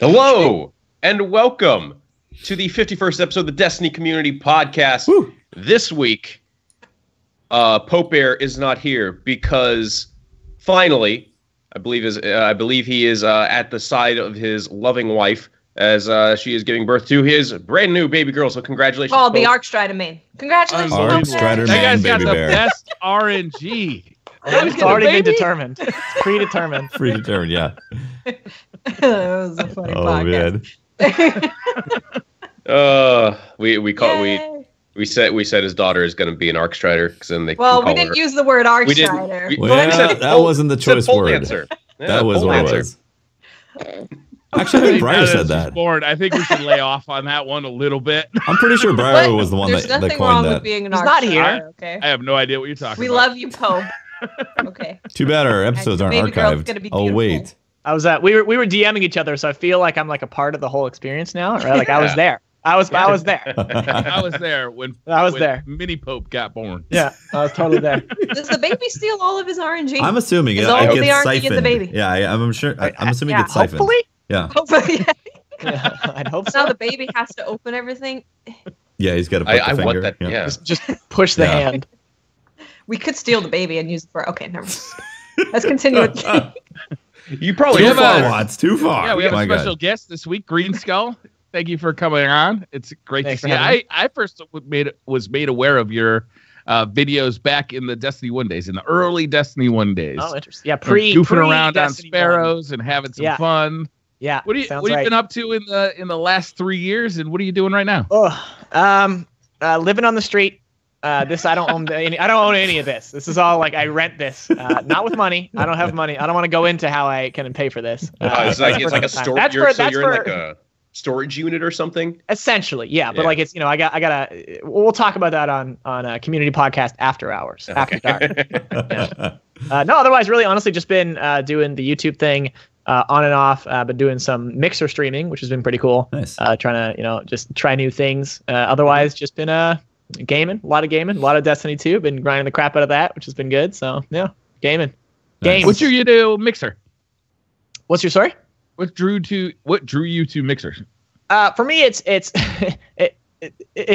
Hello, and welcome to the 51st episode of the Destiny Community Podcast. Woo. This week, Pope Bear is not here because finally, I believe he is at the side of his loving wife as she is giving birth to his brand new baby girl. So congratulations. Oh, the Pope. Arcstrider man. Congratulations, Arcstrider That man, guy's got baby the bear. best RNG. It's already been determined. It's predetermined. Predetermined, yeah. That was a funny podcast. Man. We said his daughter is going to be an Arcstrider because then they. Well, can we call didn't her. use the word We didn't. Arcstrider. Well, that wasn't the choice word. Answer. Yeah, That was pole what answer. it was. Actually, I think Briar said that. Born, I think we should lay off on that one a little bit. I'm pretty sure Briar was the one There's that nothing coined wrong that. with being an He's Arcstrider. not here. Okay. I have no idea what you're talking We about. love you, Poe. Okay. Too bad our episodes aren't Baby girl's archived. gonna be Oh, beautiful. wait. I was we were DMing each other, so I feel like I'm like a part of the whole experience now, right? Like I was Yeah. there. I was there. I was there when Mini Pope got born. Yeah, I was totally there. Does the baby steal all of his RNG? I'm assuming Is it, all it the gets RNG siphoned. in the baby? Yeah, I'm sure. I'm assuming it gets siphoned. Hopefully. Yeah. Hopefully. Yeah, I'd hope Now so. the baby has to open everything. Yeah, he's got to put I the finger. want that. Yeah. Just push the Yeah. hand. We could steal the baby and use it for. Okay, never mind. Let's continue with. You probably Too have far, a- Watts. Too far. Yeah, we have My a God. special guest this week, Greenskull. Thank you for coming on. It's great Thanks to for see you. having me. I first was made aware of your videos back in the Destiny 1 days, in the early Destiny 1 days. Oh, interesting. Yeah, Goofing around on Destiny 1. sparrows and having some Yeah. fun. Yeah. What have you been up to in the last 3 years, and what are you doing right now? Living on the street. This I don't own any. I don't own any of this. This is all like I rent this, not with money. I don't have money. I don't want to go into how I can pay for this. It's like a storage. That's You're for- in like a storage unit or something. Essentially, yeah. But Yeah. like it's I gotta. We'll talk about that on a community podcast after hours, after dark. No, otherwise, really, honestly, just been doing the YouTube thing on and off. Been doing some mixer streaming, which has been pretty cool. Nice. Trying to just try new things. Otherwise, just been gaming, a lot of Destiny 2. Been grinding the crap out of that, which has been good. So yeah, gaming. Nice. Games. What drew you to Mixer? What's your story? What drew you to Mixer? For me, it's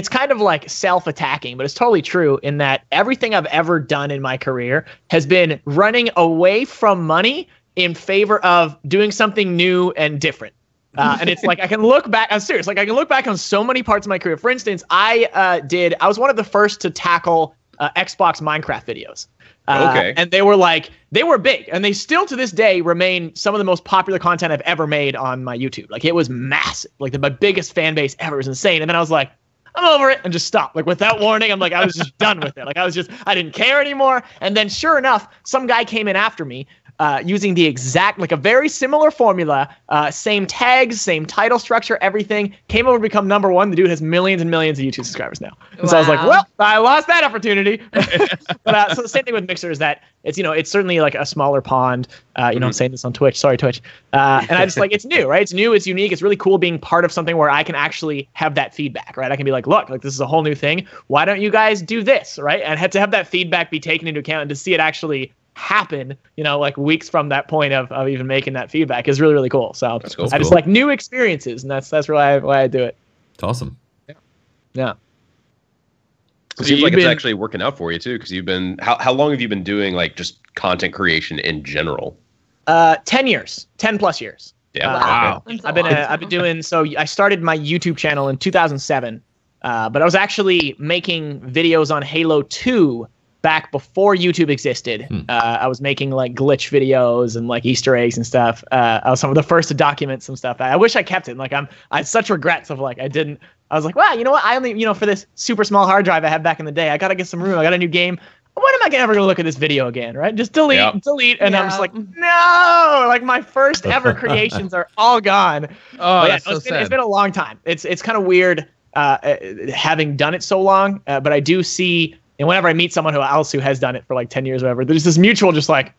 kind of like self-attacking, but it's totally true in that everything I've ever done in my career has been running away from money in favor of doing something new and different. And it's like I can look back. I'm serious. Like I can look back on so many parts of my career. For instance, I was one of the first to tackle Xbox Minecraft videos. Okay. And they were big, and they still to this day remain some of the most popular content I've ever made on my YouTube. Like it was massive, like my biggest fan base ever. It was insane. And then I was like, I'm over it, and just stopped. Like without warning, I'm like, I was just done with it. Like I didn't care anymore. And then sure enough, some guy came in after me. Using the exact, like a very similar formula, same tags, same title structure, everything, came over to become number one. The dude has millions and millions of YouTube subscribers now. And so I was like, well, I lost that opportunity. But so the same thing with Mixer is that it's certainly like a smaller pond. I'm saying this on Twitch. Sorry, Twitch. And I just like, it's new, right? It's new, it's unique. It's really cool being part of something where I can actually have that feedback, right? I can be like, look, like this is a whole new thing. Why don't you guys do this, right? And had to have that feedback be taken into account and to see it actually happen, like weeks from that point of even making that feedback is really, really cool. So That's cool. I just like new experiences, and that's really why I do it. It's awesome. Yeah. It seems like it's actually working out for you too, because you've been. How long have you been doing like just content creation in general? 10 years, 10 plus years. Yeah. Wow. That's a I've been lot. I've been doing so. I started my YouTube channel in 2007, but I was actually making videos on Halo 2 back before YouTube existed. I was making like glitch videos and like Easter eggs and stuff. I was some of the first to document some stuff. I wish I kept it. Like I had such regrets of like I didn't. I was like, wow, you know what? I only for this super small hard drive I had back in the day, I gotta get some room. I got a new game. When am I ever gonna look at this video again? Right? Just delete, and I'm just like, no, like my first ever creations are all gone. Oh, But that's so it's sad. been a long time. It's kind of weird having done it so long, but I do see. And whenever I meet someone who has done it for like 10 years or whatever, there's this mutual just like,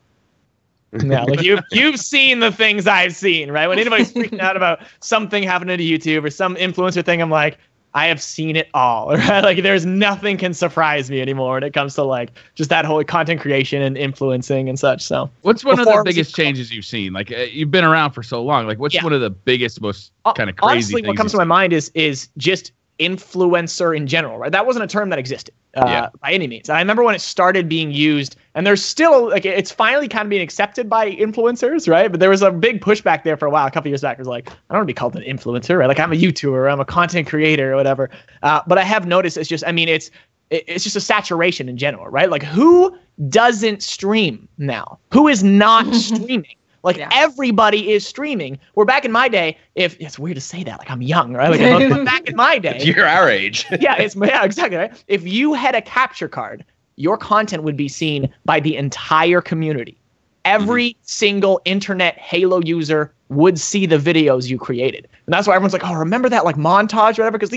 yeah, like you've seen the things I've seen, right? When anybody's freaking out about something happening to YouTube or some influencer thing, I'm like, I have seen it all, right? Like there's nothing can surprise me anymore when it comes to like just that whole content creation and influencing and such. So what's one of the biggest changes you've seen? Like you've been around for so long. Like what's one of the biggest, most kind of crazy honestly, things what comes to my mind is just influencer in general, right? That wasn't a term that existed by any means. I remember when it started being used, and there's still like it's finally kind of being accepted by influencers, right? But there was a big pushback there for a while, a couple years back. It was like, I don't want to be called an influencer, right? Like I'm a YouTuber, I'm a content creator or whatever. But I have noticed it's just, I mean, it's just a saturation in general, right? Like who doesn't stream now? Who is not streaming? Like everybody is streaming. Where back in my day, if it's weird to say that, like I'm young, right? Like back in my day, you're our age. yeah, exactly right. If you had a capture card, your content would be seen by the entire community. Every single internet Halo user would see the videos you created. And that's why everyone's like, oh, remember that like montage or whatever? Because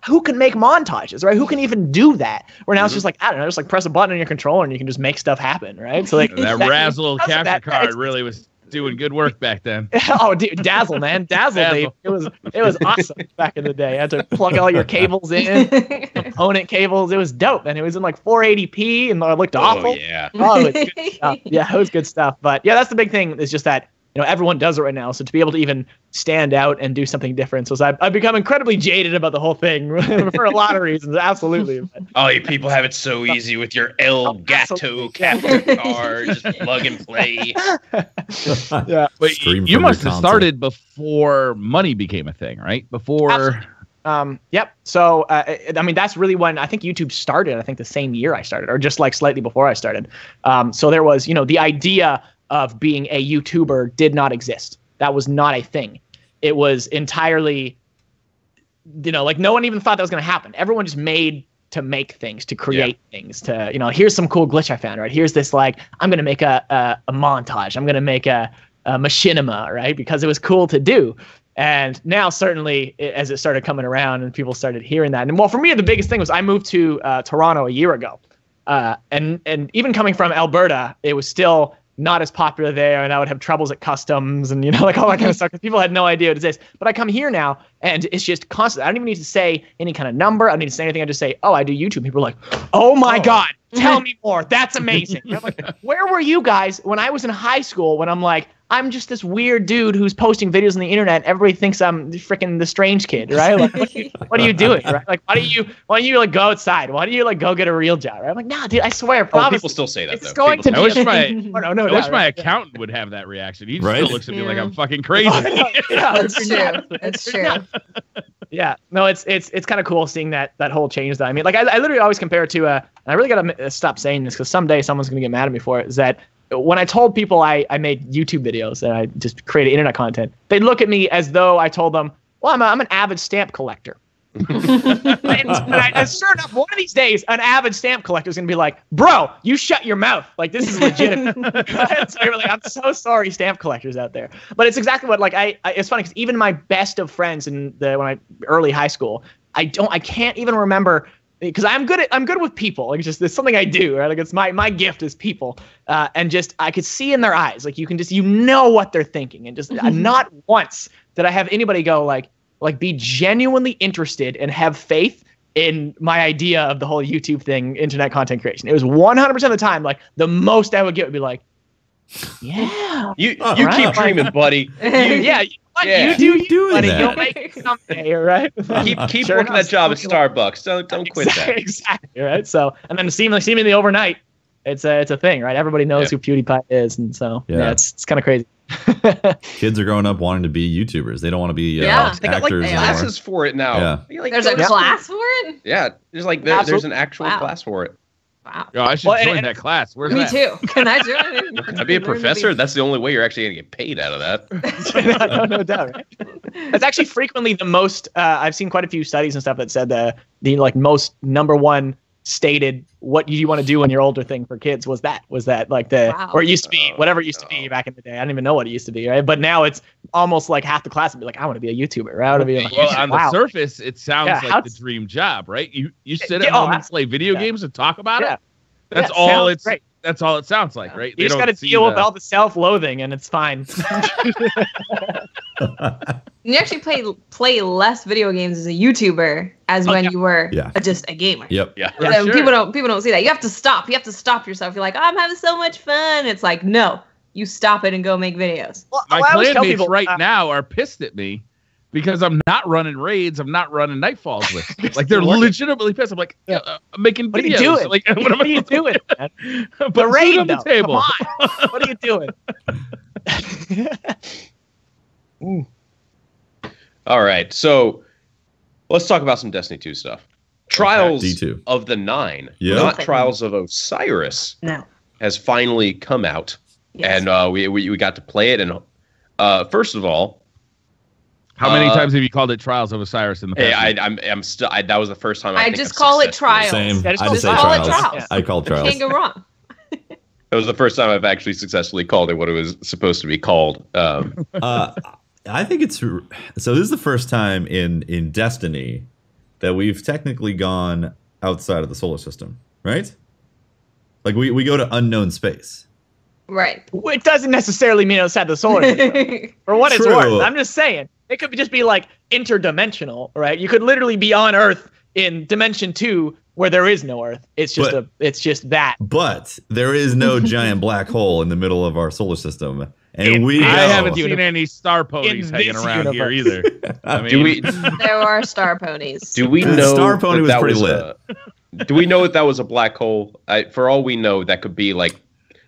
who can make montages, right? Who can even do that? Where now it's just like, I don't know, just like press a button on your controller and you can just make stuff happen, right? So like that Razzle capture card really was doing good work back then. Oh, dude, Dazzle, man. Dazzle. It was awesome back in the day. You had to plug all your cables in, component cables. It was dope. And it was in like 480p and it looked awful. Yeah. Oh, it was good stuff. Yeah, it was good stuff. But yeah, that's the big thing is just that, you know, everyone does it right now. So to be able to even stand out and do something different. So I've become incredibly jaded about the whole thing for a lot of reasons. Absolutely. But, oh, you people have it so easy with your Elgato capture card. Just plug and play. Yeah. But you must have started before money became a thing, right? Before. Yep. So, I mean, that's really when I think YouTube started, I think the same year I started, or just like slightly before I started. So there was, you know, the idea of being a YouTuber did not exist. That was not a thing. It was entirely, you know, like no one even thought that was going to happen. Everyone just made to make things, to create things, to, you know, here's some cool glitch I found, right? Here's this, like, I'm going to make a montage. I'm going to make a machinima, right? Because it was cool to do. And now certainly as it started coming around and people started hearing that. And well, for me, the biggest thing was I moved to Toronto a year ago. And even coming from Alberta, it was still not as popular there, and I would have troubles at customs and, you know, like all that kind of stuff because people had no idea what it is. But I come here now and it's just constant. I don't even need to say any kind of number. I don't need to say anything. I just say, oh, I do YouTube. People are like, oh my God, tell me more. That's amazing. I'm like, where were you guys when I was in high school when I'm like, I'm just this weird dude who's posting videos on the internet. Everybody thinks I'm freaking the strange kid, right? Like, what are you doing, right? Like, why don't you like go outside? Why don't you like go get a real job, right? I'm like, nah, dude, I swear, promise. People still say that, it's though. Going to I wish I wish my accountant would have that reaction. He still looks at me like I'm fucking crazy. Yeah, that's true. That's true. Yeah, no, it's kind of cool seeing that whole change. That I mean, like I literally always compare it to and I really gotta stop saying this because someday someone's gonna get mad at me for it. Is that when I told people I made YouTube videos and I just created internet content, they'd look at me as though I told them, well, I'm an avid stamp collector. and sure enough, one of these days, an avid stamp collector is going to be like, bro, you shut your mouth. Like, this is legitimate. So you're like, I'm so sorry, stamp collectors out there. But it's exactly what, like, it's funny because even my best of friends in early high school, I can't even remember because I'm good with people. Like, it's something I do, right? Like, it's my gift is people. And just, I could see in their eyes, like, you can just, you know what they're thinking. And just not once did I have anybody go like be genuinely interested and have faith in my idea of the whole YouTube thing, internet content creation. It was 100% of the time, like, the most I would get would be like, yeah. You keep dreaming, buddy. You do buddy. That. You'll make it someday, right? Keep working that job at Starbucks. Don't quit that. Exactly, right? So, and then seemingly overnight, it's a thing, right? Everybody knows who PewDiePie is, and so it's kind of crazy. Kids are growing up wanting to be YouTubers. They don't want to be they got like classes for it now. Yeah. There's a class for it? Yeah, there's an actual class for it. Wow. Yo, I should join that class. Where's Me that? too. Can I join? Can I be a professor? That's the only way you're actually going to get paid out of that. no doubt. Right? That's actually frequently the most. I've seen quite a few studies and stuff that said the like most number one stated what you want to do when you're older thing for kids was that like or it used to be whatever it used to be back in the day. I don't even know what it used to be, right? But now it's almost like half the class would be like, I want to be a YouTuber, right? I want to be like, well, on the surface, it sounds like the dream job, right? You sit at home and play video games and talk about it. That's all it's great. That's all it sounds like, right? You just got to deal with all the self-loathing, and it's fine. You actually play less video games as a YouTuber as when you were just a gamer. Yep. Yeah. So people don't see that. You have to stop. You have to stop yourself. You're like, oh, I'm having so much fun. It's like, no, you stop it and go make videos. Well, my clanmates right now are pissed at me because I'm not running raids. I'm not running Nightfalls with. Like, they're legitimately pissed. I'm like, I'm making videos. What are you doing? Like, what are you doing? Put the raid on the table. Come on. What are you doing? All right, so let's talk about some Destiny 2 stuff. Trials D2. of the Nine, not Trials of Osiris, has finally come out, and we got to play it. And first of all, how many times have you called it Trials of Osiris in the past? Hey, I'm still. That was the first time. I just call it Trials. Same. I just call it Trials. I call it Trials. Can't go wrong. It was the first time I've actually successfully called it what it was supposed to be called. I think it's so. This is the first time in Destiny that we've technically gone outside of the solar system, right? Like we go to unknown space. Right. It doesn't necessarily mean outside the solar system. For what it's worth, I'm just saying it could just be like interdimensional, right? You could literally be on Earth in Dimension 2 where there is no Earth. It's just that. But there is no giant black hole in the middle of our solar system. And I haven't seen any star ponies hanging around here either. I mean, there are star ponies. Do we know Star Pony was pretty lit? Do we know that was a black hole? For all we know, that could be like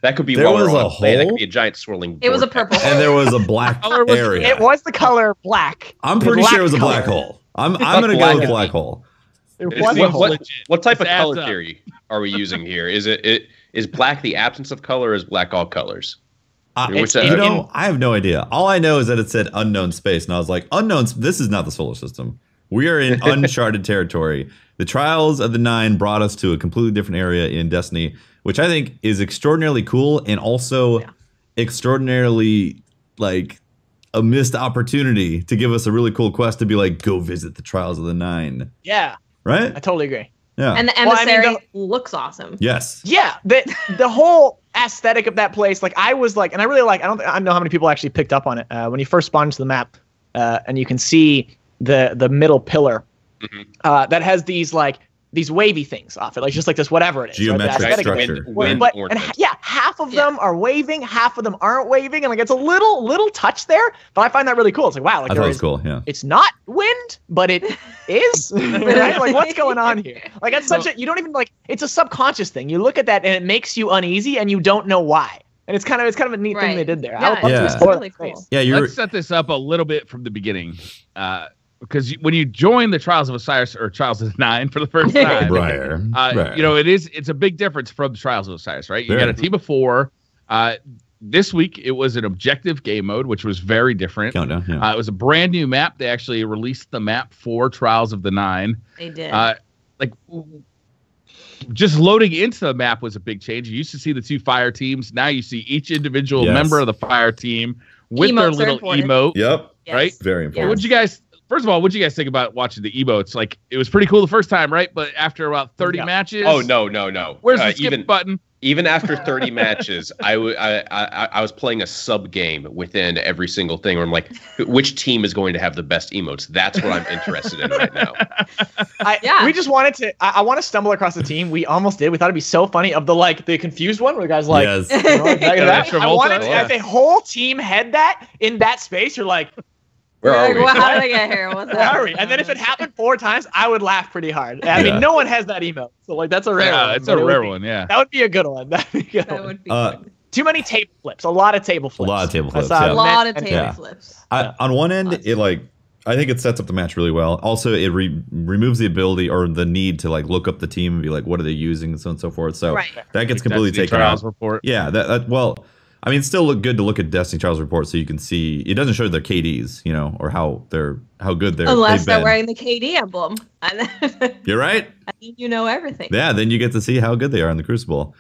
that could be there while was we're a on play. hole? That could be a giant swirling. It was a purple hole. And there was a black area. It was the color black. I'm pretty sure it was a black hole. I'm gonna go with black hole. What type of color theory are we using here? Is black the absence of color, or is black all colors? I have no idea. All I know is that it said unknown space, and I was like, unknown. This is not the solar system. We are in uncharted territory. The Trials of the Nine brought us to a completely different area in Destiny, which I think is extraordinarily cool and also extraordinarily like a missed opportunity to give us a really cool quest to be like, go visit the Trials of the Nine. Yeah. Right? I totally agree. Yeah. And the emissary looks awesome. Yes. Yeah. The whole aesthetic of that place, like I was like, and I really like, I don't know how many people actually picked up on it when you first spawn into the map, and you can see the middle pillar that has these wavy things off it, like just like this whatever it is. Geometric structure. Half of them are waving, half of them aren't waving, and like it's a little touch there, but I find that really cool. It's like, wow, like I thought it was cool, yeah. It's not wind, but it is. Right? Like what's going on here? Like it's such a, you don't even like, it's a subconscious thing. You look at that and it makes you uneasy and you don't know why. And it's kind of a neat thing they did there. Yeah, I would love to explore really cool. space. Yeah, let's set this up a little bit from the beginning. Because when you join the Trials of Osiris or Trials of the Nine for the first time, right. You know, it's a big difference from Trials of Osiris, right? You got a team of 4. This week it was an objective game mode, which was very different. Countdown, yeah. It was a brand new map. They actually released the map for Trials of the Nine. They did. Just loading into the map was a big change. You used to see the 2 fire teams. Now you see each individual member of the fire team with their little emote. Yep. Right? Very important. What'd you guys? First of all, what'd you guys think about watching the emotes? Like, it was pretty cool the first time, right? But after about 30 matches... Oh, no. Where's the skip button? Even after 30 matches, I was playing a sub-game within every single thing where I'm like, which team is going to have the best emotes? That's what I'm interested in right now. We just wanted to... I want to stumble across the team. We almost did. We thought it'd be so funny of the confused one where the guy's like... Yes. I wanted to... If the whole team had that in that space, you're like... Where are we? Well, how did I get here? What's happening? And then if it happened 4 times, I would laugh pretty hard. I mean, no one has that emote, so like that's a rare one. It's a rare one. Yeah, that would be a good one. That would be good. Too many table flips. A lot of table flips. A lot of table flips. A lot of table flips. On one end, I think it sets up the match really well. Also, it removes the ability or the need to like look up the team and be like, what are they using, and so on and so forth. So that gets completely taken out. Report. Yeah, I mean, it's still good to look at Destiny Trials report so you can see it doesn't show their KDs, you know, or how good they're. Unless they're wearing the KD emblem. You're right. I think you know everything. Yeah, then you get to see how good they are in the Crucible.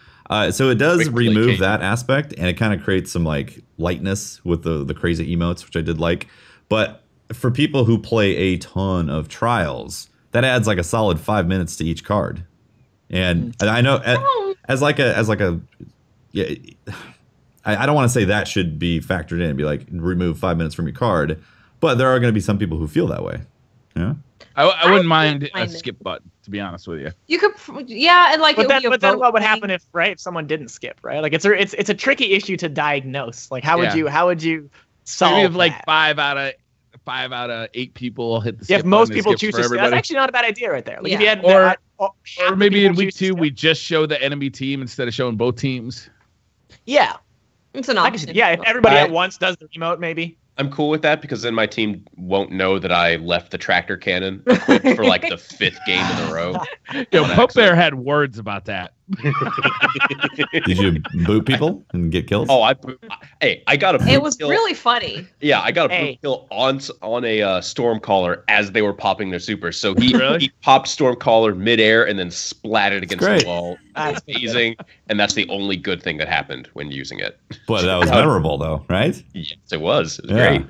So it does remove that aspect, and it kind of creates some like lightness with the crazy emotes, which I did like. But for people who play a ton of Trials, that adds like a solid 5 minutes to each card. And I know as like a I don't want to say that should be factored in and be like remove 5 minutes from your card, But there are going to be some people who feel that way. Yeah. I wouldn't mind a skip button, to be honest with you. You could, yeah, and like. But then what would happen if someone didn't skip, right? Like it's a tricky issue to diagnose. Like how would you solve? Maybe if like that? 5 out of 8 people hit the skip If most button, people choose to skip, that's actually not a bad idea right there. Like if you had or maybe in week 2 we just show the enemy team instead of showing both teams. Yeah, it's an option. Yeah, if everybody at once does the emote, maybe. I'm cool with that because then my team won't know that I left the tractor cannon equipped for like the 5th game in a row. Poke Bear had words about that. Did you boot people and get kills? Oh, I got a boot It was kill. really funny. Yeah, I got a boot kill on a Stormcaller as they were popping their supers. So he popped Stormcaller midair and then splatted against the wall. That's amazing, and that's the only good thing that happened when using it. But that was memorable, though, right? Yes, it was. It was great.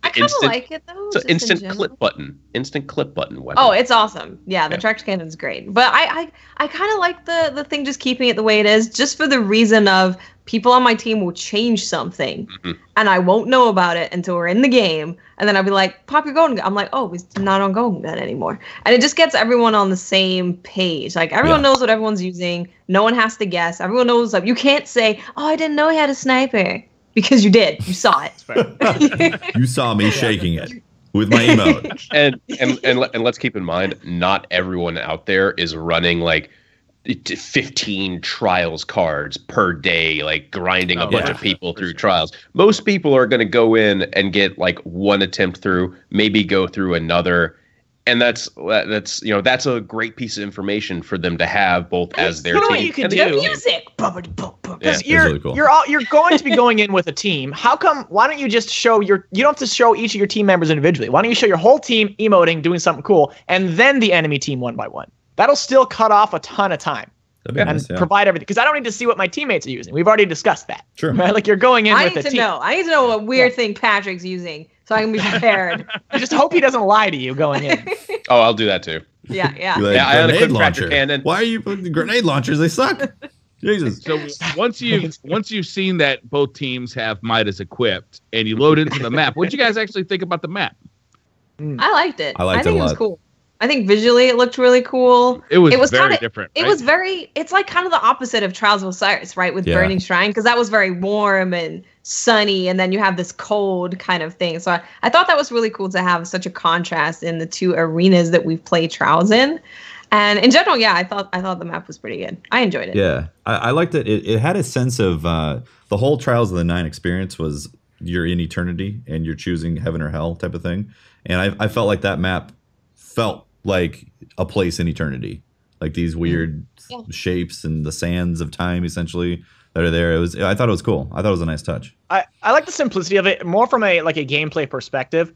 I kind of like it though. It's an instant clip button weapon. Oh, it's awesome. Yeah, the tractor cannon's great. But I kind of like the thing just keeping it the way it is, just for the reason of people on my team will change something, and I won't know about it until we're in the game, and then I'll be like, "Pop your golden gun." I'm like, "Oh, it's not on golden gun anymore," and it just gets everyone on the same page. Like everyone knows what everyone's using. No one has to guess. Everyone knows. Like you can't say, "Oh, I didn't know he had a sniper." Because you did. You saw it. You saw me shaking it with my emote. And let's keep in mind, not everyone out there is running like 15 trials cards per day, like grinding a bunch of people through trials. Most people are going to go in and get like one attempt through, maybe go through another. And that's a great piece of information for them to have both as their team. What you can do music. Because you're going to be going in with a team. Why don't you just show you don't have to show each of your team members individually. Why don't you show your whole team emoting, doing something cool, and then the enemy team one by one? That'll still cut off a ton of time. And provide everything, because I don't need to see what my teammates are using. We've already discussed that. Sure. Right? Like you're going in with a team. I need to know what weird thing Patrick's using so I can be prepared. I just hope he doesn't lie to you going in. Oh, I'll do that too. Yeah. Like, I unequipped tractor cannon. Why are you putting grenade launchers? They suck. Jesus. So once you've seen that both teams have Midas equipped and you load into the map, what did you guys actually think about the map? I liked it. I think it was cool. I think visually it looked really cool. It was very different. It was it's like kind of the opposite of Trials of Osiris, right? With Burning Shrine, because that was very warm and sunny, and then you have this cold kind of thing. So I thought that was really cool to have such a contrast in the two arenas that we've played Trials in. And in general, I thought the map was pretty good. I enjoyed it. Yeah, I liked it. It had a sense of the whole Trials of the Nine experience was you're in eternity and you're choosing heaven or hell type of thing. And I felt like that map felt like a place in eternity, like these weird shapes and the sands of time essentially that are there. I thought it was cool. I thought it was a nice touch. I like the simplicity of it more from a gameplay perspective.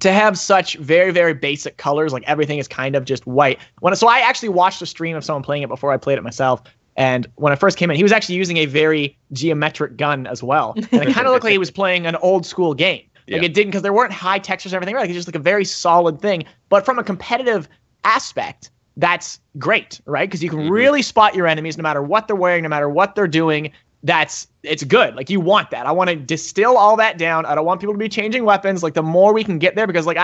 To have such very, very basic colors, like everything is kind of just white. So I actually watched a stream of someone playing it before I played it myself. And when I first came in, he was actually using a very geometric gun as well. And it kind of looked like he was playing an old school game. Like it didn't, because there weren't high textures and everything, right? Like it's just like a very solid thing. But from a competitive aspect, that's great, right? Because you can really spot your enemies no matter what they're wearing, no matter what they're doing. It's good. Like you want that. I want to distill all that down. I don't want people to be changing weapons. Like the more we can get there, because like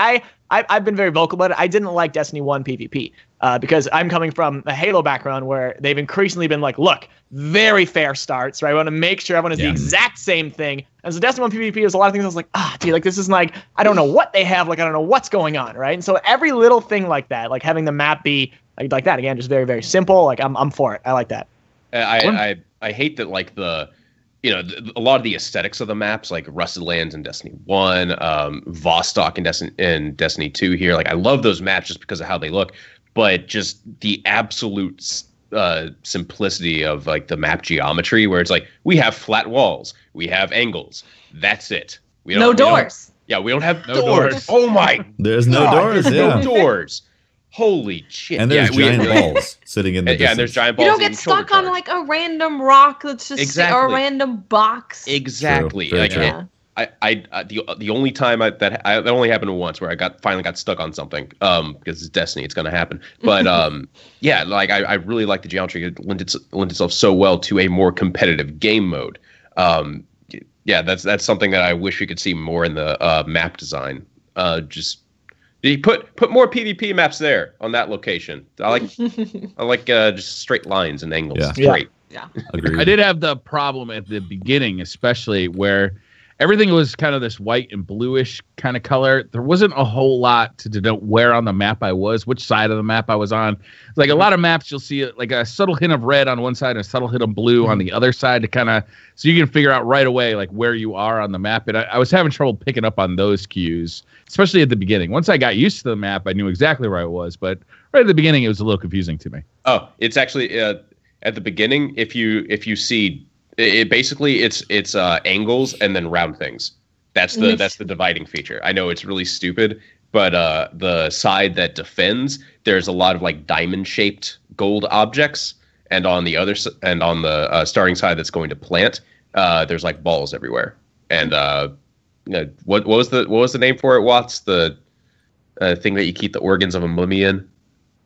I've been very vocal about it. I didn't like Destiny 1 PvP because I'm coming from a Halo background where they've increasingly been like, look, very fair starts, right? I want to make sure everyone has the exact same thing. And so Destiny 1 PvP is a lot of things I was like, dude, like this is like, I don't know what they have. Like, I don't know what's going on, right? And so every little thing like that, like having the map be like that, again, just very, very simple. Like I'm for it. I like that. I hate that, like a lot of the aesthetics of the maps, like Rusted Lands in Destiny 1, Vostok in Destiny 2 here. Like I love those maps just because of how they look, but just the absolute simplicity of like the map geometry, where it's like we have flat walls, we have angles. That's it. We don't, no doors. We don't have doors. Oh my! There's no doors. No doors. Holy shit! And there's giant balls sitting in the distance. And there's giant balls. You don't get stuck on like a random rock that's just or a random box. Exactly. True. Like the only time that only happened once where I finally got stuck on something because it's Destiny, it's gonna happen. But like I really like the geometry. It lent itself so well to a more competitive game mode. Yeah, that's something that I wish we could see more in the map design. Just you put more PvP maps there on that location. I like just straight lines and angles. Yeah. It's great. Yeah. Agreed. I did have the problem at the beginning, especially where everything was kind of this white and bluish kind of color. There wasn't a whole lot to denote where on the map I was, which side of the map I was on. Like a lot of maps, you'll see like a subtle hint of red on one side and a subtle hint of blue on the other side to kind of, so you can figure out right away like where you are on the map. And I was having trouble picking up on those cues, especially at the beginning. Once I got used to the map, I knew exactly where I was. But right at the beginning, it was a little confusing to me. Oh, it's actually at the beginning. If you see it, basically it's angles and then round things. That's the dividing feature. I know it's really stupid, but the side that defends, there's a lot of like diamond shaped gold objects, and on the other and on the starting side that's going to plant, there's like balls everywhere. And what was the name for it? What's the thing that you keep the organs of a mummy in?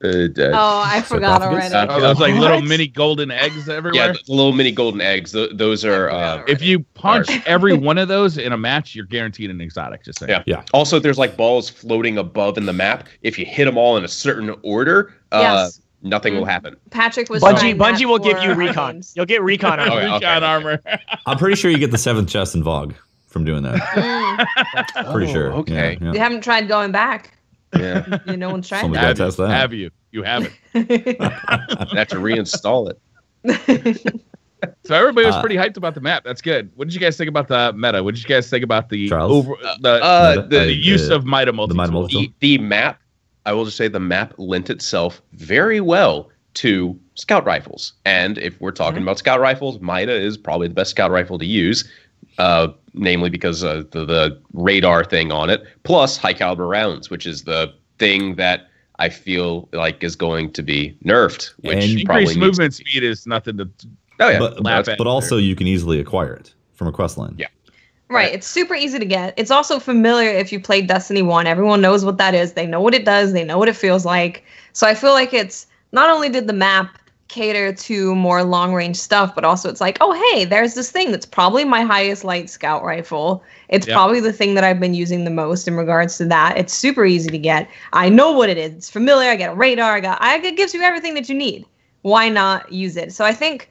I forgot already. Those like little mini golden eggs everywhere. Yeah, the little mini golden eggs. Those are. If you punch every one of those in a match, you're guaranteed an exotic. Just saying. Yeah. Also, there's like balls floating above in the map. If you hit them all in a certain order, Yes. nothing will happen. Patrick was Bungie will give you recon. You'll get recon armor. Recon armor. I'm pretty sure you get the 7th chest in VOG from doing that. Pretty sure. Okay. Yeah. You haven't tried going back. Yeah. No one's tried. Somebody gotta test that. Have you? You haven't. I have to reinstall it. So everybody was pretty hyped about the map. That's good. What did you guys think about the meta? What did you guys think about the Trials? the use of Mida multi-tool? multi-tool? The map, I will just say the map lent itself very well to scout rifles. And if we're talking about scout rifles, Mida is probably the best scout rifle to use, namely because of the radar thing on it, plus high caliber rounds, which is the thing that I feel like is going to be nerfed. Which And probably Increased movement speed is nothing to. Oh yeah, But also you can easily acquire it from a quest line. Yeah. Right. It's super easy to get. It's also familiar if you played Destiny 1. Everyone knows what that is. They know what it does. They know what it feels like. So I feel like it's not only did the map cater to more long range stuff, but also it's like, oh, hey, there's this thing that's probably my highest light scout rifle. It's probably the thing that I've been using the most in regards to that. It's super easy to get. I know what it is. It's familiar. I get a radar. It gives you everything that you need. Why not use it? So I think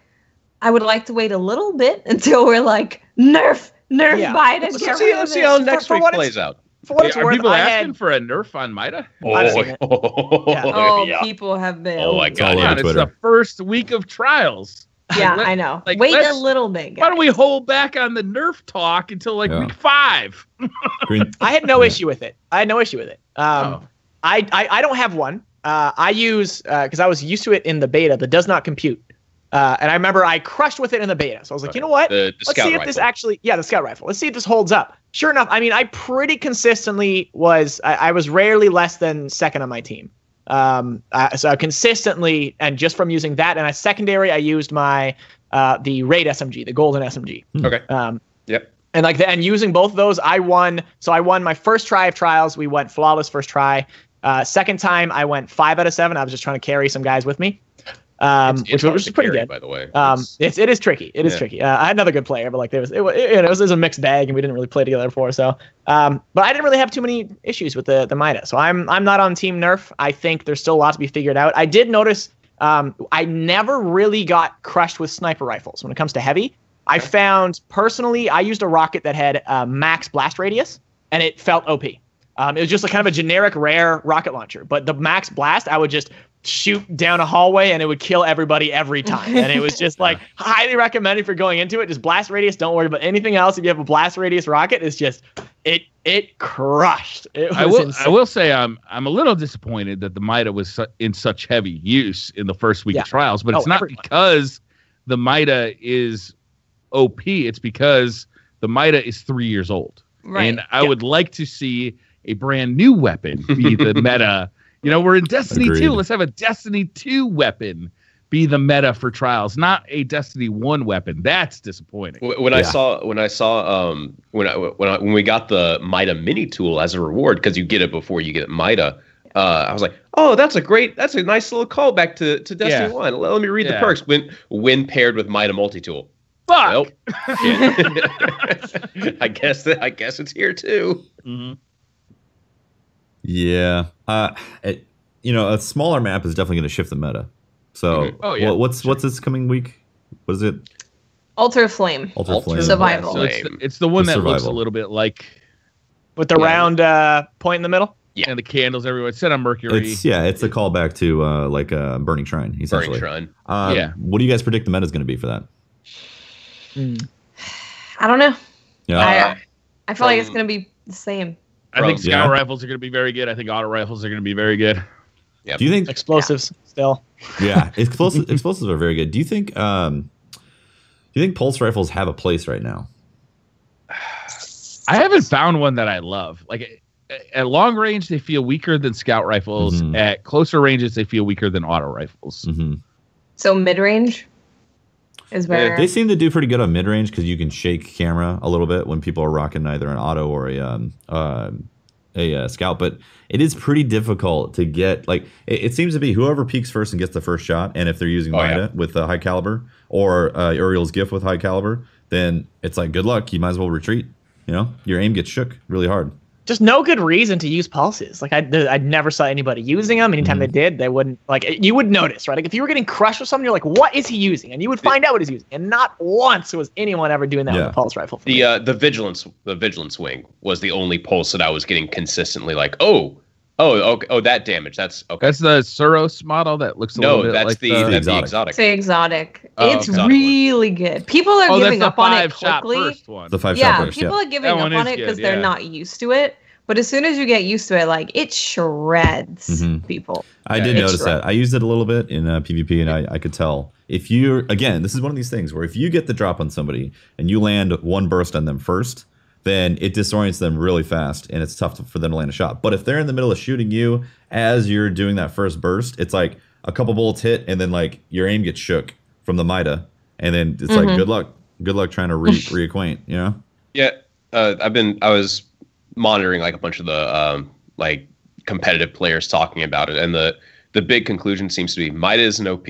I would like to wait a little bit until we're like, nerf Mida. Let's see how next week plays out. For what it's Are worth, people I asking had for a nerf on Mida? I've seen it. Oh, people have been. Oh my God. all Yeah, over it's Twitter. the first week of trials. Yeah, Like, I know. like, Wait a let's- little bit, guys. Why don't we hold back on the nerf talk until like Yeah. week 5? Green, I had no issue with it. I don't have one. I use because I was used to it in the beta. The does not compute. And I remember I crushed with it in the beta. So I was like, you know what? The Let's scout see if this rifle. actually, the scout rifle. Let's see if this holds up. Sure enough, I mean, I pretty consistently was, I was rarely less than second on my team. So I consistently, and just from using that, and a secondary, I used my, the raid SMG, the golden SMG. Okay. Yep. And using both of those, I won. So I won my first try of trials. We went flawless first try. Second time, I went 5 out of 7. I was just trying to carry some guys with me. It's hard which to is pretty carry, good. by the way. It is tricky. It is tricky. I had another good player, but like it was a mixed bag, and we didn't really play together before. So, but I didn't really have too many issues with the Mida. So I'm not on Team Nerf. I think there's still a lot to be figured out. I did notice I never really got crushed with sniper rifles when it comes to heavy. I found personally, I used a rocket that had max blast radius, and it felt OP. It was just a kind of a generic rare rocket launcher, but the max blast, I would just shoot down a hallway and it would kill everybody every time. And it was just like highly recommended if you're going into it. Just blast radius. Don't worry about anything else. If you have a blast radius rocket, it's just it crushed. It was I will say I'm a little disappointed that the Mida was in such heavy use in the first week of trials, but it's not because the Mida is OP. It's because the Mida is 3 years old. Right. And I would like to see a brand new weapon be the meta. You know, we're in Destiny 2. Let's have a Destiny 2 weapon be the meta for trials, not a Destiny 1 weapon. That's disappointing. When we got the Mida mini tool as a reward, because you get it before you get Mida, I was like, oh, that's a nice little callback to Destiny 1. Let me read the perks when paired with Mida multi-tool. Fuck. Well, yeah. I guess it's here too. Mm-hmm. Yeah. A smaller map is definitely going to shift the meta. So, what's this coming week? What is it? Ultra Flame. Ultra Flame. Survival. So it's the one that looks a survival. little bit like With the round point in the middle. Yeah. and the candles everywhere. It's set on Mercury. It's a callback to Burning Shrine, essentially. Burning Shrine. Yeah. What do you guys predict the meta is going to be for that? I don't know. Yeah. I feel like it's going to be the same. I think scout rifles are going to be very good. I think auto rifles are going to be very good. Yep. Do you think Explosives still? Yeah, explosives are very good. Do you think pulse rifles have a place right now? I haven't found one that I love. Like at long range, they feel weaker than scout rifles. Mm-hmm. At closer ranges, they feel weaker than auto rifles. Mm-hmm. So mid range is where They seem to do pretty good on mid range because you can shake camera a little bit when people are rocking either an auto or a scout. But it is pretty difficult to get. Like it seems to be whoever peaks first and gets the first shot. And if they're using Mida with a high caliber or Uriel's gift with high caliber, then it's like good luck. You might as well retreat. You know, your aim gets shook really hard. Just no good reason to use pulses. Like I never saw anybody using them. Anytime they did, they wouldn't. Like you would notice, right? Like if you were getting crushed with something, you're like, "What is he using?" And you would find out what he's using. And not once was anyone ever doing that with a pulse rifle. The vigilance wing was the only pulse that I was getting consistently. Like, that damage. That's okay. That's the Suros model that looks a little bit like the exotic. It's the exotic. Oh, it's exotic really good. People are giving up on it shot quickly. first one. The 5-shot burst. People are giving up on it because they're not used to it. But as soon as you get used to it, like it shreds people. I did notice that. I used it a little bit in PvP, and I could tell if you this is one of these things where if you get the drop on somebody and you land one burst on them first, then it disorients them really fast, and it's tough for them to land a shot. But if they're in the middle of shooting you as you're doing that first burst, it's like a couple bullets hit, and then like your aim gets shook from the Mida, and then it's like good luck trying to reacquaint. You know? Yeah, I was monitoring like a bunch of the like competitive players talking about it, and the big conclusion seems to be Mida is an OP.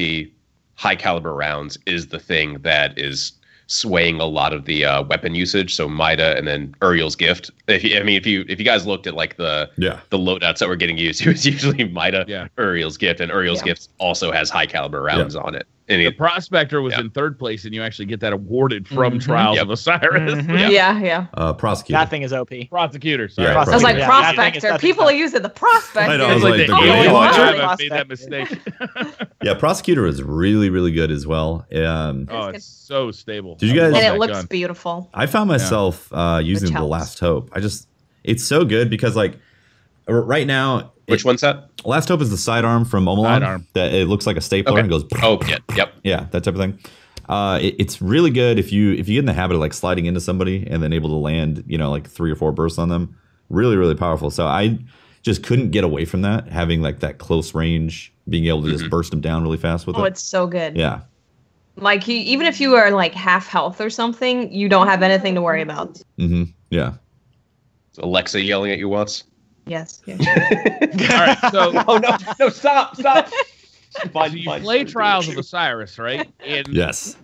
High caliber rounds is the thing that is swaying a lot of the weapon usage. So Mida and then Uriel's gift. If you guys looked at like the loadouts that were getting used, it was usually Mida, Uriel's gift, and Uriel's gift also has high caliber rounds on it. And the Prospector was in third place, and you actually get that awarded from Trials of Osiris. Prosecutor. That thing is OP. Prosecutor. Sorry. Yeah, I was like Prospector. People are using the Prospector. I know, I was like, like, I made that mistake. Yeah, Prosecutor is really, really good as well. It's so stable. Did you guys? And it looks beautiful. I found myself using the Last Hope. It's so good because like right now. Which one's that? Last Hope is the sidearm from Omelon. That it looks like a stapler and goes. Yeah, that type of thing. It's really good if you get in the habit of like sliding into somebody and then able to land, like 3 or 4 bursts on them. Really, really powerful. So I just couldn't get away from that, having like that close range, being able to just burst them down really fast with it. Oh, it's so good. Yeah. Like even if you are like half health or something, you don't have anything to worry about. Yeah. Is Alexa yelling at you once? Yes. All right. So no, stop. So you play Trials of Osiris, right? And yes.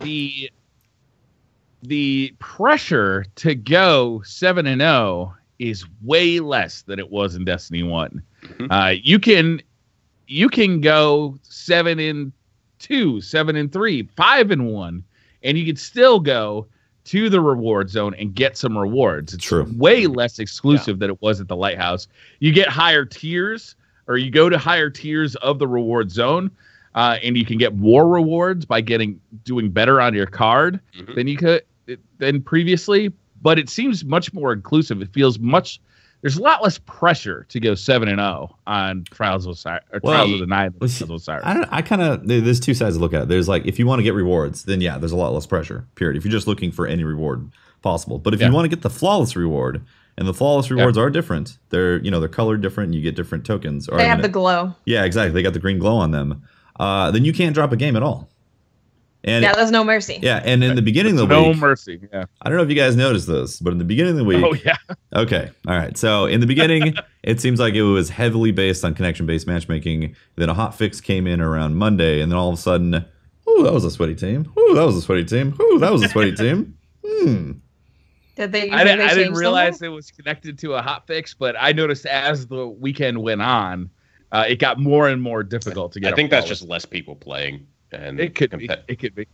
The pressure to go 7-0 is way less than it was in Destiny 1. You can go 7-2, 7-3, 5-1, and you can still go to the reward zone and get some rewards. It's true. Way less exclusive than it was at the Lighthouse. You get higher tiers, or you go to higher tiers of the reward zone, and you can get more rewards by doing better on your card than previously. But it seems much more inclusive. It feels there's a lot less pressure to go 7-0 on Trials of Osiris, or Trials of the Night. There's two sides to look at it. There's like, if you want to get rewards, then there's a lot less pressure, period. If you're just looking for any reward possible. But if you want to get the flawless reward, and the flawless rewards are different. They're colored different, and you get different tokens. They have the glow. Yeah, exactly. They got the green glow on them. Then you can't drop a game at all. And there's no mercy. Yeah, and in the beginning of the week, no mercy. Yeah, I don't know if you guys noticed this, but in the beginning of the week, okay, all right. So in the beginning, it seems like it was heavily based on connection-based matchmaking. Then a hot fix came in around Monday, and then all of a sudden, Ooh, that was a sweaty team. Ooh, that was a sweaty team. Ooh, that was a sweaty team. Did they? I didn't realize it was connected to a hotfix, but I noticed as the weekend went on, it got more and more difficult to get. I think that's just less people playing, and it could be. It could be.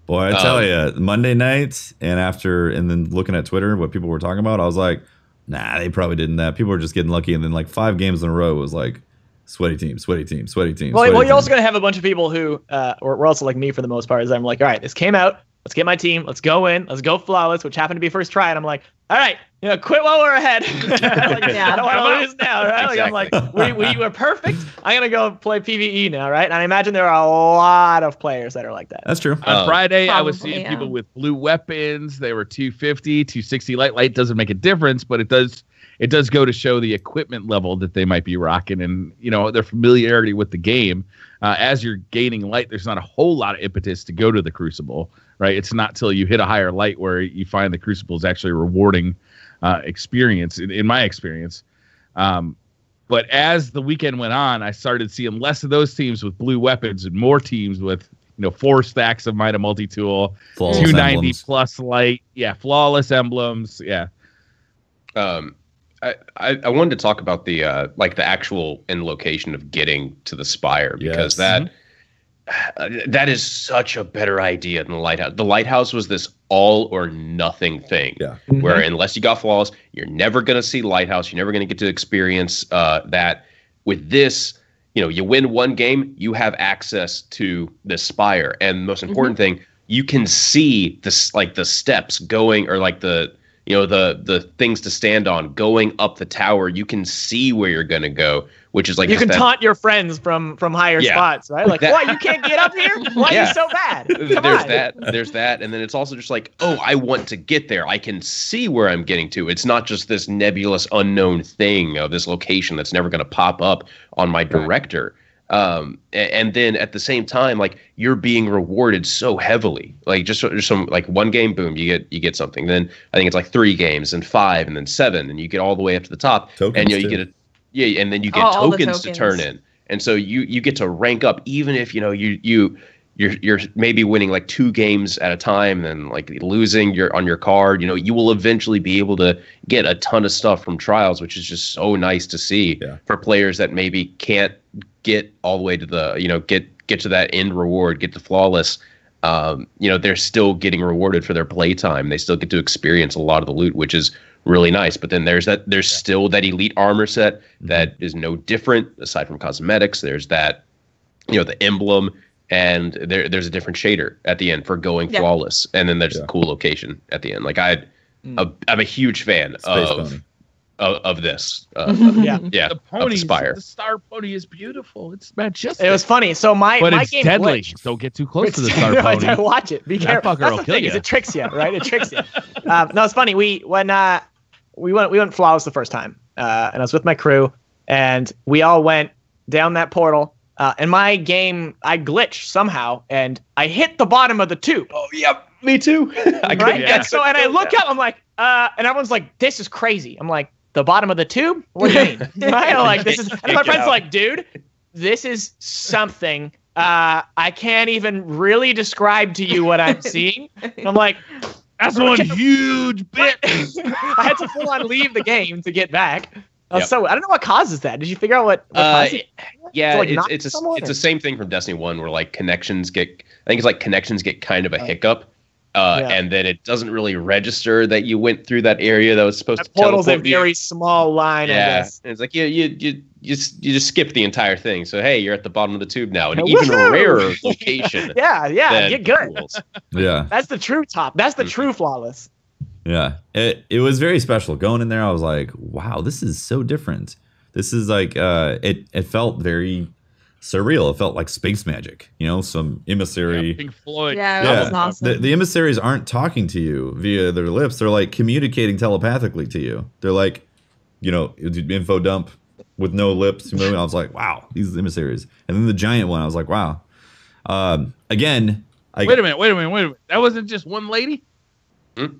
Boy, I tell you, Monday night and then looking at Twitter, what people were talking about, I was like, nah, they probably didn't that. People were just getting lucky, and then like 5 games in a row, it was like sweaty team, sweaty team, sweaty team. Well, you're also gonna have a bunch of people who, we're also like me for the most part. Is I'm like, all right, this came out. Let's get my team. Let's go in. Let's go flawless, which happened to be first try. And I'm like, all right, quit while we're ahead. I don't want to lose now, right? Exactly. Like, I'm like, we were perfect. I'm gonna go play PvE now, right? And I imagine there are a lot of players that are like that. That's true. On Friday, I was probably, seeing people with blue weapons. They were 250, 260 light. Light doesn't make a difference, but it does go to show the equipment level that they might be rocking and, their familiarity with the game. As you're gaining light, there's not a whole lot of impetus to go to the Crucible, right? It's not till you hit a higher light where you find the Crucible is actually a rewarding experience, in my experience. But as the weekend went on, I started seeing less of those teams with blue weapons and more teams with 4 stacks of Mida multi-tool, Flawless 290 emblems. plus light, flawless emblems, I wanted to talk about the actual end location of getting to the spire, because Yes. that is such a better idea than the lighthouse. The lighthouse was this all or nothing thing, where unless you got flawless, you're never going to see lighthouse. You're never going to get to experience that. With this, you win one game, you have access to the spire, and the most important thing, you can see this, like the steps going, or like the things to stand on going up the tower. You can see where you're going to go, which is like you can taunt your friends from higher spots, right? Like, what? You can't get up here? Why are you so bad? There's that. And then it's also just like, oh, I want to get there. I can see where I'm getting to. It's not just this nebulous unknown thing of this location that's never going to pop up on my director. And then at the same time, like, you're being rewarded so heavily, like just some, like, one game, boom, you get something. Then I think it's like 3 games and 5 and then 7, and you get all the way up to the top. Tokens and you too. get and then you get tokens to turn in, and so you get to rank up, even if you're maybe winning like 2 games at a time, and like losing on your card. You will eventually be able to get a ton of stuff from trials, which is just so nice to see for players that maybe can't get all the way to the get to that end reward, get to flawless. They're still getting rewarded for their playtime. They still get to experience a lot of the loot, which is really nice. But then there's still that elite armor set that is no different aside from cosmetics. There's that, the emblem, and there's a different shader at the end for going flawless. And then there's a cool location at the end. Like, I'm a huge fan of this. The pony, the star pony is beautiful. It's majestic. It was funny. So my game deadly. glitched. Don't get too close to the star pony. Watch it. Be careful. That fucker That's will the kill thing, you. is it tricks you, right? It tricks you. No, it's funny. We went flawless the first time, and I was with my crew, and we all went down that portal. And my game, I glitched somehow, and I hit the bottom of the tube. Oh, yep, me too. Right? And I look up, I'm like, and everyone's like, this is crazy. I'm like, the bottom of the tube? What do you mean? Right? Like, this is, and my friend's like, dude, this is something. I can't even really describe to you what I'm seeing. And I'm like, that's one huge bit. I had to full on leave the game to get back. So I don't know what causes that. Did you figure out what causes it? Yeah, like it's the same thing from Destiny 1, where like connections get kind of a hiccup. And then it doesn't really register that you went through that area that was supposed to portal's teleport a very small line, I guess. And it's like you just skip the entire thing. So hey, you're at the bottom of the tube now, an even rarer location. Get good. Pools. Yeah, that's the true top. That's the true flawless. Yeah, it was very special going in there. I was like, wow, this is so different. This is like it felt very surreal. It felt like space magic, some emissary. Pink Floyd. Yeah, that was awesome. The emissaries aren't talking to you via their lips. They're like communicating telepathically to you. They're like, info dump with no lips. I was like, wow, these emissaries. And then the giant one, I was like, wow. Again, wait a minute. That wasn't just one lady? If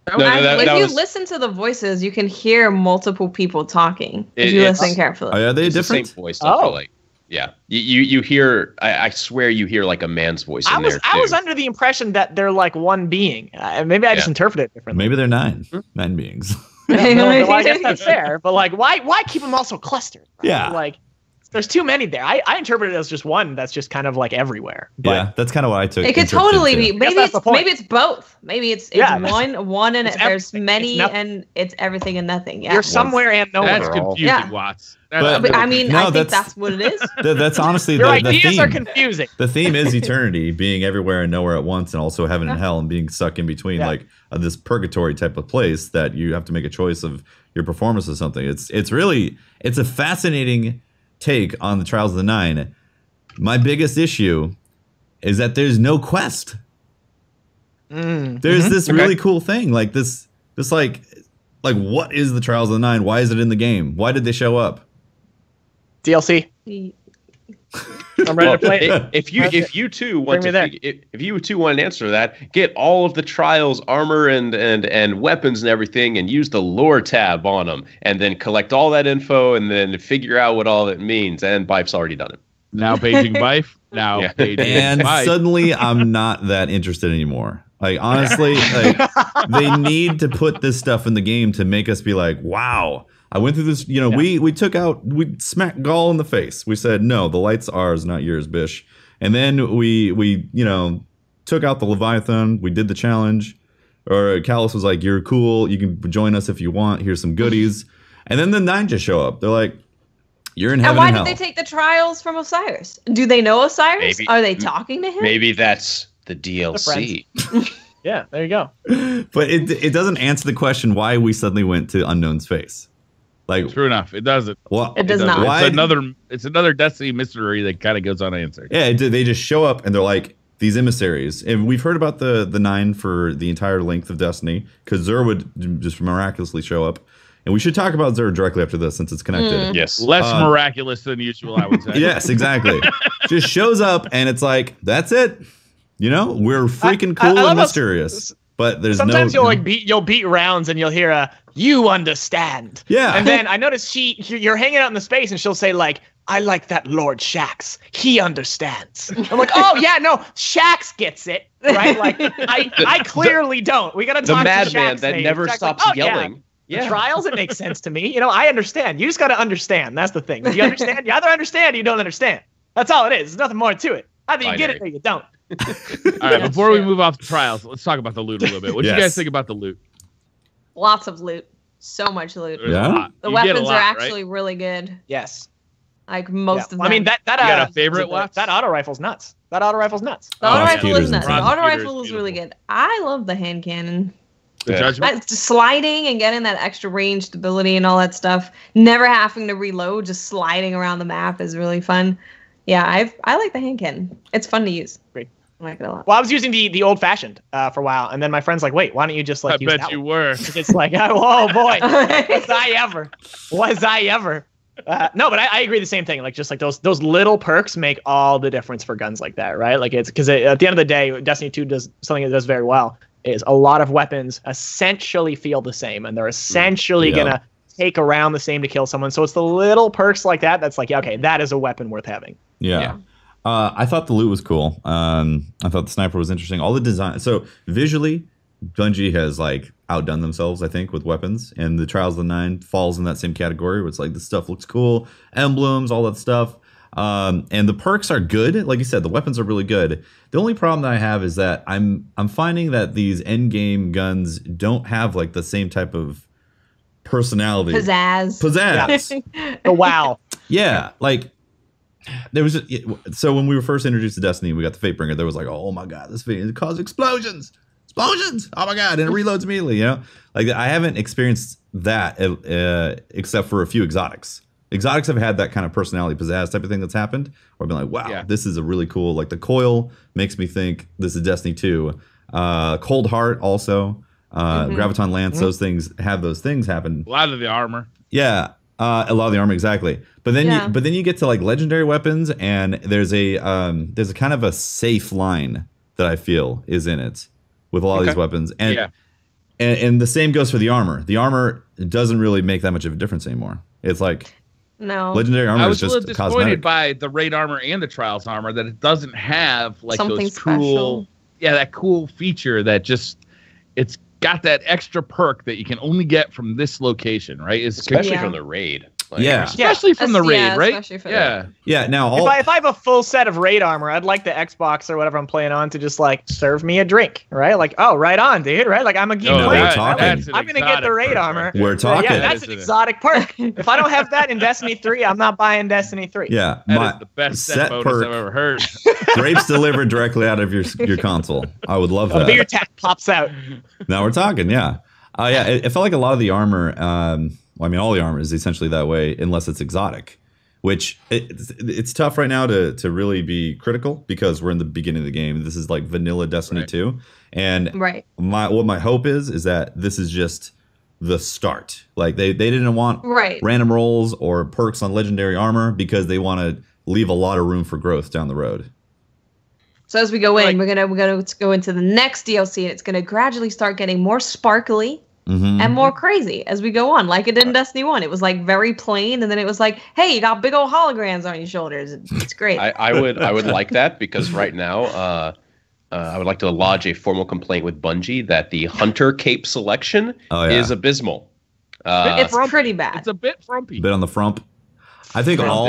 you listen to the voices, you can hear multiple people talking. If you listen carefully. Are they different? The same voice, I feel like. Yeah, you hear. I swear you hear like a man's voice in there too. I was under the impression that they're like one being. Maybe I just interpreted it differently. Maybe they're 9 beings. Yeah, well, I guess that's fair. But like, why keep them all so clustered? Right? Yeah. Like, there's too many there. I interpret it as just one that's just kind of like everywhere. But yeah, that's kind of what I took. It could totally be. Maybe it's both. Maybe it's one and there's many and it's everything and nothing. Yeah. You're somewhere and nowhere. That's confusing, Yeah. Watts. But I mean, I think that's what it is. That's honestly Your the ideas theme. are confusing. The theme is eternity, being everywhere and nowhere at once, and also heaven and hell, and being stuck in between, like this purgatory type of place that you have to make a choice of your performance of something. It's a fascinating take on the Trials of the Nine. My biggest issue is that there's no quest. There's this really cool thing, like this like what is the Trials of the Nine? Why is it in the game? Why did they show up? DLC. I'm ready to play it. If you two want to answer that, get all of the trials, armor, and weapons and everything, and use the lore tab on them, and then collect all that info, and then figure out what all it means. And Bife's already done it. Now paging Bife. Now paging And Bife. suddenly I'm not that interested anymore. Like honestly, like they need to put this stuff in the game to make us be like, wow. I went through this, we smacked Gaul in the face. We said, no, the light's ours, not yours, bish. And then we took out the Leviathan. We did the challenge. Or Callus was like, you're cool. You can join us if you want. Here's some goodies. And then the 9 just show up. They're like, you're in heaven and hell. And why did they take the trials from Osiris? Do they know Osiris? Maybe. Are they talking to him? Maybe that's the DLC. Yeah, there you go. But it doesn't answer the question why we suddenly went to unknown space. Like, true enough, it doesn't. Well, it does not. Why? It's another Destiny mystery that kind of goes unanswered. Yeah, they just show up and they're like these emissaries. And we've heard about the 9 for the entire length of Destiny because Zur would just miraculously show up. And we should talk about Zur directly after this since it's connected. Yes. Less miraculous than usual, I would say. Yes, exactly. Just shows up and it's like, that's it. We're freaking cool and mysterious. But there's sometimes you'll beat rounds and you'll hear a "you understand." Yeah. And then I notice you're hanging out in the space and she'll say like, "I like that Lord Shax. He understands." I'm like, "Oh yeah, no, Shax gets it, right?" Like I clearly don't. We gotta talk to Shax. The madman that never stops yelling. Yeah. The trials, it makes sense to me. I understand. You just gotta understand. That's the thing. Do you understand? You either understand or you don't understand. That's all it is. There's nothing more to it. Either you get it or you don't. All right, before we move off the trials, let's talk about the loot a little bit. What do you guys think about the loot? Lots of loot. So much loot. Yeah. The weapons are actually really good. Yes. Like most of them. I mean, that you got a favorite, Watts? That auto rifle's nuts. The auto rifle's nuts. The auto rifle is nuts. The auto Prosecutor's rifle is really beautiful. good. I love the hand cannon. The judgment? Just sliding and getting that extra range stability and all that stuff. Never having to reload, just sliding around the map is really fun. Yeah, I like the hand cannon. It's fun to use. Great. I like it a lot. Well, I was using the old fashioned for a while, and then my friend's like, "Wait, why don't you just like use that?" I bet you one? were. It's like, oh boy, was I ever? No, but I agree the same thing. Like just like those little perks make all the difference for guns like that, right? Like it's because at the end of the day, Destiny 2 does something it does very well. Is a lot of weapons essentially feel the same, and they're essentially gonna take around the same to kill someone. So it's the little perks like that that's like, yeah, okay, that is a weapon worth having. Yeah. I thought the loot was cool. I thought the sniper was interesting. All the design. So visually, Bungie has like outdone themselves, I think, with weapons. And the Trials of the 9 falls in that same category where it's like, this stuff looks cool. Emblems, all that stuff. And the perks are good. Like you said, the weapons are really good. The only problem that I have is that I'm finding that these end game guns don't have like the same type of personality. Pizzazz. Oh, wow. Yeah. Like, there was so when we were first introduced to Destiny, we got the Fatebringer. There was like, oh my god, this thing causes explosions. Oh my god, and it reloads immediately. Like I haven't experienced that except for a few exotics. Exotics have had that kind of personality pizzazz type of thing that's happened. Where I've been like, wow, this is a really cool. Like the coil makes me think this is Destiny 2. Cold Heart also. Graviton Lance. Those things have those things happen. A lot of the armor. Yeah. A lot of the armor, exactly. But then you get to like legendary weapons, and there's a kind of a safe line that I feel is in it with a lot of these weapons, and the same goes for the armor. The armor doesn't really make that much of a difference anymore. It's like No. Legendary armor I is was a just little disappointed cosmetic. by the raid armor and the trials armor that it doesn't have like Something those cool, special. that cool feature that just it's got that extra perk that you can only get from this location, right? It's Especially Yeah. from the raid. Yeah. especially from the raid, Yeah, right? especially for Yeah. Yeah. Now If I have a full set of raid armor, I'd like the Xbox or whatever I'm playing on to just like serve me a drink, right? Like, oh, right on, dude, right? Like I'm a geek. No, player. we're talking. that's an I'm gonna get exotic the raid perk armor. right there. We're talking. Yeah, that's an exotic perk. If I don't have that in Destiny 3, I'm not buying Destiny 3. yeah, That is the best set bonus perk. I've ever heard. Grapes delivered directly out of your console. I would love A that. beer tap pops out. Now we're talking. Yeah. Yeah. It felt like a lot of the armor. Well, I mean, all the armor is essentially that way, unless it's exotic, which it's tough right now to really be critical because we're in the beginning of the game. This is like vanilla Destiny 2, and Right. what my hope is that this is just the start. Like they didn't want Right. random rolls or perks on legendary armor because they want to leave a lot of room for growth down the road. So as we go in, Like- we're gonna go into the next DLC, and it's gonna gradually start getting more sparkly Mm-hmm. and more crazy as we go on. Like it did in Destiny 1. It was like very plain, and then it was like, hey, you got big old holograms on your shoulders. It's great. I would like that because right now I would like to lodge a formal complaint with Bungie that the Hunter Cape selection is abysmal. It's pretty bad. It's a bit frumpy. Bit on the frump. I think all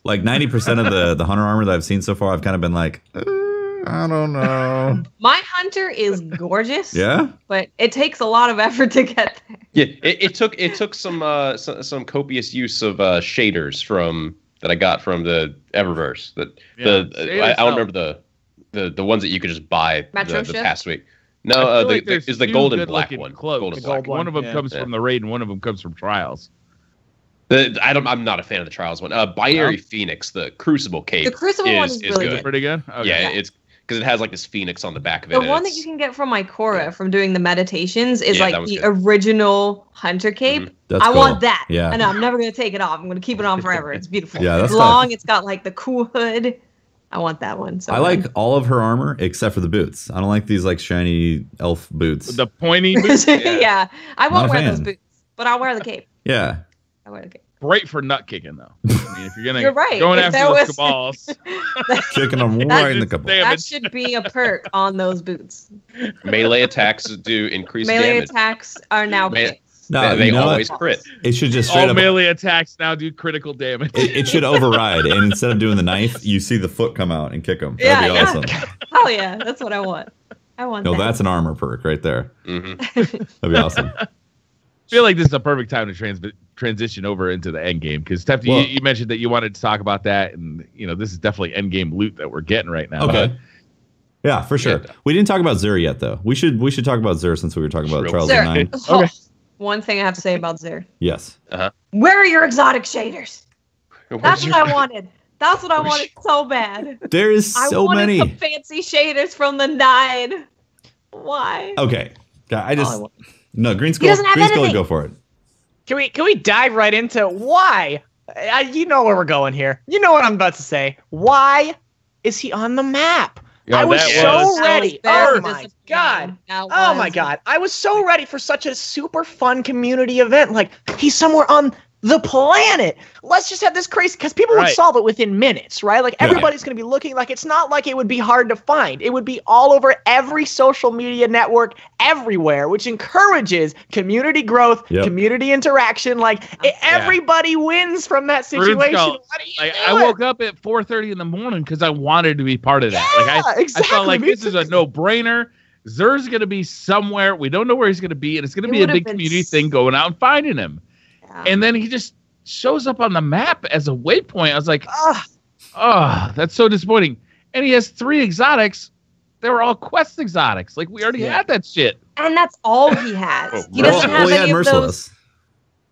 like 90% of the hunter armor that I've seen so far, I've kind of been like, I don't know. My hunter is gorgeous. Yeah. But it takes a lot of effort to get there. Yeah, it took some copious use of shaders from that I got from the Eververse. I don't remember the ones that you could just buy the past week. No, is the golden black one. Golden black one of them yeah. comes from the raid, and one of them comes from trials. I'm not a fan of the trials one. Binary Phoenix, the Crucible cape. The Crucible one is really good. Pretty good. Okay. Yeah, it's because it has like this phoenix on the back of it. The one that you can get from Mycora from doing the meditations is like the original hunter cape. Mm-hmm. That's I cool. want that. Yeah. I know, I'm never going to take it off. I'm going to keep it on forever. It's beautiful. Yeah, that's it's long. tough. It's got like the cool hood. I want that one. So I like all of her armor except for the boots. I don't like these like shiny elf boots. The pointy boots. Yeah. I won't Not a wear those fan. boots, but I'll wear the cape. Yeah. I'll wear the cape. Great for nut kicking though. I mean, if you're gonna You're right. going If after there those was- cabals, Kicking them right in the couple. Damn That it. should be a perk on those boots. melee attacks do increase Melee damage. attacks are now Me- crits. No, they you know always what? crit. It should just straight all up. melee attacks now do critical damage. It should override, and instead of doing the knife, you see the foot come out and kick them. That'd be awesome. Hell yeah. That's what I want. I want No, that. that's an armor perk right there. Mhm. That'd be awesome. I feel like this is a perfect time to transition over into the end game because Tefty, Well- you mentioned that you wanted to talk about that, and this is definitely end game loot that we're getting right now. Okay. Yeah, for sure. Yeah. We didn't talk about Zur yet, though. We should talk about Zur since we were talking about Sure. Trials Zur. of 9. Oh, one thing I have to say about Zur. Yes. Where are your exotic shaders? That's Where's what I wanted. That's what I wanted so bad. There is so I wanted many. some fancy shaders from the 9. Why? Okay. I All I just want. no Greenskull. He doesn't have Greenskull, anything. go for it. Can we dive right into why? You know where we're going here. You know what I'm about to say. Why is he on the map? Yeah, I was that so was- ready. That was Oh very my disappointing. god. That Oh was- my god. I was so ready for such a super fun community event. Like he's somewhere on the planet. Let's just have this crazy because people would Right. solve it within minutes, right? Like Yeah. everybody's going to be looking. Like it's not like it would be hard to find. It would be all over every social media network everywhere, which encourages community growth, Yep. community interaction. Like everybody wins from that situation. Greenskull, What are you Like, doing? I woke up at 4:30 in the morning because I wanted to be part of that. Like I exactly. felt like Me this is a too. no-brainer. Zur's going to be somewhere. We don't know where he's going to be, and it's going to It be a would've big been community thing going out and finding him. Yeah. And then he just shows up on the map as a waypoint. I was like, Ugh. oh, that's so disappointing. And he has 3 exotics. They were all quest exotics. Like we already had that shit. And that's all he has. Oh, He doesn't have he had any of those. Merciless.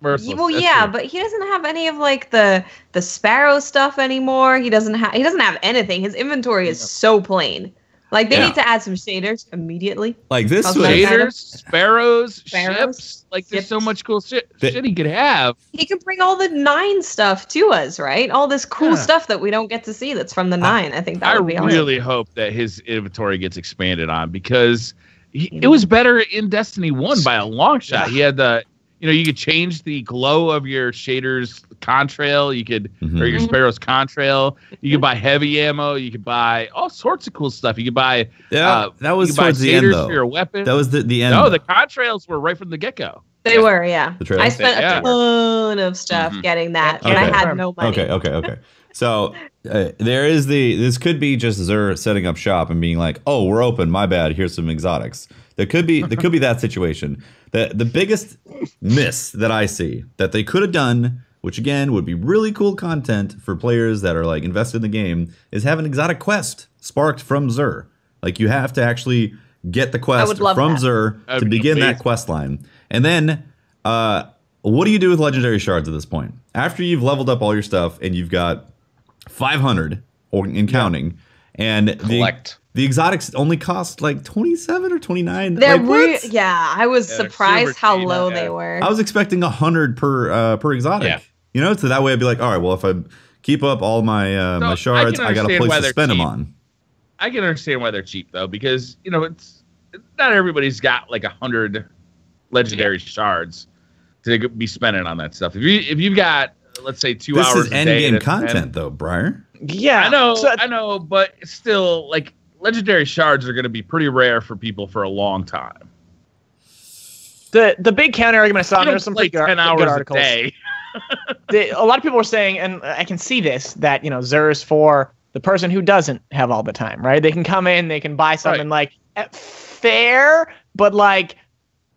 Merciless. Well, That's yeah, true. but he doesn't have any of like the Sparrow stuff anymore. He doesn't have anything. His inventory is so plain. Like they Yeah. need to add some shaders immediately. Like this Okay. was Shader? Shaders, sparrows, Sparrows, ships. Like there's so ships. much cool shit They- he could have. He can bring all the 9 stuff to us, right? All this cool Yeah. stuff that we don't get to see that's from the 9. I think that I would be awesome. really hope that his inventory gets expanded on because it was better in Destiny 1 by a long shot. He had the you could change the glow of your shader's contrail. You could, or your Sparrow's contrail. You could buy heavy ammo. You could buy all sorts of cool stuff. You could buy, that was towards the end, though. For your weapon. That was the end. No, the contrails were right from the get-go. They were, yeah. I spent a ton of stuff getting that, and I had no money. Okay. So this could be just Xur setting up shop and being like, oh, we're open. My bad. Here's some exotics. There could be that situation. The biggest miss that I see that they could have done, which again would be really cool content for players that are like invested in the game, is have an exotic quest sparked from Xur. Like you have to actually get the quest from Xur to begin that quest line. And then what do you do with legendary shards at this point? After you've leveled up all your stuff and you've got 500 in counting, and the exotics only cost like 27 or 29. I was surprised how low they were. I was expecting 100 per exotic. Yeah. You know, so that way I'd be like, all right, well, if I keep up all my my shards, I got a place to spend them on. I can understand why they're cheap though, because it's not everybody's got like 100 legendary shards to be spending on that stuff. If you've got, let's say, 2 hours. This is end game content though, Briar. Yeah, I know, but still, like, legendary shards are going to be pretty rare for people for a long time. The big counter argument I saw, there's some pretty good 10 hours articles. A day. A lot of people were saying, and I can see this, that Xur is for the person who doesn't have all the time, right? They can come in, they can buy something like fair, but like,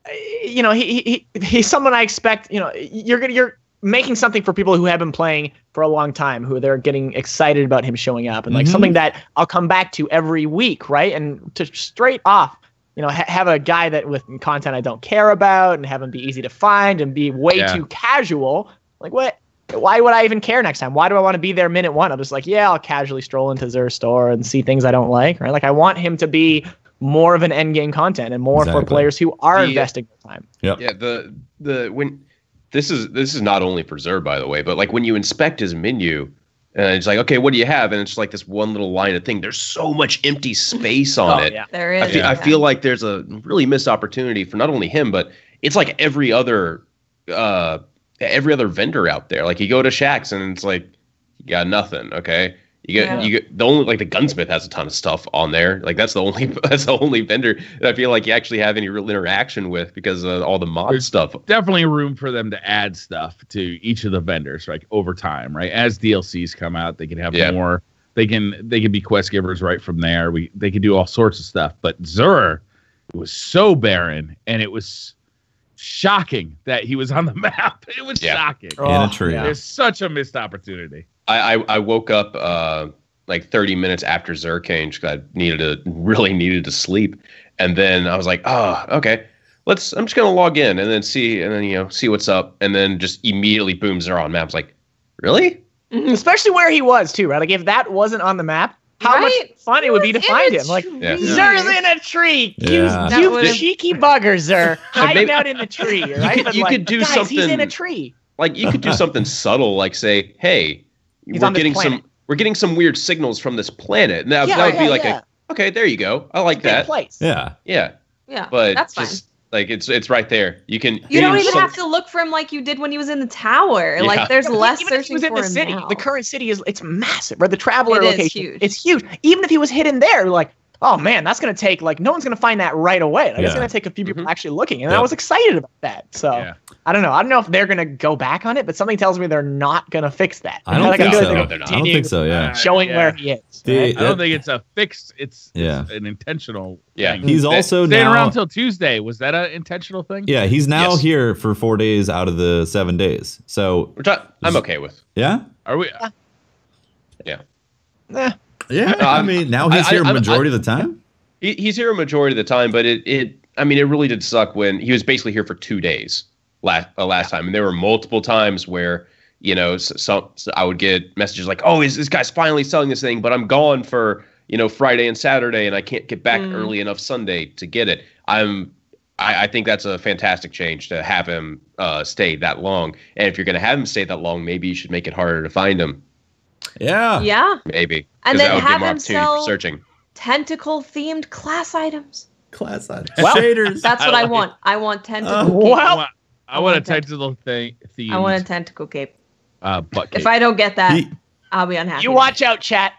he's someone I expect. You're making something for people who have been playing for a long time, who they're getting excited about him showing up, and like something that I'll come back to every week, right? And to straight off, have a guy that with content I don't care about, and have him be easy to find and be way too casual. Like, what? Why would I even care next time? Why do I want to be there minute one? I'm just like, I'll casually stroll into Xur's store and see things I don't like, right? Like, I want him to be more of an end game content and more for players who are investing their time. Yep. Yeah. When this is not only for Xur, by the way, but like when you inspect his menu, and it's like, okay, what do you have? And it's like this one little line of thing. There's so much empty space on it. Yeah. There is. I feel like there's a really missed opportunity for not only him, but it's like every other vendor out there. Like you go to Shack's and it's like you got nothing. Okay. You get the only, like, the gunsmith has a ton of stuff on there. Like that's the only vendor that I feel like you actually have any real interaction with, because of all the mod stuff. Definitely room for them to add stuff to each of the vendors, like over time, right? As DLCs come out, they can have more. They can be quest givers right from there. They can do all sorts of stuff. But Xur, it was so barren, and it was shocking that he was on the map. It was shocking. In a tree. There's such a missed opportunity. I woke up like 30 minutes after Xur came because I really needed to sleep, and then I was like, oh, okay, I'm just gonna log in and then see what's up, and then just immediately boom, Xur on map. I was like, really? Especially where he was too, right? Like if that wasn't on the map, how much fun it would be to find him. Like Xur's in a tree. You cheeky bugger, Xur, hiding out in the tree. Right? You could do something. He's in a tree. Like you could do something subtle, like say, hey. We're getting some weird signals from this planet. And that would be like okay, there you go. I like that. Place. Yeah. But that's just fine. Like it's right there. You don't even have to look for him like you did when he was in the tower. Yeah. Like there's less searching for him. The city. Now. The current city it's massive. Right? The Traveler location. It's huge. Even if he was hidden there, like, oh man, that's gonna take no one's gonna find that right away. Like it's gonna take a few people actually looking, and I was excited about that. So I don't know if they're gonna go back on it, but something tells me they're not gonna fix that. I don't think so. I don't think so. Yeah, showing where he is. Right? I don't think it's a fix. It's an intentional. thing. He's also staying now around till Tuesday. Was that an intentional thing? Yeah, he's now here for 4 days out of the 7 days. So I'm okay with. Yeah. Are we? Yeah. Yeah, I mean, now he's here majority of the time. He's here a majority of the time, but it really did suck when he was basically here for 2 days last time, and there were multiple times where so I would get messages like, "Oh, this guy's finally selling this thing, but I'm gone for Friday and Saturday, and I can't get back early enough Sunday to get it." I think that's a fantastic change to have him stay that long, and if you're going to have him stay that long, maybe you should make it harder to find him. Yeah. Maybe. And then have him sell searching tentacle-themed class items. Class items. Well, shaders. That's what I want. I want tentacle. I want a tentacle theme. I want a tentacle cape. Butt cape. If I don't get that, I'll be unhappy. You watch out, chat.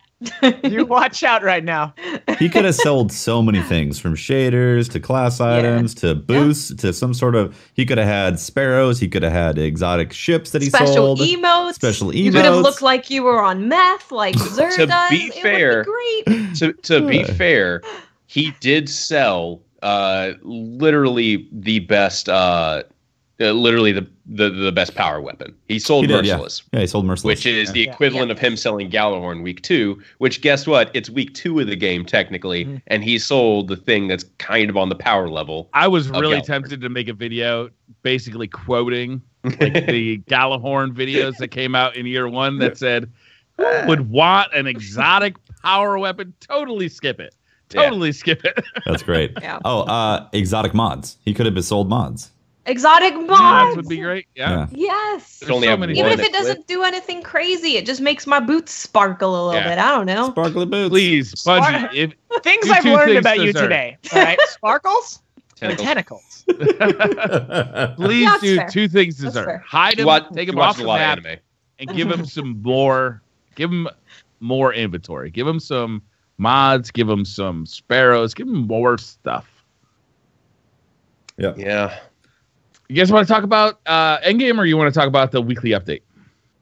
You watch out right now. He could have sold so many things, from shaders to class items to boosts to some sort of. He could have had sparrows. He could have had exotic ships that he sold. Special emotes. You could have looked like you were on meth, like Zer To does. be fair, great. to be fair, he did sell literally the best. Literally the best power weapon. He sold Merciless. Yeah, he sold Merciless. Which is the equivalent of him selling Galahorn week 2, which guess what? It's week 2 of the game, technically, and he sold the thing that's kind of on the power level. I was really tempted to make a video basically quoting like the Galahorn videos that came out in year 1 that said, who would want an exotic power weapon? Totally skip it. Totally skip it. That's great. Yeah. Oh, exotic mods. He could have sold mods. Exotic mods. Mods would be great. Yeah. Yes. Only so have many. Even if it doesn't do anything crazy, it just makes my boots sparkle a little bit. I don't know. Sparkly boots. Please, Bungie. Things I've learned about you today. All right, sparkles and tentacles. Please do 2 things deserve. Hide him, take him off the map, anime. and give him some more. Give him more inventory. Give him some mods. Give him some sparrows. Give him more stuff. Yeah. You guys want to talk about endgame, or you want to talk about the weekly update?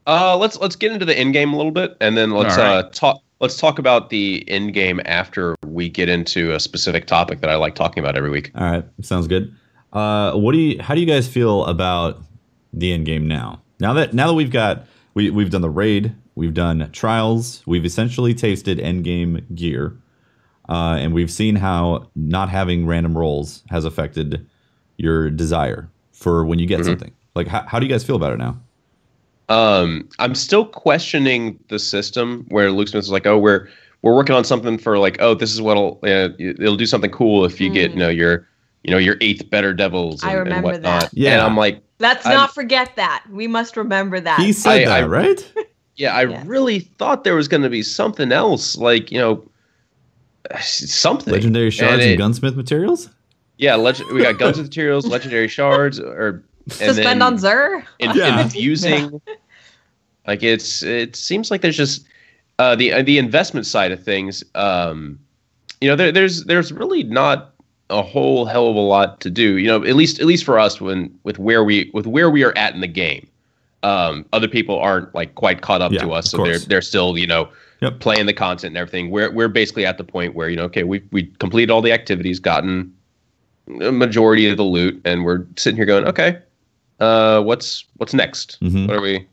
Let's get into the endgame a little bit, and then let's talk. Let's talk about the endgame after we get into a specific topic that I like talking about every week. All right, sounds good. How do you guys feel about the endgame now? Now that we've done the raid, we've done trials, we've essentially tasted endgame gear, and we've seen how not having random rolls has affected your desire for when you get something. Like, how do you guys feel about it now? I'm still questioning the system where Luke Smith is like, oh, we're working on something for like, oh, this is what'll it'll do something cool if you get your 8th better devils and, I remember and whatnot. that. Yeah, and I'm like, let's not forget that. We must remember that. He said that, right? Yeah, I really thought there was going to be something else, like something. Legendary shards and gunsmith materials. Yeah, we got guns with materials, legendary shards, Suspend on Zer. Infusing. Like it seems like there's just the investment side of things. There's really not a whole hell of a lot to do. At least for us with where we are at in the game. Other people aren't like quite caught up to us, so they're still playing the content and everything. We're basically at the point where we completed all the activities, gotten a majority of the loot, and we're sitting here going, okay, what's next? What are we?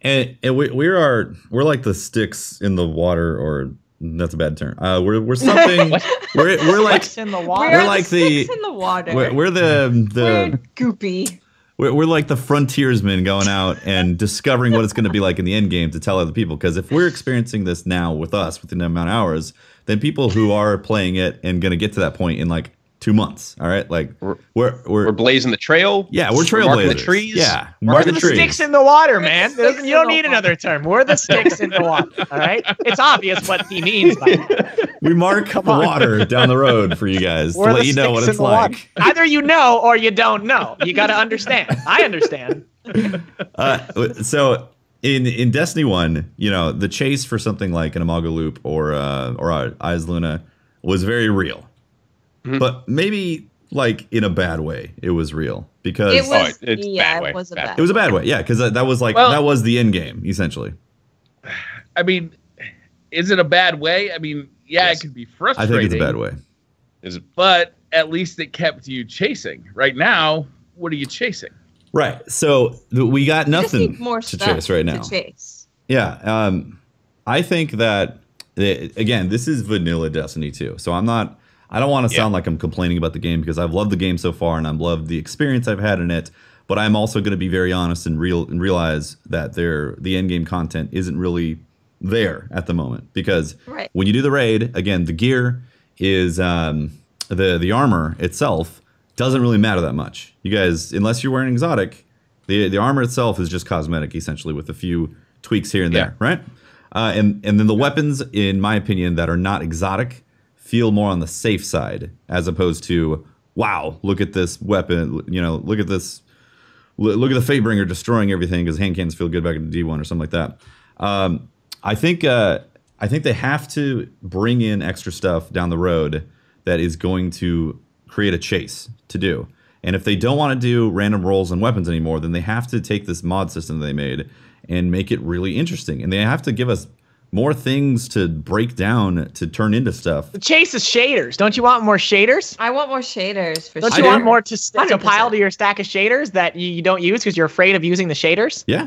And we're like the sticks in the water, or that's a bad term. We're something. we're like in the water. We're like the sticks in the water. We're the goopy. We're like the frontiersmen going out and discovering what it's going to be like in the end game to tell other people. Because if we're experiencing this now with us within the amount of hours, then people who are playing it and going to get to that point in like 2 months. All right, like we're blazing the trail. Yeah, we're trailblazers. Marking the trees. Yeah, we're the sticks in the water, man. You don't need another term. We're the sticks in the water. All right, it's obvious what he means by that. We mark the water down the road for you guys to let you know what it's like. Either you know or you don't know. You got to understand. I understand. So in Destiny 1, the chase for something like an Imago Loop or Eyes Luna was very real. But maybe like in a bad way, it was real because it was. It was a bad way. Yeah, because that was like that was the end game essentially. I mean, is it a bad way? I mean, yes. It could be frustrating. I think it's a bad way. But at least it kept you chasing. Right now, what are you chasing? Right. So we got nothing more to chase right now. Yeah. I think that again, this is vanilla Destiny 2. So I don't want to sound like I'm complaining about the game because I've loved the game so far and I've loved the experience I've had in it. But I'm also going to be very honest and realize that the end game content isn't really there at the moment because when you do the raid, again, the gear is the armor itself doesn't really matter that much. You guys, unless you're wearing exotic, the armor itself is just cosmetic essentially with a few tweaks here and there, right? And then the weapons, in my opinion, that are not exotic feel more on the safe side as opposed to, wow, look at this weapon, look at this look at the Fatebringer destroying everything because hand cannons feel good back in D1 or something like that. I think they have to bring in extra stuff down the road that is going to create a chase to do. And if they don't want to do random rolls and weapons anymore, then they have to take this mod system they made and make it really interesting. And they have to give us more things to break down to turn into stuff. The chase is shaders. Don't you want more shaders? I want more shaders for Don't sure. you want more to 100%. pile to your stack of shaders that you don't use because you're afraid of using the shaders? Yeah.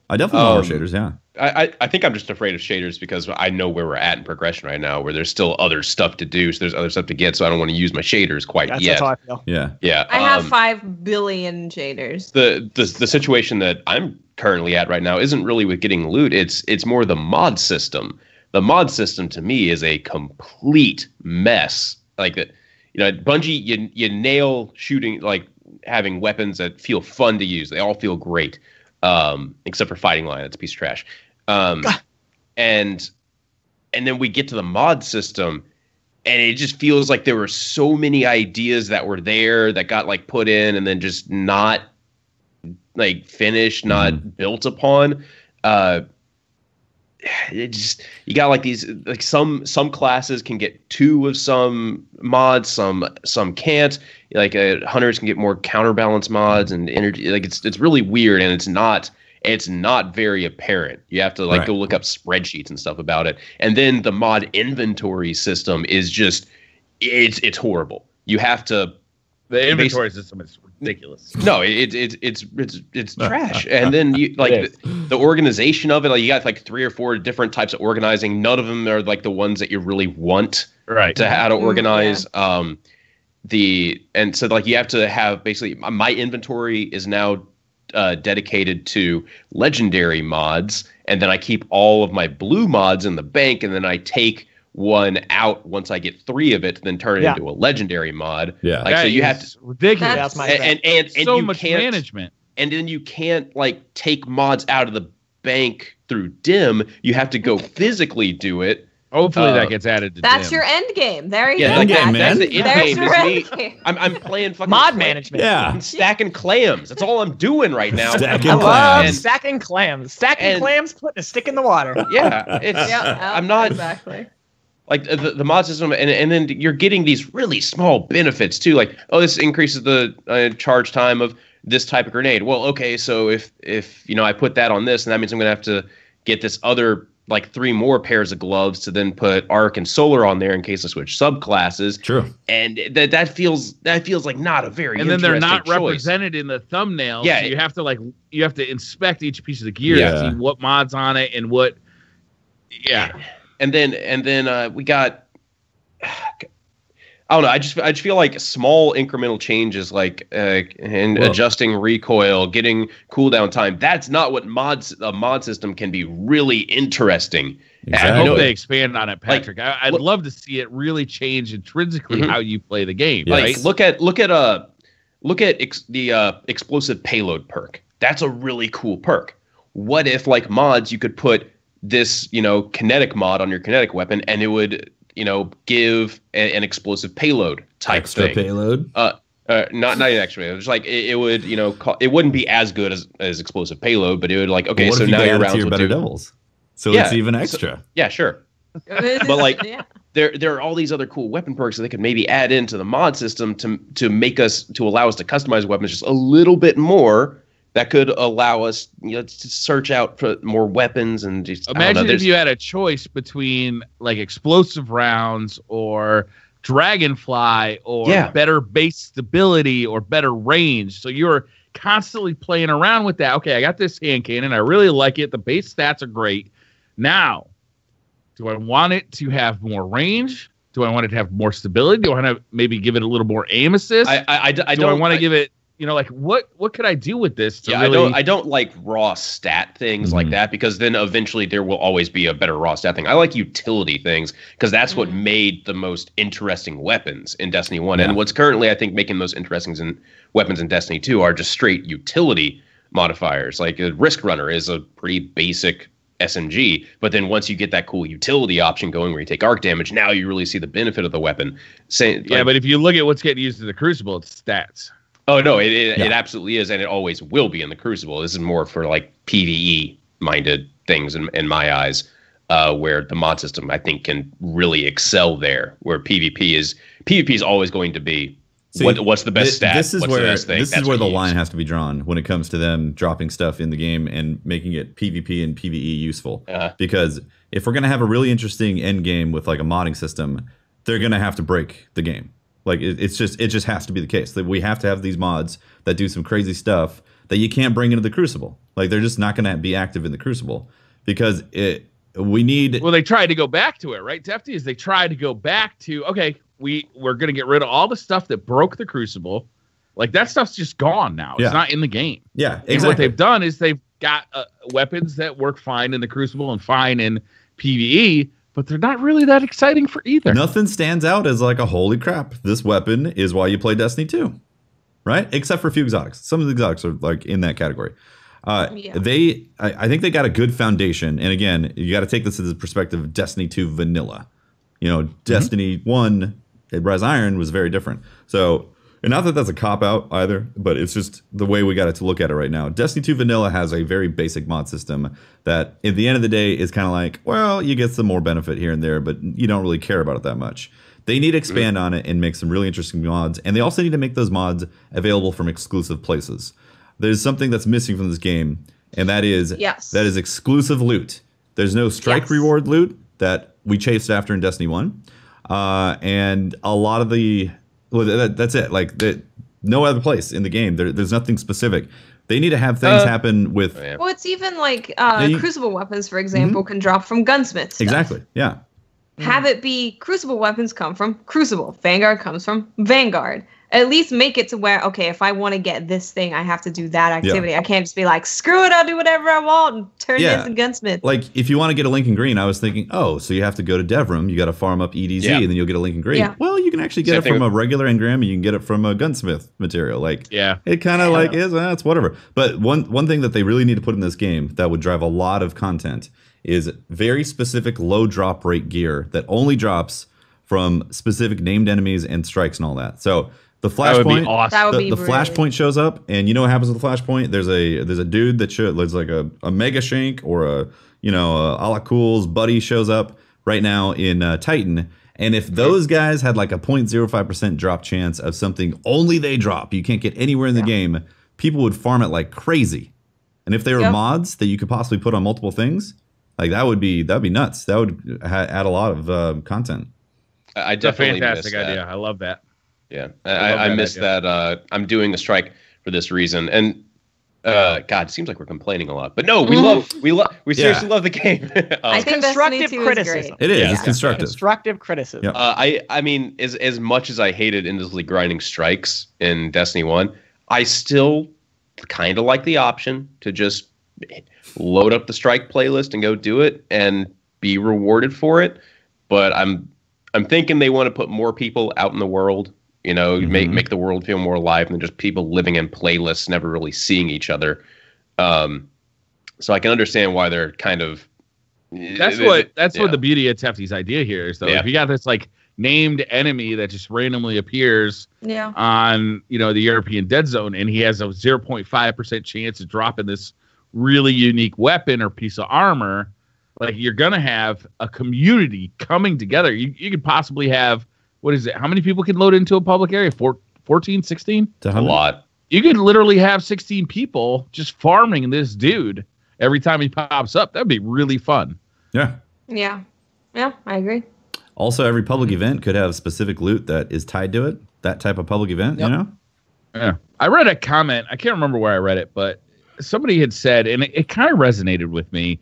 I definitely want more shaders, yeah. I think I'm just afraid of shaders because I know where we're at in progression right now, where there's still other stuff to do. So there's other stuff to get. So I don't want to use my shaders quite yet. That's how I feel. Yeah. Yeah. I have 5 billion shaders. The situation that I'm currently at right now isn't really with getting loot. It's more the mod system. The mod system to me is a complete mess. Like that, Bungie, you nail shooting, like having weapons that feel fun to use. They all feel great. Except for Fighting Lion, it's a piece of trash. And then we get to the mod system, and it just feels like there were so many ideas that were there that got like put in and then just not like finished, not built upon. It just, you got like these, like some classes can get 2 of some mods, some can't. Like hunters can get more counterbalance mods and energy. Like it's really weird, and it's not very apparent. You have to go look up spreadsheets and stuff about it. And then the mod inventory system is just it's horrible. You have to. The inventory system is ridiculous. No, it's trash. And then you the organization of it. Like you got like 3 or 4 different types of organizing. None of them are like the ones that you really want to how to organize. Yeah. And so like you have to have basically my inventory is now dedicated to legendary mods, and then I keep all of my blue mods in the bank, and then I take one out once I get 3 of it, then turn it into a legendary mod. Yeah. Like, so you have to ridiculous. That's my and so you much can't, management. And then you can't like take mods out of the bank through dim. You have to go physically do it. Hopefully that gets added to That's dim. your end game. There you Yeah, go. that's the end There's game. your Is end me. game. I'm playing fucking Mod management. Yeah. I'm stacking clams. That's all I'm doing right now. Stacking I love clams. stacking clams. Stacking clams, putting a stick in the water. Yeah, it's. I'm not exactly. like the mod system, and then you're getting these really small benefits too. Like, oh, this increases the charge time of this type of grenade. Well, okay, so if I put that on this, and that means I'm gonna have to get this other like 3 more pairs of gloves to then put arc and solar on there in case I switch subclasses. True. And that feels like not a very and then they're not choice. Represented in the thumbnail. Yeah, so you have to inspect each piece of the gear Yeah. to see what mods on it and what. Yeah. And then we got. I don't know. I just feel like small incremental changes, like adjusting recoil, getting cooldown time. That's not what a mod system can be really interesting. Exactly. I hope they expand on it, Patrick. Like, I'd love to see it really change intrinsically how you play the game. Yes. Right? Like look at the explosive payload perk. That's a really cool perk. What if like mods you could put this kinetic mod on your kinetic weapon and it would give an explosive payload type Extra thing. payload. Not even extra. It was like it would it wouldn't be as good as explosive payload, but it would like okay. What So if you now add your it rounds to your will better do. devils, so Yeah, it's even extra. Yeah, sure. But like there are all these other cool weapon perks that they could maybe add into the mod system to allow us to customize weapons just a little bit more. That could allow us, to search out for more weapons and just imagine if you had a choice between like explosive rounds or dragonfly or better base stability or better range. So you're constantly playing around with that. Okay, I got this hand cannon. I really like it. The base stats are great. Now, do I want it to have more range? Do I want it to have more stability? Do I want to maybe give it a little more aim assist? I don't want to give it. Like what could I do with this? I don't like raw stat things like that because then eventually there will always be a better raw stat thing. I like utility things because that's what made the most interesting weapons in Destiny 1. And what's currently, I think, making those interesting weapons in Destiny 2 are just straight utility modifiers. Like a Risk Runner is a pretty basic SMG, but then once you get that cool utility option going where you take arc damage, now you really see the benefit of the weapon. But if you look at what's getting used in the Crucible, it's stats. Oh no, it absolutely is, and it always will be in the Crucible. This is more for like PvE minded things in my eyes, where the mod system I think can really excel there. Where PvP is always going to be what's the best stat? This is what's where the best thing? this is where the line has to be drawn when it comes to them dropping stuff in the game and making it PvP and PvE useful. Because if we're gonna have a really interesting end game with like a modding system, they're gonna have to break the game. Like it just has to be the case that we have to have these mods that do some crazy stuff that you can't bring into the Crucible. Like they're just not going to be active in the Crucible because we need. Well, they tried to go back to it, right, Tefty? Is they tried to go back to we're going to get rid of all the stuff that broke the Crucible. Like that stuff's just gone now. It's not in the game. Yeah, exactly. And what they've done is they've got weapons that work fine in the Crucible and fine in PvE. But they're not really that exciting for either. Nothing stands out as like a holy crap. This weapon is why you play Destiny 2, right? Except for a few exotics. Some of the exotics are like in that category. I think they got a good foundation. And again, you got to take this as the perspective of Destiny 2 vanilla. You know, Destiny 1 at Rise Iron was very different. So, and not that that's a cop out either, but it's just the way we got to look at it right now. Destiny 2 vanilla has a very basic mod system that at the end of the day is kind of like, well, you get some more benefit here and there, but you don't really care about it that much. They need to expand on it and make some really interesting mods. And they also need to make those mods available from exclusive places. There's something that's missing from this game, and that is exclusive loot. There's no strike reward loot that we chased after in Destiny 1. And a lot of the... Well, that's it. Like, no other place in the game. There's nothing specific. They need to have things happen with... Well, it's even like Crucible weapons, for example, can drop from gunsmith stuff. Exactly, yeah. Have it be Crucible weapons come from Crucible. Vanguard comes from Vanguard. At least make it to where, okay, if I want to get this thing, I have to do that activity. I can't just be like, screw it, I'll do whatever I want and turn it into gunsmith. Like, if you want to get a Lincoln Green, I was thinking, oh, so you have to go to Devrim, you got to farm up EDZ, and then you'll get a Lincoln Green. Yeah. Well, you can actually get it from a regular engram, and you can get it from a gunsmith material. Like, it kind of like is, it's whatever. But one thing that they really need to put in this game that would drive a lot of content is very specific low drop rate gear that only drops from specific named enemies and strikes and all that. So the flashpoint, awesome. the flashpoint shows up, and you know what happens with the flashpoint? There's a dude that there's like a mega shank or a Ala Cool's buddy shows up right now in Titan. And if those guys had like a 0.05% drop chance of something only they drop, you can't get anywhere in the game, people would farm it like crazy. And if they were mods that you could possibly put on multiple things, like that'd be nuts. That would add a lot of content. I definitely fantastic idea. I love that. Yeah, I missed that. I'm doing the strike for this reason, and God, it seems like we're complaining a lot, but no, we seriously love the game. I think constructive criticism. It is. It's constructive. Constructive criticism. Yep. I mean, as much as I hated endlessly grinding strikes in Destiny 1, I still kind of like the option to just load up the strike playlist and go do it and be rewarded for it. But I'm thinking they want to put more people out in the world. You know, make the world feel more alive than just people living in playlists, never really seeing each other. So I can understand why they're kind of. That's what the beauty of Tefty's idea here is, though. If you got this like named enemy that just randomly appears on the European Dead Zone, and he has a 0.5% chance of dropping this really unique weapon or piece of armor, like you're gonna have a community coming together. You could possibly have. What is it? How many people can load into a public area? 14, 16? A lot. You could literally have 16 people just farming this dude every time he pops up. That'd be really fun. Yeah. Yeah. Yeah, I agree. Also, every public event could have specific loot that is tied to it. That type of public event, you know? Yeah. I read a comment. I can't remember where I read it, but somebody had said, and it kind of resonated with me,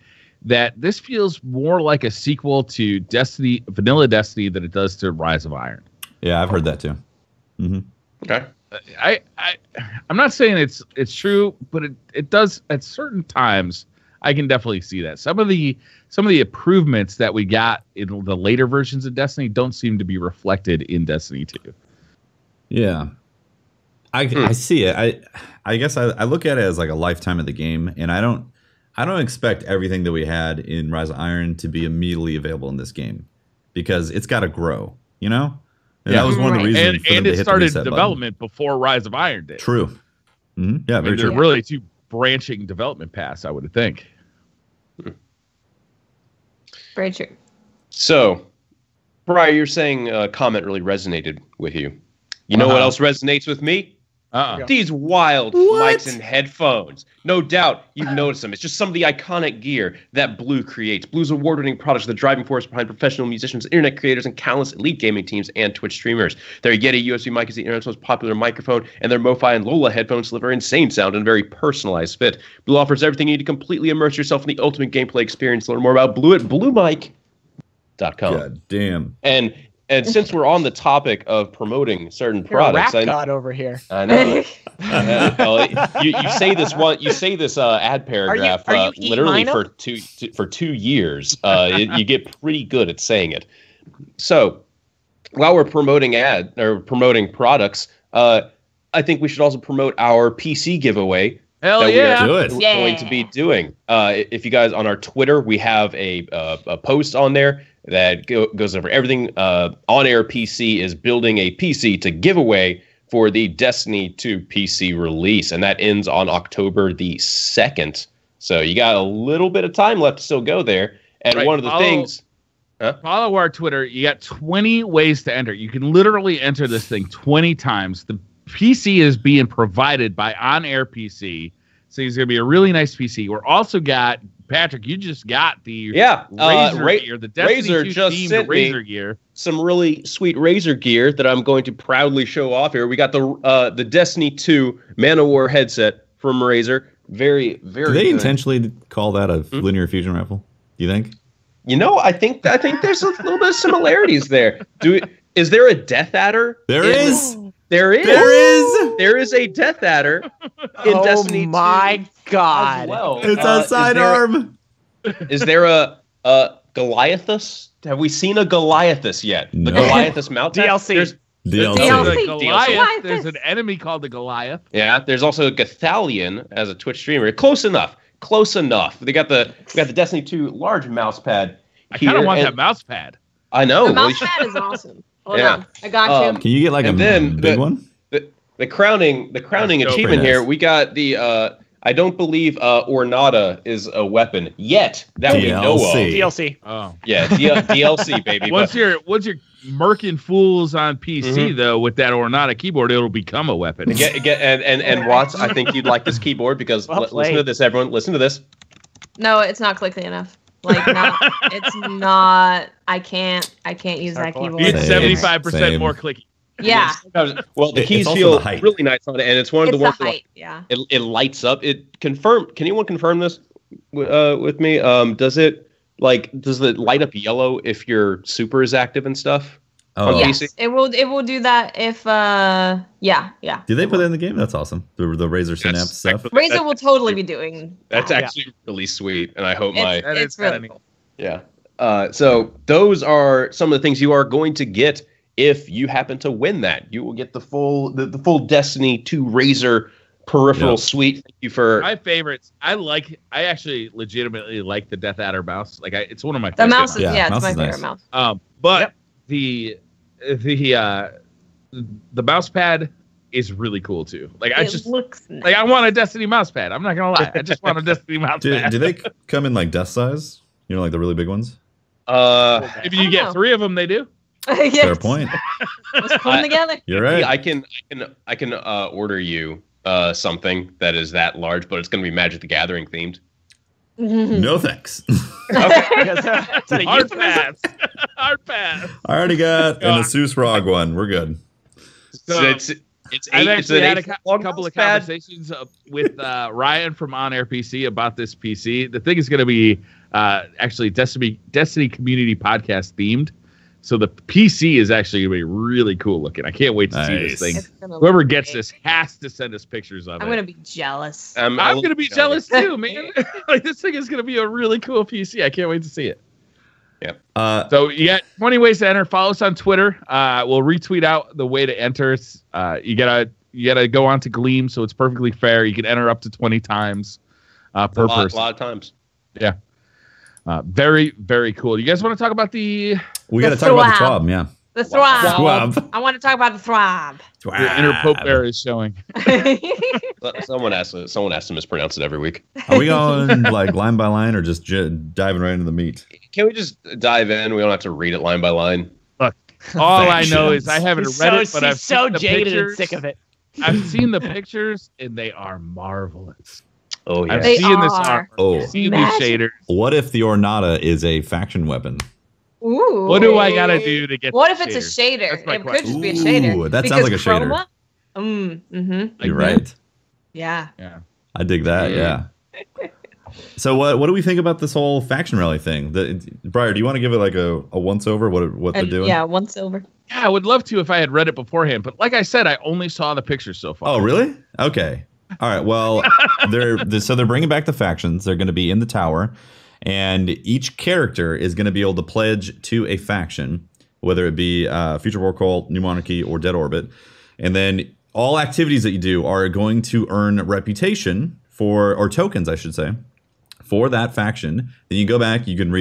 that this feels more like a sequel to Destiny, Vanilla Destiny, than it does to Rise of Iron. Yeah, I've heard that too. Mm-hmm. Okay. I'm not saying it's true, but it does at certain times. I can definitely see that. Some of the improvements that we got in the later versions of Destiny don't seem to be reflected in Destiny 2. Yeah. I see it. I guess I look at it as like a lifetime of the game, and I don't expect everything that we had in Rise of Iron to be immediately available in this game, because it's got to grow, you know? And that was one of the reasons. And it started development before Rise of Iron did. True. Mm-hmm. Yeah, very true. They're really two branching development paths, I would think. Very true. So, Briar, you're saying a comment really resonated with you. You know what else resonates with me? These wild mics and headphones. No doubt you've noticed them. It's just some of the iconic gear that Blue creates. Blue's award-winning products are the driving force behind professional musicians, internet creators, and countless elite gaming teams and Twitch streamers. Their Yeti USB mic is the internet's most popular microphone, and their MoFi and Lola headphones deliver insane sound and a very personalized fit. Blue offers everything you need to completely immerse yourself in the ultimate gameplay experience. Learn more about Blue at bluemic.com. God damn. And since we're on the topic of promoting certain You're products, a rap god over here. I know. You say this one. You say this ad paragraph are you literally for 2 years. You get pretty good at saying it. So while we're promoting products, I think we should also promote our PC giveaway. Hell yeah! We're going to be doing. If you guys on our Twitter, we have a post on there that goes over everything. On Air PC is building a PC to give away for the Destiny 2 PC release, and that ends on October the 2nd. So you got a little bit of time left to still go there. And one of the things... Follow our Twitter. You got 20 ways to enter. You can literally enter this thing 20 times. The PC is being provided by On Air PC. So it's going to be a really nice PC. We're also got... Patrick, you just got the Razer gear, the Destiny Razer 2 just themed sent Razer gear. Some really sweet Razer gear that I'm going to proudly show off here. We got the Destiny 2 Man-O-War headset from Razer. Very, very. Do they good. Intentionally call that a linear fusion rifle? You think? You know, I think there's a little bit of similarities there. Is there a Death Adder? There is. There is a Death Adder in Destiny 2. Oh my god! As well. It's a sidearm. Is there a Goliathus? Have we seen a Goliathus yet? No. The Goliathus mount? DLC. Goliath. There's an enemy called the Goliath. Yeah, there's also a Gathalion as a Twitch streamer. Close enough. They got the Destiny 2 large mouse pad. I kind of want that mouse pad. I know. The mouse pad is awesome. Hold on. I got you. Can you get like a big one? The crowning achievement here, we got the I don't believe Ornata is a weapon yet that we know of. DLC. Oh. Yeah, DLC, baby. Once you're murking fools on PC though with that Ornata keyboard, it'll become a weapon. And Watts, I think you'd like this keyboard because listen to this, everyone. Listen to this. No, it's not clicky enough. Like, no, it's not. I can't use that keyboard. It's 75% more clicky. Yeah. Well, the keys feel really nice on it, and it's one of the ones that it lights up. Can anyone confirm this with me? Does it light up yellow if your super is active and stuff? Oh, yes, PC? It will do that if yeah. Did they put it in the game? That's awesome. The Razer Synapse stuff. Razer will totally be doing. That's actually really sweet, and I hope it's really cool. Yeah. So those are some of the things you are going to get if you happen to win that. You will get the full Destiny 2 Razer peripheral suite. Thank you for my favorites. I actually legitimately like the Death Adder mouse. Like it's one of my favorites. The mouse is it's my favorite mouse. But the mouse pad is really cool too. Like it looks nice. Like I want a Destiny mouse pad. I'm not gonna lie. I just want a Destiny mouse pad. Do they come in like desk size? You know, like the really big ones? If you get 3 of them, they do. Yes. Fair point. Let's put them together. You're right. I can order you something that is that large, but it's going to be Magic the Gathering themed. No thanks. Hard pass. Hard pass. I already got an Asus ROG one. We're good. So I've actually had a couple of conversations with Ryan from On Air PC about this PC. The thing is going to be actually Destiny Community Podcast themed. So the PC is actually going to be really cool looking. I can't wait to see this thing. Whoever gets this has to send us pictures of it. I'm going to be jealous. I'm going to be jealous too, man. Like this thing is going to be a really cool PC. I can't wait to see it. Yeah. So you got 20 ways to enter. Follow us on Twitter. We'll retweet out the way to enter. You gotta go on to Gleam, so it's perfectly fair. You can enter up to 20 times per person. A lot of times. Yeah. Very, very cool. You guys want to talk about We got to talk about the TWAB, yeah. The throb. Throb. I want to talk about the throb. The inner Pope Bear is showing. Someone has to mispronounce it every week. Are we going like line by line or just diving right into the meat? Can we just dive in? We don't have to read it line by line. Look, all I know is I haven't read it, but I've so seen the jaded pictures. and sick of it. I've seen the pictures, and they are marvelous. Oh yeah. I've They seen this are. art. Oh. I've seen Magic. these shaders. What if the Ornata is a faction weapon? Ooh. What do I gotta do to get? What the if it's a shaders? shader? That's my It could question. just be a shader. Ooh, that because sounds like a shader. chroma? Mm-hmm. You're right. Yeah. Yeah. I dig that. Yeah. So what do we think about this whole faction rally thing? Briar, do you want to give it like a once over what they're doing? Yeah, one silver. Yeah, I would love to if I had read it beforehand, but like I said, I only saw the pictures so far. Oh, really? Okay. All right. Well, they're bringing back the factions. They're going to be in the tower, and each character is going to be able to pledge to a faction, whether it be Future War Cult, New Monarchy, or Dead Orbit, and then all activities that you do are going to earn reputation or tokens, I should say, for that faction. Then you go back, you can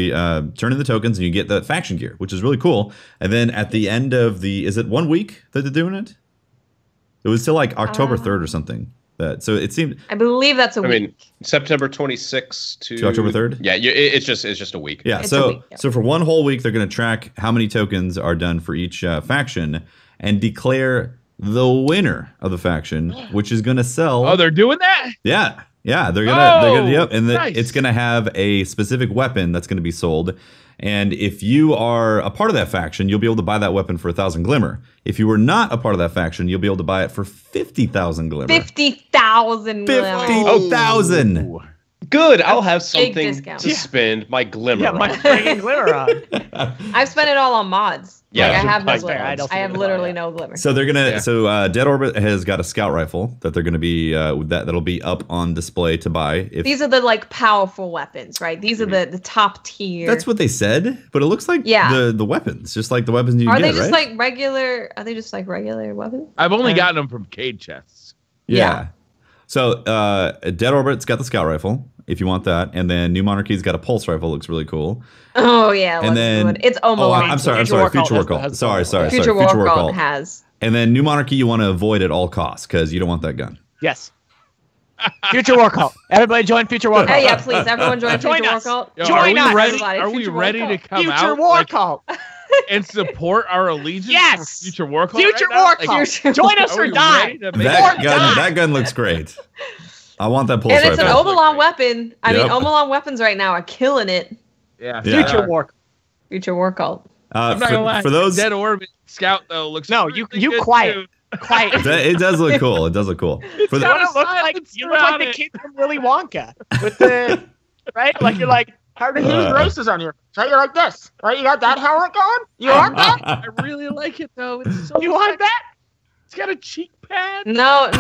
turn in the tokens, and you get the faction gear, which is really cool. And then at the end of is it 1 week that they're doing it? It was till like October 3rd or something. So it seemed. I believe that's a week. I mean, September 26th to October 3rd? Yeah, it's just a week. Yeah, It's a so week, yeah. so for 1 whole week, they're going to track how many tokens are done for each faction and declare the winner of the faction, which is going to sell. Oh, they're doing that? Yeah, they're gonna yep, and nice. it's gonna have a specific weapon that's gonna be sold. And if you are a part of that faction, you'll be able to buy that weapon for 1,000 glimmer. If you were not a part of that faction, you'll be able to buy it for 50,000 glimmer. 50,000. 50,000. Ooh. Good. I'll have something discount. to spend my glimmer Yeah, my on. friggin' glimmer on. I've spent it all on mods. Yeah, Like, I have no that's glimmer. fair. I I don't have think literally about no glimmer. So they're gonna. Yeah. So Dead Orbit has got a scout rifle that they're gonna be that'll be up on display to buy. These are the like powerful weapons, right? These are the top tier. That's what they said, but it looks like the weapons, just like the weapons you Are get, they just right? like regular? Are they just like regular weapons? I've only gotten them from cage chests. Yeah. So Dead Orbit's got the scout rifle, if you want that, and then New Monarchy's got a pulse rifle, looks really cool. Oh yeah, And looks then good. It's oh, almost. I'm sorry, Future War Future War Cult Cult. has- Sorry. Future War Cult has. And then New Monarchy, you want to avoid at all costs because you don't want that gun. Yes. Future War Cult. Everybody join Future War Cult. Hey, yeah, please, everyone join Join Future War us. Cult. Yo, Join us. Are we Future War ready to Cult. come Future out War like, Cult. and support our allegiance? Yes. For Future War Cult. Future right now? War Like, Cult. Future Join us are or we die. ready to make That gun looks great. I want that pulse And it's an rifle. Omelon weapon. I mean, Yep. Omelon weapons right now are killing it. Yeah. Yeah. Future War Cult. Future War Cult. I'm not gonna lie. For those, Dead Orbit Scout though looks No, really you good, quiet. too. Quiet. it does look cool. It does look cool. For You the, want to look like you look like the kid from Willy Wonka with the right, like you're like how do you braces on your so you're like this, right? You got that helmet going? You want that? I really like it though. It's so You want that? It's got a cheek pad. No.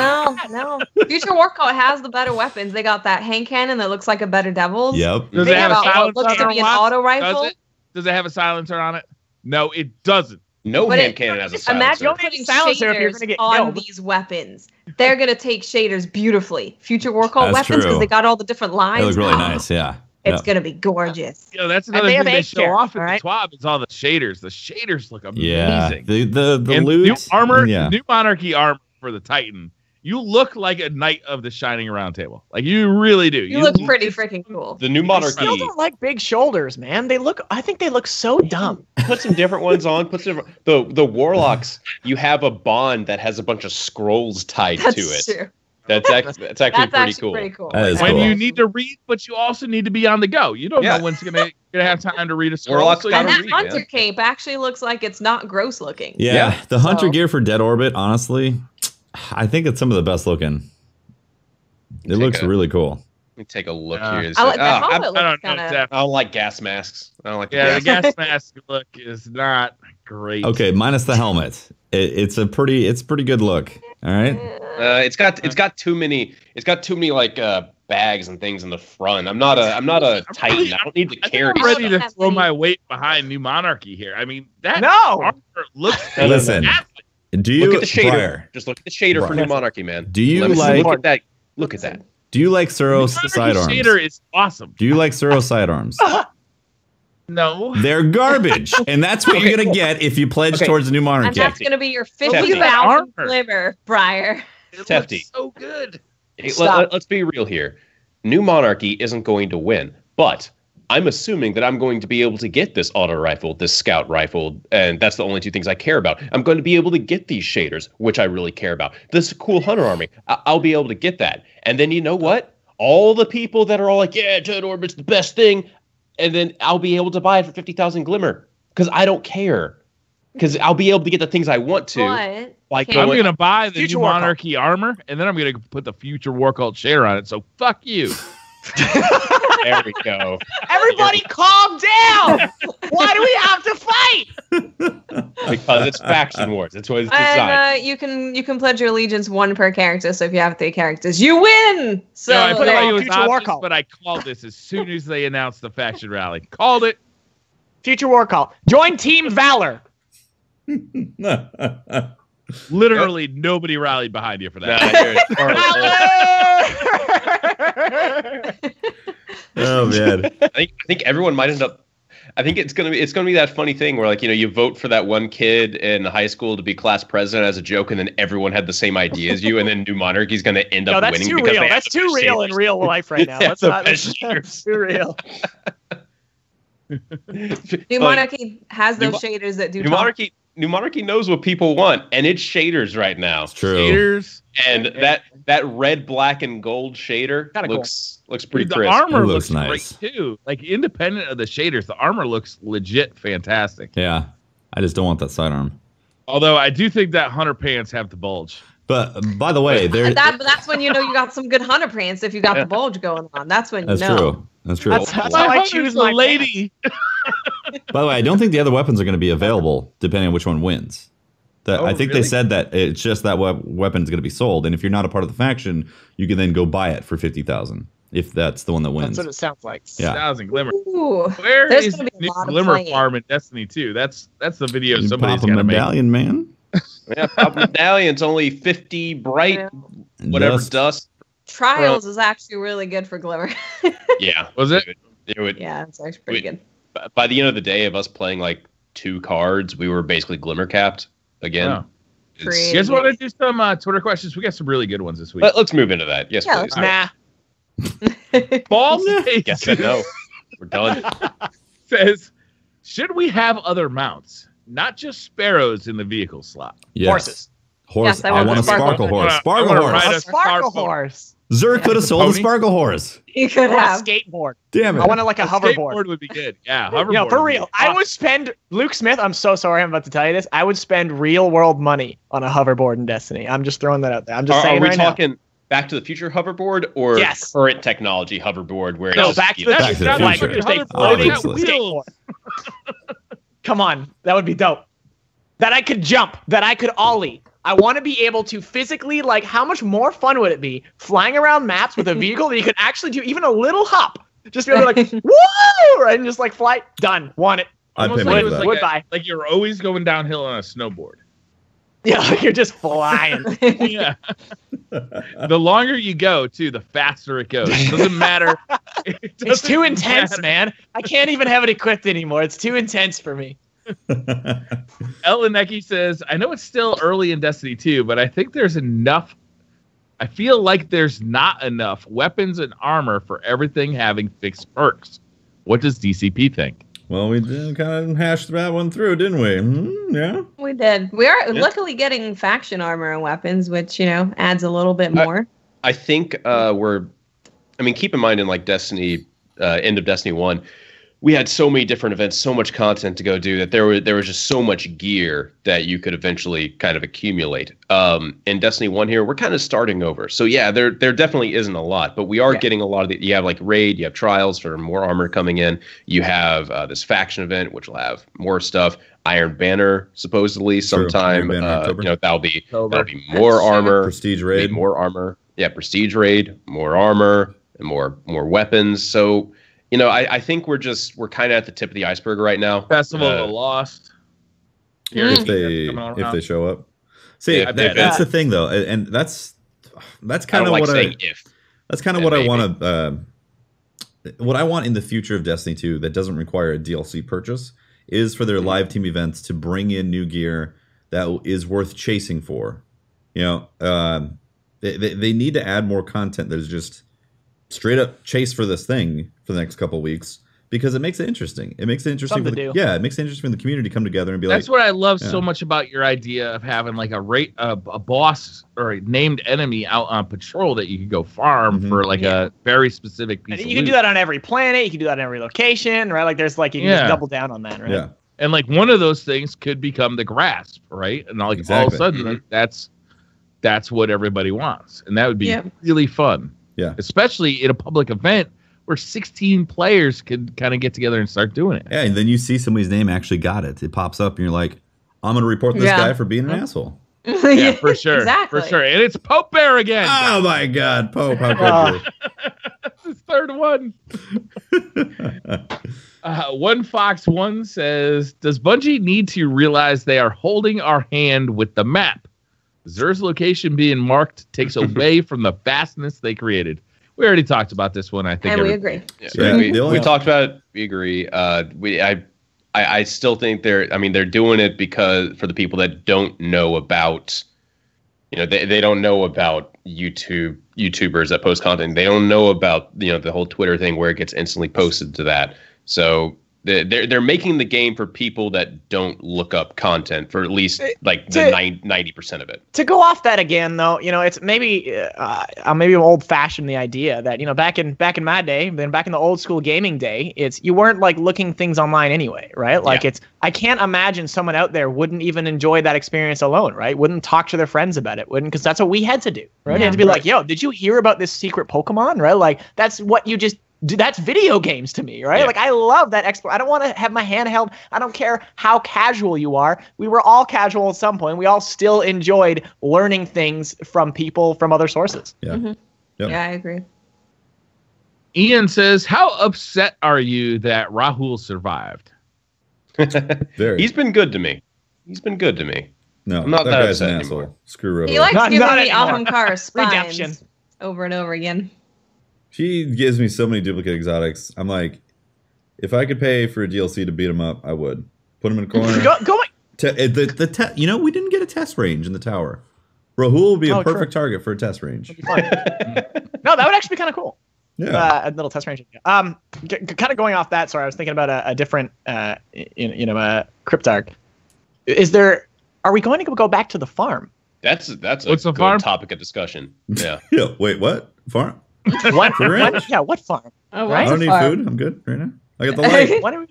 Future War Cult has the better weapons. They got that hand cannon that looks like a better devil's. yep. Does They it have a got what silencer looks to on be an it? auto rifle. Does it have a silencer on it? No, it doesn't. No But hand cannon has a silencer. Imagine You don't need putting a silencer if you're shaders gonna get on killed. these weapons. They're gonna take shaders beautifully. Future War Cult That's weapons true. because they got all the different lines. They look really Oh, nice. Yeah. It's Yep. gonna be gorgeous. You know, that's another they thing have they age show care, off in alright? the TWAB is all the shaders. The shaders look Yeah. amazing. The and loot. new armor, Yeah. new Monarchy armor for the Titan. You look like a knight of the Shining Round Table. Like you really do. You look pretty freaking cool. The new I monarchy. still don't like big shoulders, man. I think they look so dumb. Put some different ones on. Put some the warlocks. You have a bond that has a bunch of scrolls tied That's to it. true. That's actually pretty cool. Pretty cool. That is when cool. you need to read, but you also need to be on the go. You don't Yeah. know when's gonna have time to read a scroll. Warlock's so gotta And you- that read, hunter man. cape actually looks like it's not gross looking. Yeah. Yeah. The hunter So- gear for Dead Orbit, honestly, I think it's some of the best looking. It Take looks a- really cool. Let me take a look Yeah. here. I like that I helmet. I Looks don't know. kind of. Zeph. don't like gas masks. I don't like Yeah, the gas. gas mask look is not great. Okay, minus the helmet. It's a pretty good look. All right. It's got too many like bags and things in the front. I'm not a Titan. I don't need to I think carry I'm ready stuff. to throw my weight behind New Monarchy here. I mean, that No! armor looks Listen. fantastic. Do you Look at the shader. Briar, Just look at the shader for Briar. New Monarchy, man. Do you Let me see. like- Look at that? Look at that. Do you like Suro's Monarchy sidearms? shader is awesome. Do you like Suro's sidearms? No. They're garbage. And that's what you're going to get if you pledge towards the new And monarchy. that's going to be your Tefty. 50,000 glimmer, Briar. It Tefty. looks so good. Hey, let's be real here. New Monarchy isn't going to win, but I'm assuming that I'm going to be able to get this auto rifle, this scout rifle, and that's the only two things I care about. I'm going to be able to get these shaders, which I really care about. This cool hunter army, I'll be able to get that. And then you know what? All the people that are all like, yeah, Jet Orbit's the best thing, and then I'll be able to buy it for 50,000 glimmer because I don't care. Because I'll be able to get the things I want to. But I'm going to buy the new Monarchy armor, and then I'm going to put the Future War Cult shader on it. So fuck you. There we go. Everybody calm down. Why do we have to fight? Because it's faction wars. That's what it's designed. And you can pledge your allegiance one per character. So if you have 3 characters, you win. So I put it was Future War obvious, Cult. but I called this as soon as they announced the faction rally. Called it. Future War Call. Join Team Valor. Literally nobody rallied behind you for that. Oh man. I think everyone might end up. I think it's gonna be that funny thing where, like, you know, you vote for that one kid in high school to be class president as a joke, and then everyone had the same idea as you, and then New Monarchy's gonna end up winning. Too real. That's too real in real life right now. That's too real. New Monarchy has those shaders that do. New Monarchy knows what people want, and it's shaders right now. It's true. Shaders. And that red, black, and gold shader looks pretty The crisp. armor looks looks nice. great too. Like, independent of the shaders, the armor looks legit fantastic. Yeah. I just don't want that sidearm. Although I do think that hunter pants have to bulge. But by the way, That's when you know you got some good hunter pants. If you got the bulge going on, that's when you that's know. true. That's true. That's how I choose my lady. By the way, I don't think the other weapons are going to be available depending on which one wins. I think really? they said that it's just that weapon is going to be sold, and if you're not a part of the faction, you can then go buy it for 50,000 if that's the one that wins. That's what it sounds like. Yeah. 1,000 glimmer. Ooh, Where there's is gonna be a the lot of glimmer playing. farm in Destiny 2? That's the video You somebody's pop a got to make. medallion, man. Yeah, Pop Medallion's only 50 bright, Yeah. whatever dust. Trials is actually really good for glimmer. Yeah, Was it? It would. Yeah, it's actually pretty good. By the end of the day of us playing like 2 cards, we were basically glimmer capped again. Wow. It's- You guys want to do some Twitter questions? We got some really good ones this week. Let's move into that. Yes, Yeah, please. Nah. False Guess I know. We're done. says, should we have other mounts, not just sparrows in the vehicle slot? Yes. Horses. Horse. Yes, I I want want a the sparkle sparkle horse. I Sparkle wanna horse. ride A sparkle Sparkle. horse. Zerk could have sold a Pony? sparkle horse. You could Or a have. skateboard. Damn it. I wanted like a hoverboard. Skateboard would be good. Yeah, hoverboard. No, for would be real. I awesome. would spend Luke Smith. I'm so sorry. I'm about to tell you this. I would spend real world money on a hoverboard in Destiny. I'm just throwing that out there. I'm just Are saying we right talking Back to the Future hoverboard or Yes. current technology hoverboard? Where No, it's Back just to the Back to the That's Like, Future. just a hoverboard. floating They got Obviously. wheels. Come on, that would be dope. That I could jump. That I could ollie. I want to be able to physically, like, how much more fun would it be flying around maps with a vehicle that you could actually do even a little hop? Just be able to, like, woo! Right? And just, like, fly. Done. Want it. I'd Almost pay like money it for was that. like, Goodbye. like you're always going downhill on a snowboard. Yeah, like you're just flying. Yeah. The longer you go, too, the faster it goes. It doesn't matter. It's doesn't too intense, matter. man. I can't even have it equipped anymore. It's too intense for me. Eleneki says, I know it's still early in Destiny 2, but I think there's enough. I feel like there's not enough weapons and armor for everything having fixed perks. What does DCP think? Well, we did kind of hash that one through, didn't we? Yeah. We did. We are luckily getting faction armor and weapons, which, you know, adds a little bit more. I think keep in mind in like Destiny, end of Destiny 1, we had so many different events, so much content to go do that there was just so much gear that you could eventually kind of accumulate. In Destiny 1 here, we're kind of starting over. So yeah, there definitely isn't a lot, but we are getting a lot of you have like raid, you have trials for more armor coming in. You have this faction event, which will have more stuff. Iron Banner, supposedly sometime, Iron Banner, October. that'll be more armor. Prestige raid. More armor. Yeah, prestige raid, more armor, and more weapons. So, you know, I think we're kind of at the tip of the iceberg right now. Festival of the Lost. If they show up. See, Yeah, that's the thing though, and that's I kind don't of like what saying if. that's kind of Yeah, what I maybe. want to what I want in the future of Destiny 2 that doesn't require a DLC purchase is for their live team events to bring in new gear that is worth chasing for. You know, they need to add more content that is just straight up chase for this thing for the next couple of weeks. Because it makes it interesting. It makes it interesting. Something to do. Yeah, it makes it interesting for the community to come together and be That's like. That's what I love so much about your idea of having like a boss or a named enemy out on patrol that you could go farm for like a very specific piece. And you can do that on every planet. You can do that on every location, right? Like there's like you can just double down on that, right? Yeah. And like one of those things could become the grasp, right? And like all of a sudden, like, that's what everybody wants, and that would be really fun. Yeah, especially in a public event where 16 players could kind of get together and start doing it. Yeah, and then you see somebody's name actually got it. It pops up, and you're like, I'm going to report this guy for being an asshole. Yeah, for sure. Exactly. For sure. And it's Pope Bear again. Oh, my God. Pope, how could you? That's his third one. One Fox One says, does Bungie need to realize they are holding our hand with the map? Xur's location being marked takes away from the vastness they created. We already talked about this one, I think. And we agree. Yeah. We talked about it. We agree. I still think they're doing it because for the people that don't know about, they don't know about YouTubers that post content. They don't know about, the whole Twitter thing where it gets instantly posted to that. So they're making the game for people that don't look up content for at least like the 90% of it. To go off that again, though, it's maybe I'm old fashioned the idea that back in my day, then back in the old school gaming day, you weren't like looking things online anyway, right? Like I can't imagine someone out there wouldn't even enjoy that experience alone, right? Wouldn't talk to their friends about it, wouldn't, because that's what we had to do, right? You had to be like, yo, did you hear about this secret Pokemon, right? Like that's what you just. That's video games to me, right? Like I love that I don't want to have my hand held. I don't care how casual you are. We were all casual at some point. We all still enjoyed learning things from people from other sources. Yeah. Yep. Yeah, I agree. Ian says, how upset are you that Rahul survived? Very. He's been good to me. No, I'm not that upset an anymore. asshole. Screw Rahul. He likes giving not me anymore. Ahamkara spines Redemption. over and over again. She gives me so many duplicate exotics. I'm like, if I could pay for a DLC to beat him up, I would. Put him in a corner. We didn't get a test range in the tower. Rahul would be a perfect target for a test range. No, that would actually be kind of cool. Yeah. A little test range. Kind of going off that, sorry, I was thinking about a different, Cryptarch. Are we going to go back to the farm? That's a What's the good farm? topic of discussion. Yeah. Yeah. Wait, what? Farm? What farm? Oh, I don't need food. I'm good right now. I got the light. What are we?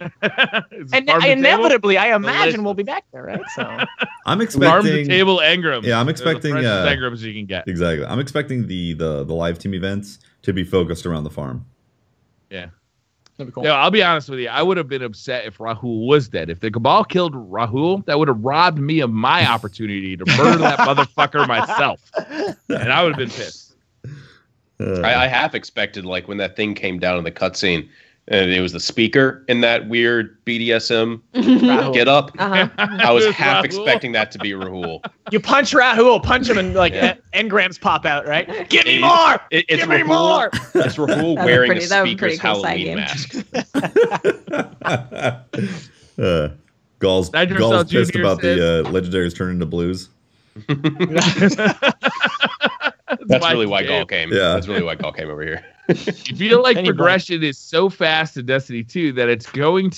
And inevitably, I imagine we'll be back there, right? So I'm Farm to expecting table engrams. Yeah, I'm expecting engrams you can get. Exactly. I'm expecting the live team events to be focused around the farm. Yeah. that'd be cool. Yeah, I'll be honest with you. I would have been upset if Rahul was dead. If the Cabal killed Rahul, that would have robbed me of my opportunity to murder that motherfucker myself, and I would have been pissed. I half expected, like, when that thing came down in the cutscene, and it was the speaker in that weird BDSM get up. I was half expecting that to be Rahul. You punch Rahul, punch him, and like engrams pop out, right? Give me more! Give me more! It's Rahul wearing a that would be speaker's pretty cool Halloween side mask. Gall's Nitro pissed Jr. about says- the legendaries turning to blues. That's really why Gall came. Yeah. That's really why Gall came over here. I feel like progression is so fast in Destiny 2 that it's going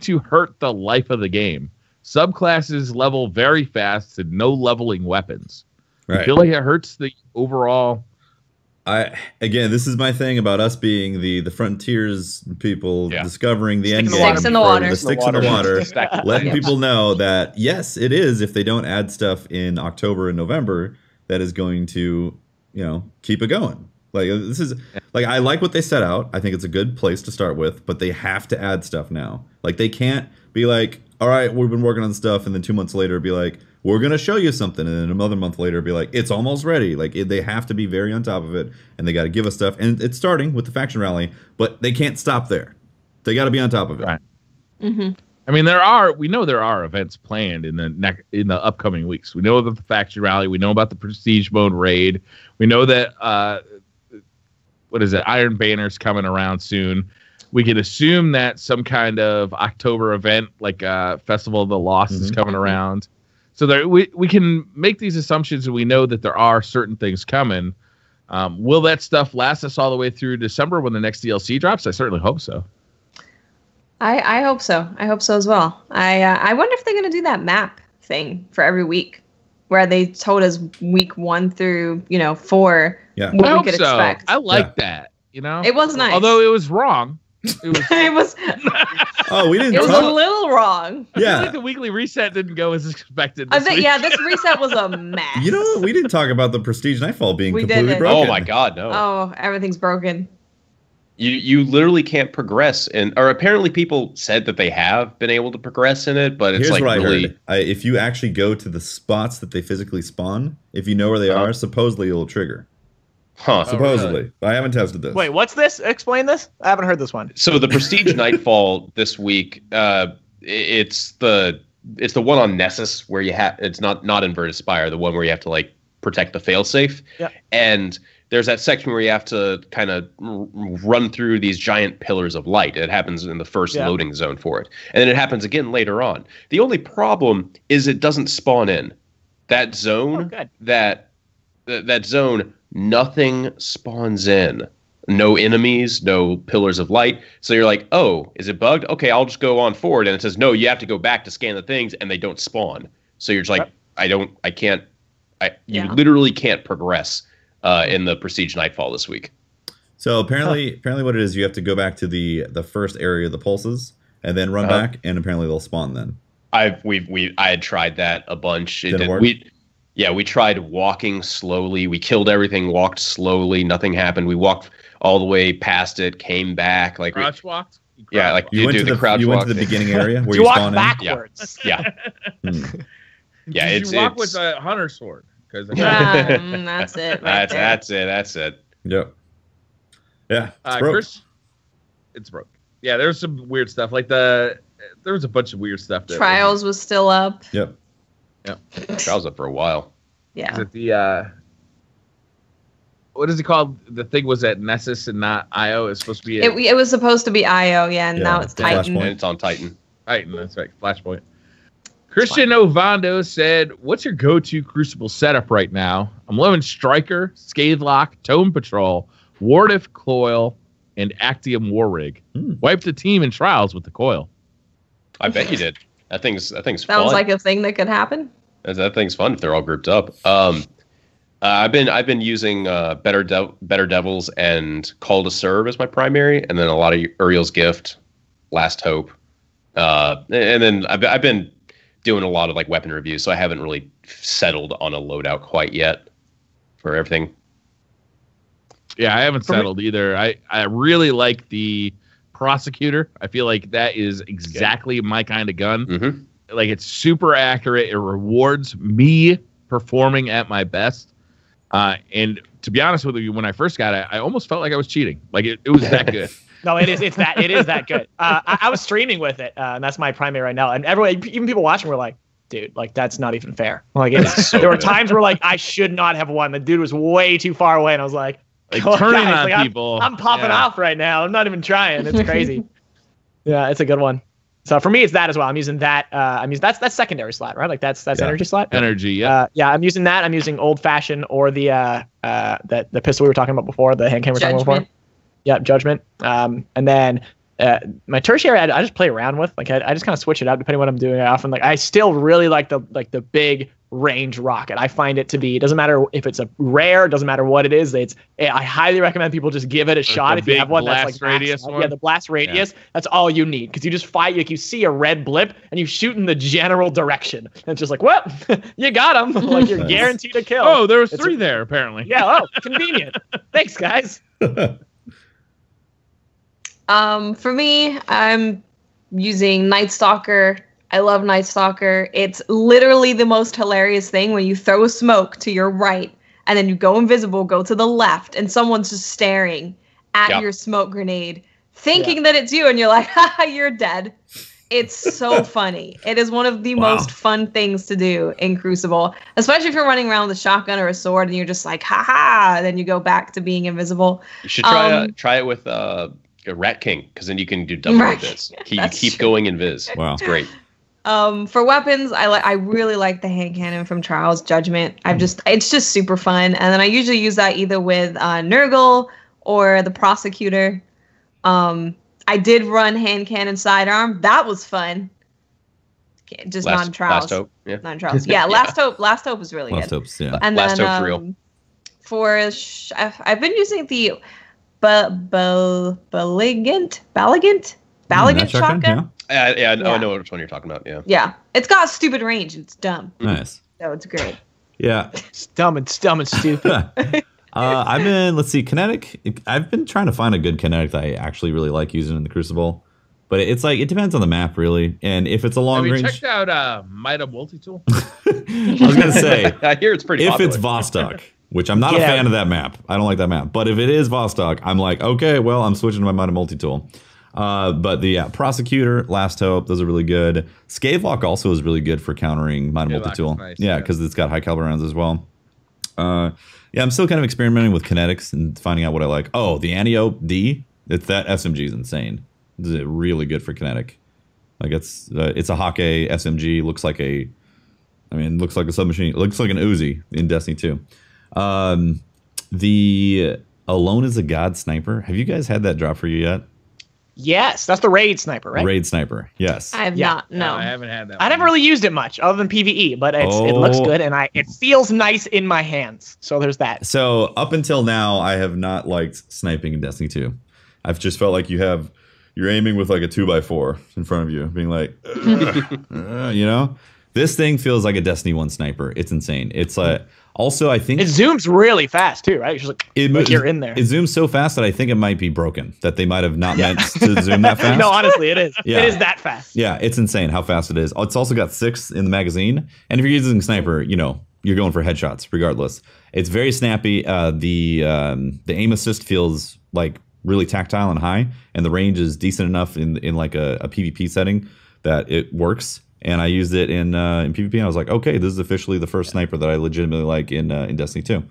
to hurt the life of the game. Subclasses level very fast and no leveling weapons. Right. I feel like it hurts the overall. Again, this is my thing about us being the frontiers people discovering the end game. Sticks in the water. The sticks in the water. Letting people know that, yes, it is, if they don't add stuff in October and November, that is going to, keep it going. Like, this is, like, I like what they set out. I think it's a good place to start with, but they have to add stuff now. Like, they can't be like, all right, we've been working on stuff, and then 2 months later be like, we're going to show you something, and then another month later be like, it's almost ready. Like, they have to be very on top of it, and they got to give us stuff. And it's starting with the faction rally, but they can't stop there. They got to be on top of it. Right. I mean, we know there are events planned in the upcoming weeks. We know about the faction rally. We know about the prestige mode raid. We know that what is it? Iron Banner's coming around soon. We can assume that some kind of October event, like Festival of the Lost, is coming around. So there, we can make these assumptions, and we know that there are certain things coming. Will that stuff last us all the way through December when the next DLC drops? I certainly hope so. I hope so. I hope so as well. I wonder if they're going to do that map thing for every week, where they told us week 1 through 4 what we could expect. I like that. It was nice, although it was wrong. It was. Oh, we didn't. It was a little wrong. I feel like the weekly reset didn't go as expected. This reset was a mess. You know what? We didn't talk about the Prestige Nightfall being completely broken. Oh my God, no. Oh, everything's broken. You literally can't progress, or apparently people said that they have been able to progress in it, but it's Here's like what really. I heard. If you actually go to the spots that they physically spawn, if you know where they are, supposedly it'll trigger. Huh. Supposedly. Really? I haven't tested this. Wait, what's this? Explain this. I haven't heard this one. So the Prestige Nightfall this week, it's the one on Nessus where you have it's not Inverted Spire, the one where you have to like protect the failsafe. Yeah. And there's that section where you have to kind of run through these giant pillars of light. It happens in the first loading zone for it, and then it happens again later on. The only problem is it doesn't spawn in that zone. That zone. Nothing spawns in. No enemies, no pillars of light. So you're like, oh, is it bugged? Okay, I'll just go on forward. And it says, no, you have to go back to scan the things, and they don't spawn. So you're just like, you literally can't progress in the Prestige Nightfall this week. So apparently what it is, you have to go back to the first area of the pulses and then run back, and apparently they'll spawn then. I had tried that a bunch. Didn't work? We tried walking slowly. We killed everything, walked slowly. Nothing happened. We walked all the way past it, came back. Like crouch walked? Yeah, like you went to the crouch walk. You went to the beginning area where you you walk spawn backwards. Yeah. Yeah, Did you walk with a hunter sword? That's it. That's it. Yep. Yeah. It's broke. Yeah, there's some weird stuff. Like there was a bunch of weird stuff. Trials was still up. Yep. Trials up for a while. Yeah. Is it the what is it called? The thing was at Nessus and not IO. It's supposed to be. It was supposed to be IO, and now it's Titan. And it's on Titan. Titan, that's right. Flashpoint. Christian Ovando said, "What's your go-to Crucible setup right now? I'm loving Striker, Scathelock, Tome Patrol, Wardif Coil, and Actium War Rig. Wipe the team in Trials with the Coil." I bet you did. That thing's fun. Sounds like a thing that could happen. That thing's fun if they're all grouped up. I've been using Better Devils and Call to Serve as my primary, and then a lot of Uriel's Gift, Last Hope, and then I've been doing a lot of like weapon reviews, so I haven't really settled on a loadout quite yet for everything. Yeah, I haven't settled either. I really like the Prosecutor. I feel like that is exactly my kind of gun. Mm-hmm. Like, it's super accurate. It rewards me performing at my best. And to be honest with you, when I first got it, I almost felt like I was cheating. Like it was that good. No, it is that good. I was streaming with it, and that's my primary right now. And everyone, even people watching, were like, "Dude, like that's not even fair." Like there were times where like I should not have won. The dude was way too far away, and I was like turning on people. I'm popping off right now. I'm not even trying. It's crazy. Yeah, it's a good one. So for me, it's that as well. I'm using that. That's secondary slot, right? Like that's energy slot. Energy, yeah. Yeah, I'm using that. I'm using old fashioned or the pistol we were talking about before, the hand cannon we were talking about before. Yeah, Judgment. And then my tertiary, I just play around with. Like I just kind of switch it out depending on what I'm doing. I often I still really like the big range rocket. I find it to be. It doesn't matter if it's a rare. It doesn't matter what it is. I highly recommend people just give it a shot if you have one that's like radius one. Yeah, the blast radius. Yeah. That's all you need because you just fight. Like you see a red blip and you shoot in the general direction. And it's just like, well, you got him. Like you're guaranteed a kill. Oh, there was 3 there apparently. Yeah. Oh, convenient. Thanks, guys. For me, I'm using Night Stalker. I love Night Stalker. It's literally the most hilarious thing when you throw a smoke to your right and then you go invisible, go to the left, and someone's just staring at your smoke grenade, thinking that it's you, and you're like, haha, you're dead. It's so funny. It is one of the most fun things to do in Crucible, especially if you're running around with a shotgun or a sword and you're just like, haha, then you go back to being invisible. You should try it with a Rat King, because then you can do double invis. You keep going invis. Wow. It's great. For weapons, I really like the hand cannon from Trials Judgment. It's just super fun. And then I usually use that either with Nurgle or the Prosecutor. I did run hand cannon sidearm. That was fun. Just non-trials. Last Hope. Yeah. Non-trials. Yeah, Last Hope. Last Hope was really Last good. Hope's, yeah. And Last then, Hope's real. I've been using the Balligant shotgun. Yeah, I know which one you're talking about. Yeah. Yeah, it's got a stupid range. It's dumb. Nice. So it's great. Yeah. It's dumb and stupid. Let's see, kinetic. I've been trying to find a good kinetic that I actually really like using in the Crucible, but it's like it depends on the map really, and if it's a long range. Have you checked out Mida Multi-Tool? I was gonna say, I hear it's pretty. If popular. it's Vostok, which I'm not a fan of that map. I don't like that map. But if it is Vostok, I'm like, okay, well, I'm switching to my Mida Multi-Tool. But the Prosecutor, Last Hope, those are really good. Scavelock also is really good for countering Mida Multi-Tool. Nice, yeah, because it's got high caliber rounds as well. Yeah, I'm still kind of experimenting with kinetics and finding out what I like. Oh, the Antiope D, that SMG is insane. It's really good for kinetic. Like it's a Hawk A SMG. Looks like a submachine. It looks like an Uzi in Destiny 2. The Alone is a God sniper. Have you guys had that drop for you yet? Yes, that's the raid sniper, right? Raid sniper, yes. I have not. No, I haven't had that. I never really used it much, other than PvE, but it looks good and it feels nice in my hands. So there's that. So up until now, I have not liked sniping in Destiny 2. I've just felt like you're aiming with like a 2x4 in front of you, being like, you know. This thing feels like a Destiny 1 sniper. It's insane. It's also, I think it zooms really fast too, right? It's just like you're in there. It zooms so fast that I think it might be broken. That they might have not meant to zoom that fast. No, honestly, it is. Yeah. It is that fast. Yeah, it's insane how fast it is. It's also got 6 in the magazine, and if you're using sniper, you know you're going for headshots regardless. It's very snappy. The aim assist feels like really tactile and high, and the range is decent enough in like a PvP setting that it works. And I used it in PvP, and I was like, okay, this is officially the first sniper that I legitimately like in Destiny 2.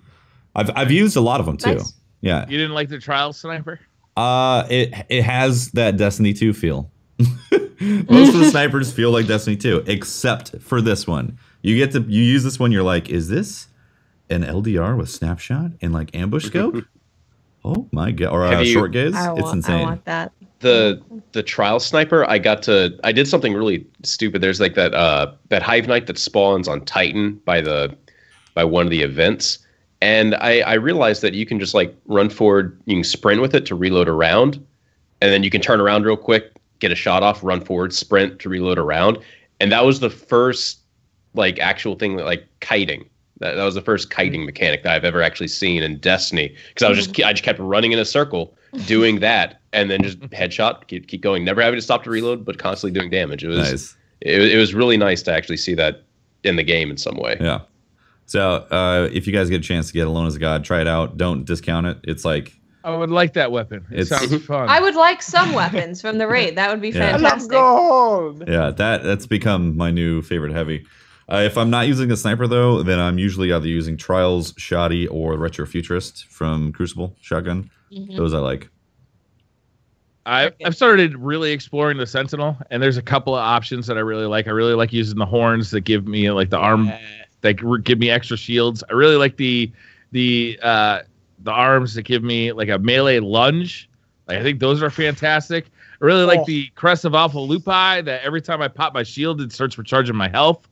I've used a lot of them too. Nice. Yeah. You didn't like the trial sniper? It has that Destiny 2 feel. Most of the snipers feel like Destiny 2, except for this one. You use this one, you're like, is this an LDR with snapshot and like ambush scope? Oh my god! Or short gaze. It's insane. I want that. The trial sniper, I did something really stupid. There's like that Hive Knight that spawns on Titan by one of the events, and I realized that you can just like run forward, you can sprint with it to reload around, and then you can turn around real quick, get a shot off, run forward, sprint to reload around, and that was the first like actual thing like kiting. That was the first kiting mechanic that I've ever actually seen in Destiny, because I just kept running in a circle doing that, and then just headshot, keep going, never having to stop to reload, but constantly doing damage. It was nice. It was really nice to actually see that in the game in some way. Yeah. So if you guys get a chance to get Alone as a God, try it out. Don't discount it. It's like I would like that weapon. It sounds fun. I would like some weapons from the raid. That would be fantastic. I love gold. Yeah, that's become my new favorite heavy. If I'm not using a sniper, though, then I'm usually either using Trials, Shoddy, or Retro Futurist from Crucible shotgun. Mm-hmm. Those I like. I've started really exploring the Sentinel, and there's a couple of options that I really like. I really like using the horns that give me like the arm that give me extra shields. I really like the arms that give me like a melee lunge. Like I think those are fantastic. I really like the Crest of Alpha Lupi that every time I pop my shield, it starts recharging my health.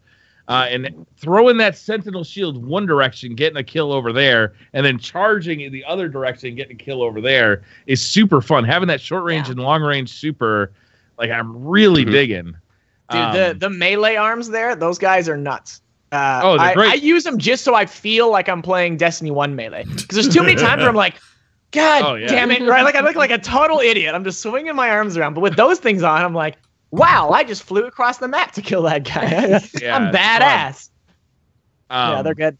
And throwing that Sentinel shield one direction, getting a kill over there, and then charging in the other direction, getting a kill over there is super fun. Having that short range and long range super, like I'm really digging. Dude, the melee arms there, those guys are nuts. They're great. I use them just so I feel like I'm playing Destiny 1 melee. Because there's too many times where I'm like, God damn it, right? Like I look like a total idiot. I'm just swinging my arms around. But with those things on, I'm like, wow, I just flew across the map to kill that guy. I'm badass. Yeah, they're good.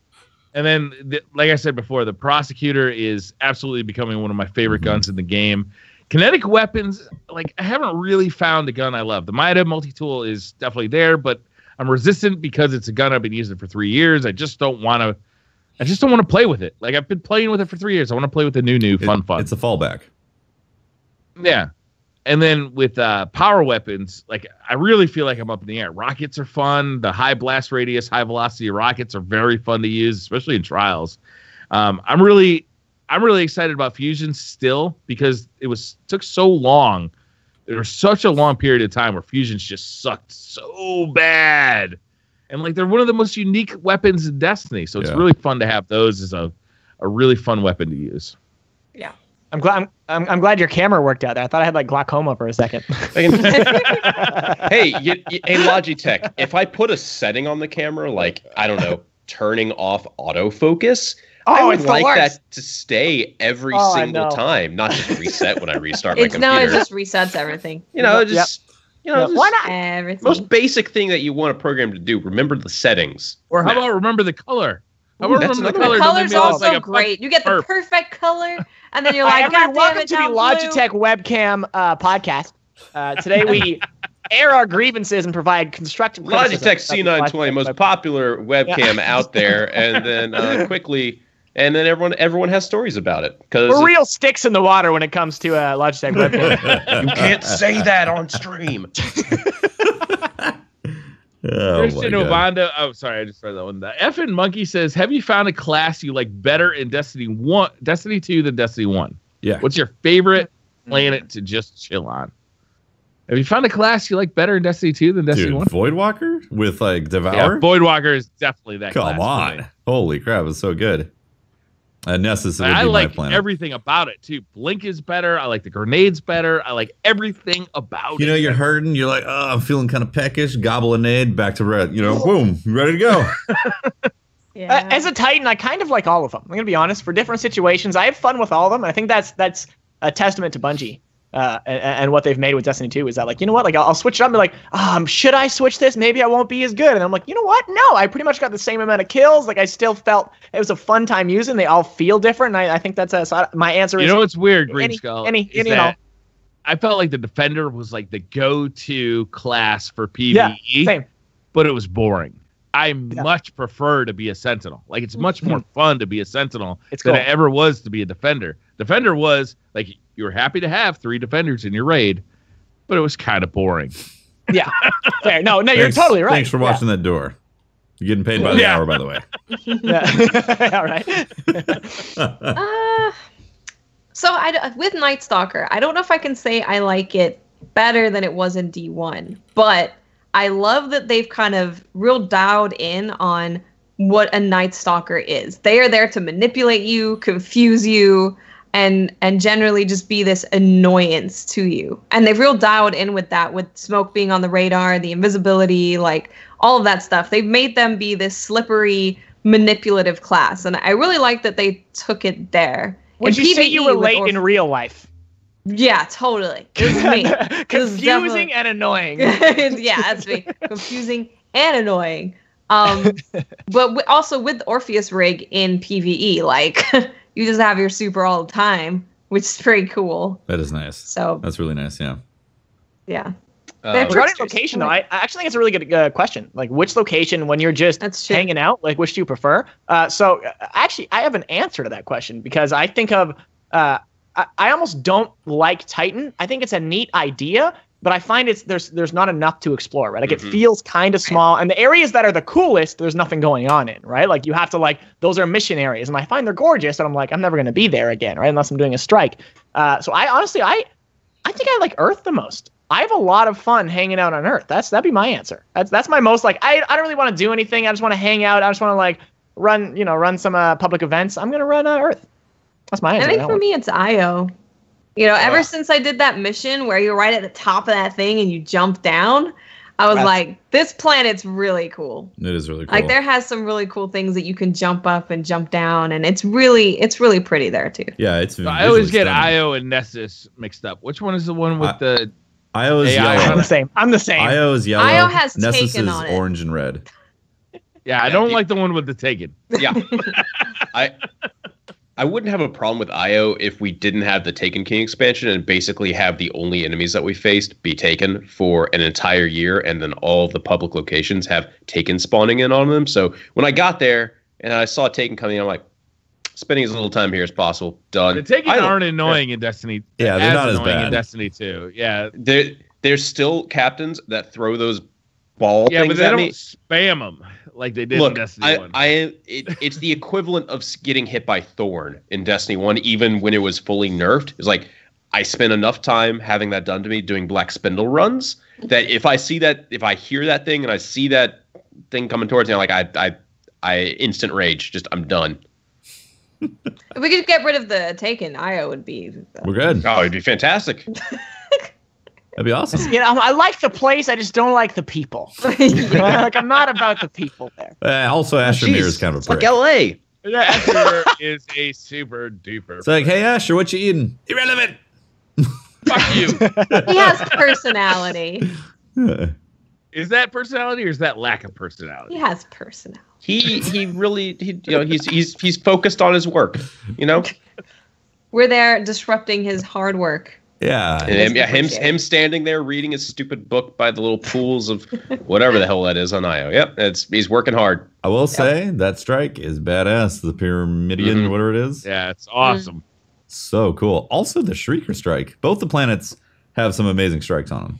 And then, like I said before, the Prosecutor is absolutely becoming one of my favorite guns in the game. Kinetic weapons, like I haven't really found a gun I love. The Mida multi-tool is definitely there, but I'm resistant because it's a gun I've been using for 3 years. I just don't want to play with it. Like I've been playing with it for 3 years. I want to play with the new fun. It's a fallback. Yeah. And then with power weapons, like I really feel like I'm up in the air. Rockets are fun. The high blast radius, high velocity rockets are very fun to use, especially in trials. I'm really excited about fusions still because took so long. There was such a long period of time where fusions just sucked so bad, and like they're one of the most unique weapons in Destiny. So it's really fun to have those as a really fun weapon to use. Yeah. I'm glad your camera worked out there. I thought I had like glaucoma for a second. Hey, Logitech, if I put a setting on the camera, like, I don't know, turning off autofocus, I would like that to stay every single time, not just reset when I restart my computer. No, it just resets everything. Just why not? Everything. Most basic thing that you want a program to do, remember the settings. Or how about remember the color? The color's also great. You get the perfect color, and then you're like, welcome to the Logitech webcam podcast. Today we air our grievances and provide constructive criticism. Logitech C920, most popular webcam out there, and then quickly, and then everyone has stories about it. We're real sticks in the water when it comes to Logitech webcam. You can't say that on stream. Christian Ovando. Oh, sorry, I just read that one. The Effin Monkey says, "Have you found a class you like better in Destiny 2 than Destiny 1? Yeah. What's your favorite planet to just chill on? Have you found a class you like better in Destiny 2 than Destiny 1? Voidwalker with like Devour? Yeah, Voidwalker is definitely that class. Come on. Holy crap, it's so good. Nessus would be I like my planet. everything about it too. Blink is better. I like the grenades better. I like everything about it. You know, you're hurting. You're like, oh, I'm feeling kind of peckish. Gobble a nade, back to red. You know, boom, ready to go. As a Titan, I kind of like all of them. I'm going to be honest. For different situations, I have fun with all of them. I think that's a testament to Bungie. And what they've made with Destiny 2 is that, like, you know what? Like, I'll switch it up and be like, should I switch this? Maybe I won't be as good. And I'm like, you know what? No, I pretty much got the same amount of kills. Like, I still felt it was a fun time using. They all feel different. And I think that's my answer is. You know what's weird, Greenskull? You know. I felt like the Defender was like the go-to class for PvE. Yeah, same. But it was boring. I much prefer to be a Sentinel. Like, it's much more fun to be a Sentinel than it ever was to be a Defender. Defender was, like, you were happy to have 3 Defenders in your raid, but it was kind of boring. Yeah, fair. No, you're totally right. Thanks for watching that door. You're getting paid by the hour, by the way. All right. So with Night Stalker, I don't know if I can say I like it better than it was in D1, but I love that they've kind of real dialed in on what a Night Stalker is. They are there to manipulate you, confuse you, and generally just be this annoyance to you. And they've real dialed in with that, with smoke being on the radar, the invisibility, like all of that stuff. They've made them be this slippery, manipulative class. And I really like that they took it there. Would you say you relate in real life? Yeah, totally. This is me. Confusing and annoying. Yeah, that's me. Confusing and annoying. But also with Orpheus rig in PvE, like you just have your super all the time, which is pretty cool. That is nice. So that's really nice. Yeah. Yeah. Regarding location, though, I actually think it's a really good question. Like, which location, when you're just hanging out, like, which do you prefer? So actually, I have an answer to that question because I think of, I almost don't like Titan. I think it's a neat idea, but I find there's not enough to explore, right? Like, it feels kind of small, and the areas that are the coolest, there's nothing going on in, right? Like, you have to, like, those are mission areas, and I find they're gorgeous, and I'm like, I'm never going to be there again, right? Unless I'm doing a strike. So I honestly, I think I like Earth the most. I have a lot of fun hanging out on Earth. That'd be my answer. That's my most, like, I don't really want to do anything. I just want to hang out. I just want to, like, run some public events. I'm going to run Earth. That's my answer. I think for me, it's IO. You know, ever since I did that mission where you're right at the top of that thing and you jump down, I was like, this planet's really cool. It is really cool. Like, there has some really cool things that you can jump up and jump down, and it's really pretty there too. Yeah, it's. I always get IO and Nessus mixed up. Which one is the one with the IO is AI? yellow. I'm the same. IO is yellow. IO has Nessus Taken is on it. orange and red. Yeah, I don't like the one with the Taken. Yeah. I wouldn't have a problem with IO if we didn't have the Taken King expansion and basically have the only enemies that we faced be Taken for an entire year, and then all the public locations have Taken spawning in on them. So when I got there and I saw Taken coming, I'm like, spending as little time here as possible. Done. The Taken aren't annoying in Destiny. Yeah, they're not as bad in Destiny 2. Yeah, there's still captains that throw those ball things but they at don't me. spam them like they did Look, in Destiny 1. It's the equivalent of getting hit by Thorn in Destiny 1, even when it was fully nerfed. It's like, I spent enough time having that done to me doing Black Spindle runs that if I hear that thing and I see that thing coming towards me, I'm like, I instant rage. Just, I'm done. If we could get rid of the Taken, IO would be... We're good. Oh, it'd be fantastic. That'd be awesome. You know, I like the place. I just don't like the people. Like, I'm not about the people there. Also, Asher Mir is kind of a prick. Like LA. Asher is a super duper. It's like, hey, Asher, what you eating? Irrelevant. Fuck you. He has personality. Is that personality or is that lack of personality? He has personality. He really he's focused on his work. You know. We're there disrupting his hard work. Yeah. And him standing there reading his stupid book by the little pools of whatever the hell that is on IO. Yep, he's working hard. I will say that strike is badass. The Pyramidian, whatever it is. Yeah, it's awesome. So cool. Also, the Shrieker strike. Both the planets have some amazing strikes on them.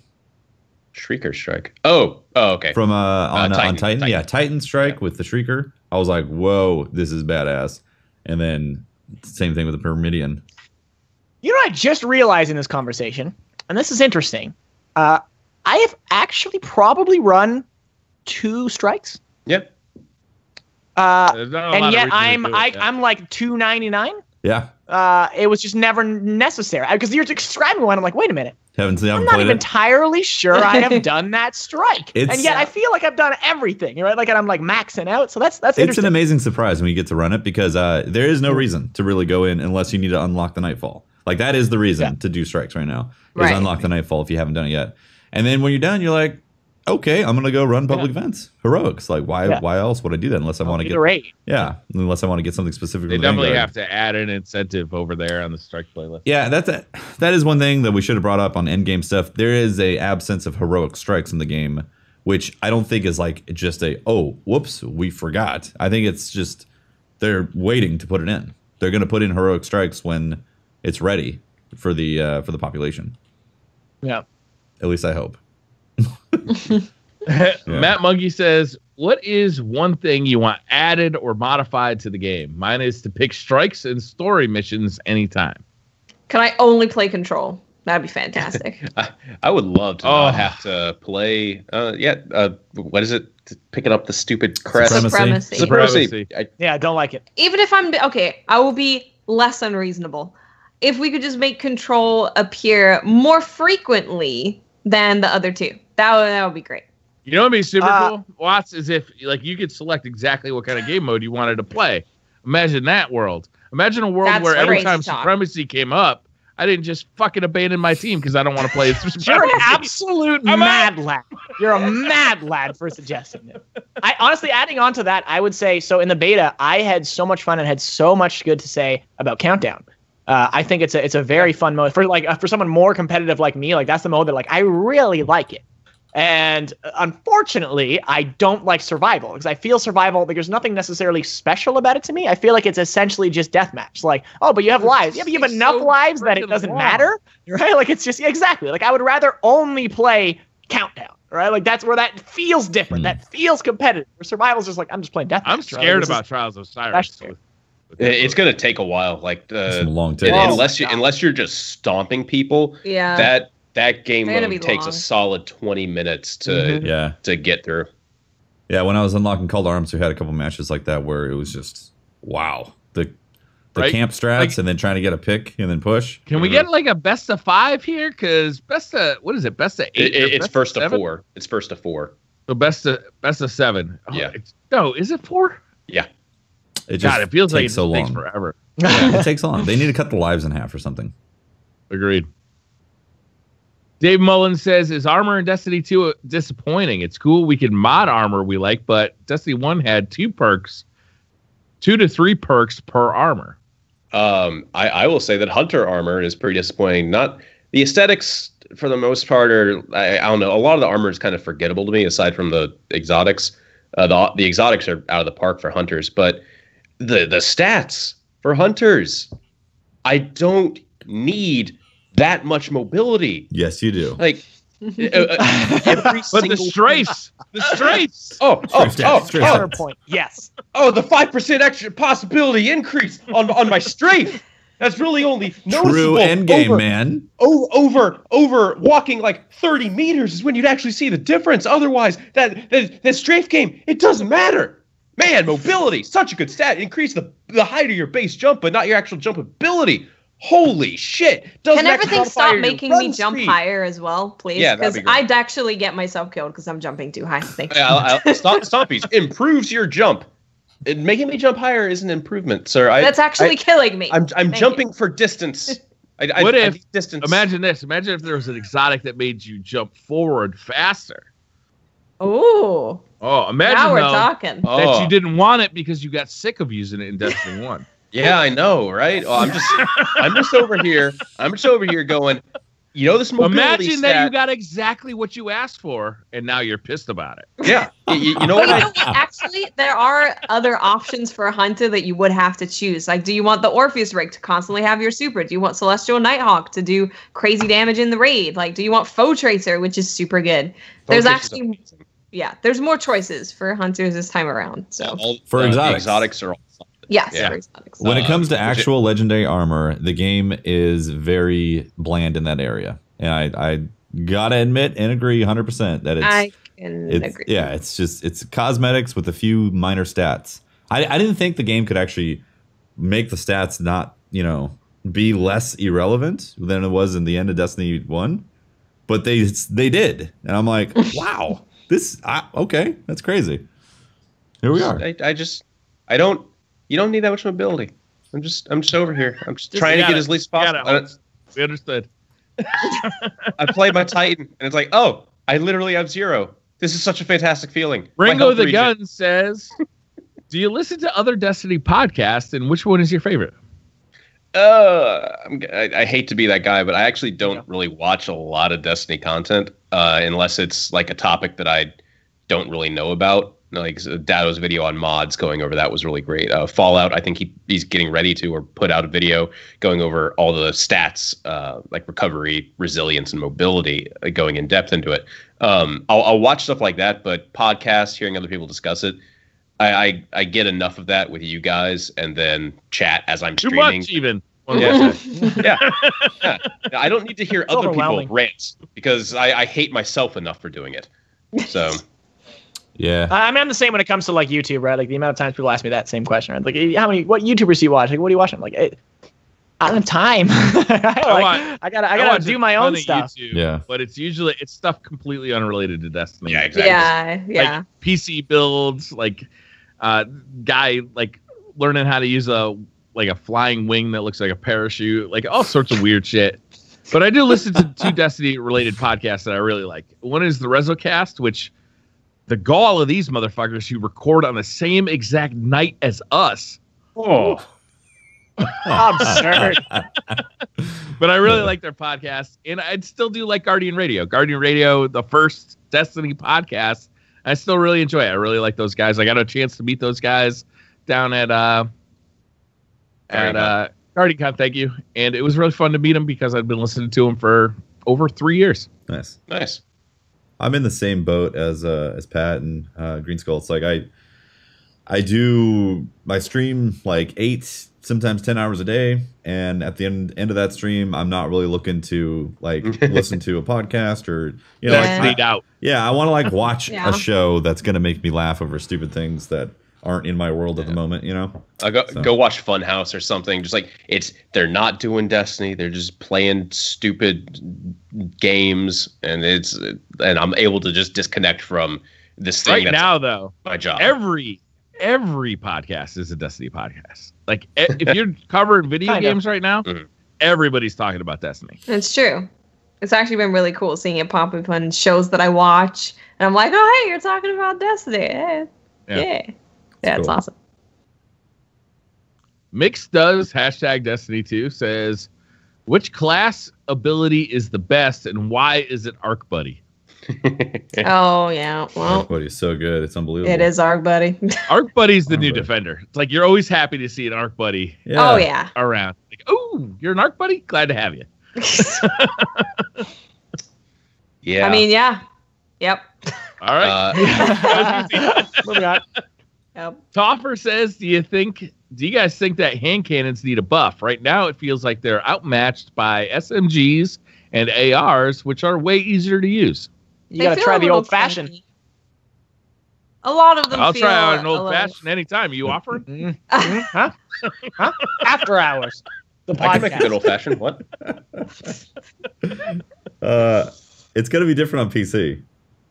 Shrieker strike. Oh, okay. From on Titan. Titan. Yeah, Titan strike with the Shrieker. I was like, whoa, this is badass. And then same thing with the Pyramidian. You know what I just realized in this conversation, and this is interesting. I have actually probably run 2 strikes. Yep. And yet I'm like 299. Yeah. It was just never necessary because you're describing one. I'm like, wait a minute. I'm not even entirely sure I have done that strike, and yet I feel like I've done everything, right? Like, and I'm like maxing out. So that's interesting. It's an amazing surprise when you get to run it because there is no reason to really go in unless you need to unlock the Nightfall. Like, that is the reason to do strikes right now. Is unlock the Nightfall if you haven't done it yet. And then when you're done, you're like, okay, I'm gonna go run public events, heroics. Like, why else would I do that unless I want to get raid? Yeah, unless I want to get something specific. They definitely have to add an incentive over there on the strike playlist. Yeah, that is one thing that we should have brought up on endgame stuff. There is a absence of heroic strikes in the game, which I don't think is like just whoops, we forgot. I think it's just they're waiting to put it in. They're gonna put in heroic strikes when it's ready for the population. Yeah, at least I hope. Matt Monkey says, what is one thing you want added or modified to the game? Mine is to pick strikes and story missions anytime. Can I only play control? That'd be fantastic. I would love to not have to play. What is it? Picking up the stupid crest. Supremacy. I don't like it. Even if I'm okay, I will be less unreasonable. If we could just make control appear more frequently than the other two, that would be great. You know what would be super cool, Watts, is if like you could select exactly what kind of game mode you wanted to play. Imagine that world. Imagine a world where every time Supremacy came up, I didn't just fucking abandon my team because I don't want to play Supremacy. You're an absolute mad lad. You're a mad lad for suggesting it. I honestly, adding on to that, I would say, so in the beta, I had so much fun and had so much good to say about Countdown. I think it's a very fun mode for someone more competitive like me. Like, that's the mode that like I really like it. And unfortunately, I don't like survival because I feel survival, like there's nothing necessarily special about it to me. I feel like it's essentially just deathmatch. Like, oh, but you have lives. Yeah, but you have enough lives that it doesn't matter, right? Like, it's just exactly like I would rather only play Countdown, right? Like, that's where that feels different. That feels competitive. Where survival's just like I'm just playing deathmatch. I'm scared about Trials of Cyrus. It's gonna take a while. Like a long time. Unless you're just stomping people. Yeah. That game mode takes a solid 20 minutes to get through. Yeah, when I was unlocking Call to Arms, we had a couple matches like that where it was just wow. The camp strats and then trying to get a pick and then push. Can we get like a best of 5 here? Because best of 8? It's first of 4. It's first of 4. So best of 7. Oh, yeah. No, is it 4? Yeah. It feels like it so takes long. forever. Yeah, it takes long. They need to cut the lives in half or something. Agreed. Dave Mullen says, is armor in Destiny 2 disappointing? It's cool we can mod armor we like, but Destiny 1 had 2 to 3 perks per armor. I will say that hunter armor is pretty disappointing. Not the aesthetics for the most part are I don't know. A lot of the armor is kind of forgettable to me, aside from the exotics. The exotics are out of the park for hunters, but the stats for hunters, I don't need that much mobility. Yes, you do. Like but the strafes. Counterpoint. Yes. Oh, the 5% extra possibility increase on my strafe. That's really only noticeable. True endgame, man. Over walking like 30 meters is when you'd actually see the difference. Otherwise, that strafe game, it doesn't matter. Man, mobility, such a good stat. Increase the height of your base jump, but not your actual jump ability. Holy shit. Can everything stop making me jump higher as well, please? Yeah, because I'd actually get myself killed because I'm jumping too high. Thank you. Stompies improves your jump. Making me jump higher is an improvement, sir. That's actually killing me. I'm jumping for distance. What if distance? Imagine this. Imagine if there was an exotic that made you jump forward faster. Oh, imagine now we're talking. That you didn't want it because you got sick of using it in Destiny 1. Yeah, I know, right? Oh, I'm just over here. I'm just over here going, this mobility Imagine stat, that you got exactly what you asked for, and now you're pissed about it. Yeah. You know what? Actually, there are other options for a hunter that you would have to choose. Like, do you want the Orpheus rig to constantly have your super? Do you want Celestial Nighthawk to do crazy damage in the raid? Like, do you want Foe Tracer, which is super good? There's actually, there's more choices for hunters this time around. So for exotics are all. Yes, for exotics. When it comes to actual legendary armor, the game is very bland in that area. And I gotta admit and agree 100% that I can agree. Yeah, it's cosmetics with a few minor stats. I didn't think the game could actually make the stats not, be less irrelevant than it was in the end of Destiny 1. But they did. And I'm like, wow, okay, that's crazy. Here we are. You don't need that much mobility. I'm just over here. I'm just trying to get as least possible. We understood. I played my Titan, and it's like, oh, I literally have 0. This is such a fantastic feeling. Ringo the Gun says, do you listen to other Destiny podcasts, and which one is your favorite? I hate to be that guy, but I actually don't really watch a lot of Destiny content unless it's like a topic that I don't really know about. Like Dado's video on mods going over that was really great. Fallout, I think he's getting ready to or put out a video going over all the stats, like recovery, resilience, and mobility, going in depth into it. I'll watch stuff like that, but podcasts, hearing other people discuss it, I get enough of that with you guys, and then chat as I'm streaming. Too much even. Yeah. I don't need to hear other people rant because I hate myself enough for doing it. So. Yeah, I'm the same when it comes to like YouTube, right? Like the amount of times people ask me that same question, right? Like, what YouTubers do you watch? Like, what do you watch? I'm like, I don't have time. I gotta do my own stuff. YouTube, but it's usually stuff completely unrelated to Destiny. Yeah, exactly. Yeah. Like PC builds, like guy like learning how to use a flying wing that looks like a parachute, like all sorts of weird shit. But I do listen to 2 Destiny related podcasts that I really like. One is the RezoCast, which. The gall of these motherfuckers who record on the same exact night as us. Oh. Absurd. But I really like their podcast. And I'd still do like Guardian Radio. Guardian Radio, the first Destiny podcast. I still really enjoy it. I really like those guys. I got a chance to meet those guys down at GuardianCon, thank you. And it was really fun to meet them because I've been listening to them for over 3 years. Nice. I'm in the same boat as Pat and Greenskull. It's like I stream like 8, sometimes 10 hours a day, and at the end of that stream, I'm not really looking to like listen to a podcast or I want to like watch a show that's gonna make me laugh over stupid things that aren't in my world at the moment, Go watch Funhouse or something. Just like they're not doing Destiny, they're just playing stupid games, and I'm able to just disconnect from this thing. Right now, though, my job. Every podcast is a Destiny podcast. Like if you're covering video games right now, everybody's talking about Destiny. It's true. It's actually been really cool seeing it pop up on shows that I watch, and I'm like, oh hey, you're talking about Destiny. Yeah. Yeah, cool. It's awesome. Mix does #Destiny2 says, which class ability is the best and why is it Arc Buddy? Oh yeah, well, Arc Buddy's so good, it's unbelievable. it is Arc Buddy. Arc Buddy's the Arc new Buddy. Defender. It's like you're always happy to see an Arc Buddy Oh yeah. around. Like, oh, you're an Arc Buddy? Glad to have you. Yeah. I mean, yeah. Yep. All right. Moving on. Yep. Toffer says, do you guys think that hand cannons need a buff? Right now, it feels like they're outmatched by SMGs and ARs, which are way easier to use. You got to try the old fashioned. A lot of them. I'll feel try out an a old little- fashioned anytime. You offer? Huh? After hours. The I can make a good podcast. old fashioned. What? It's going to be different on PC.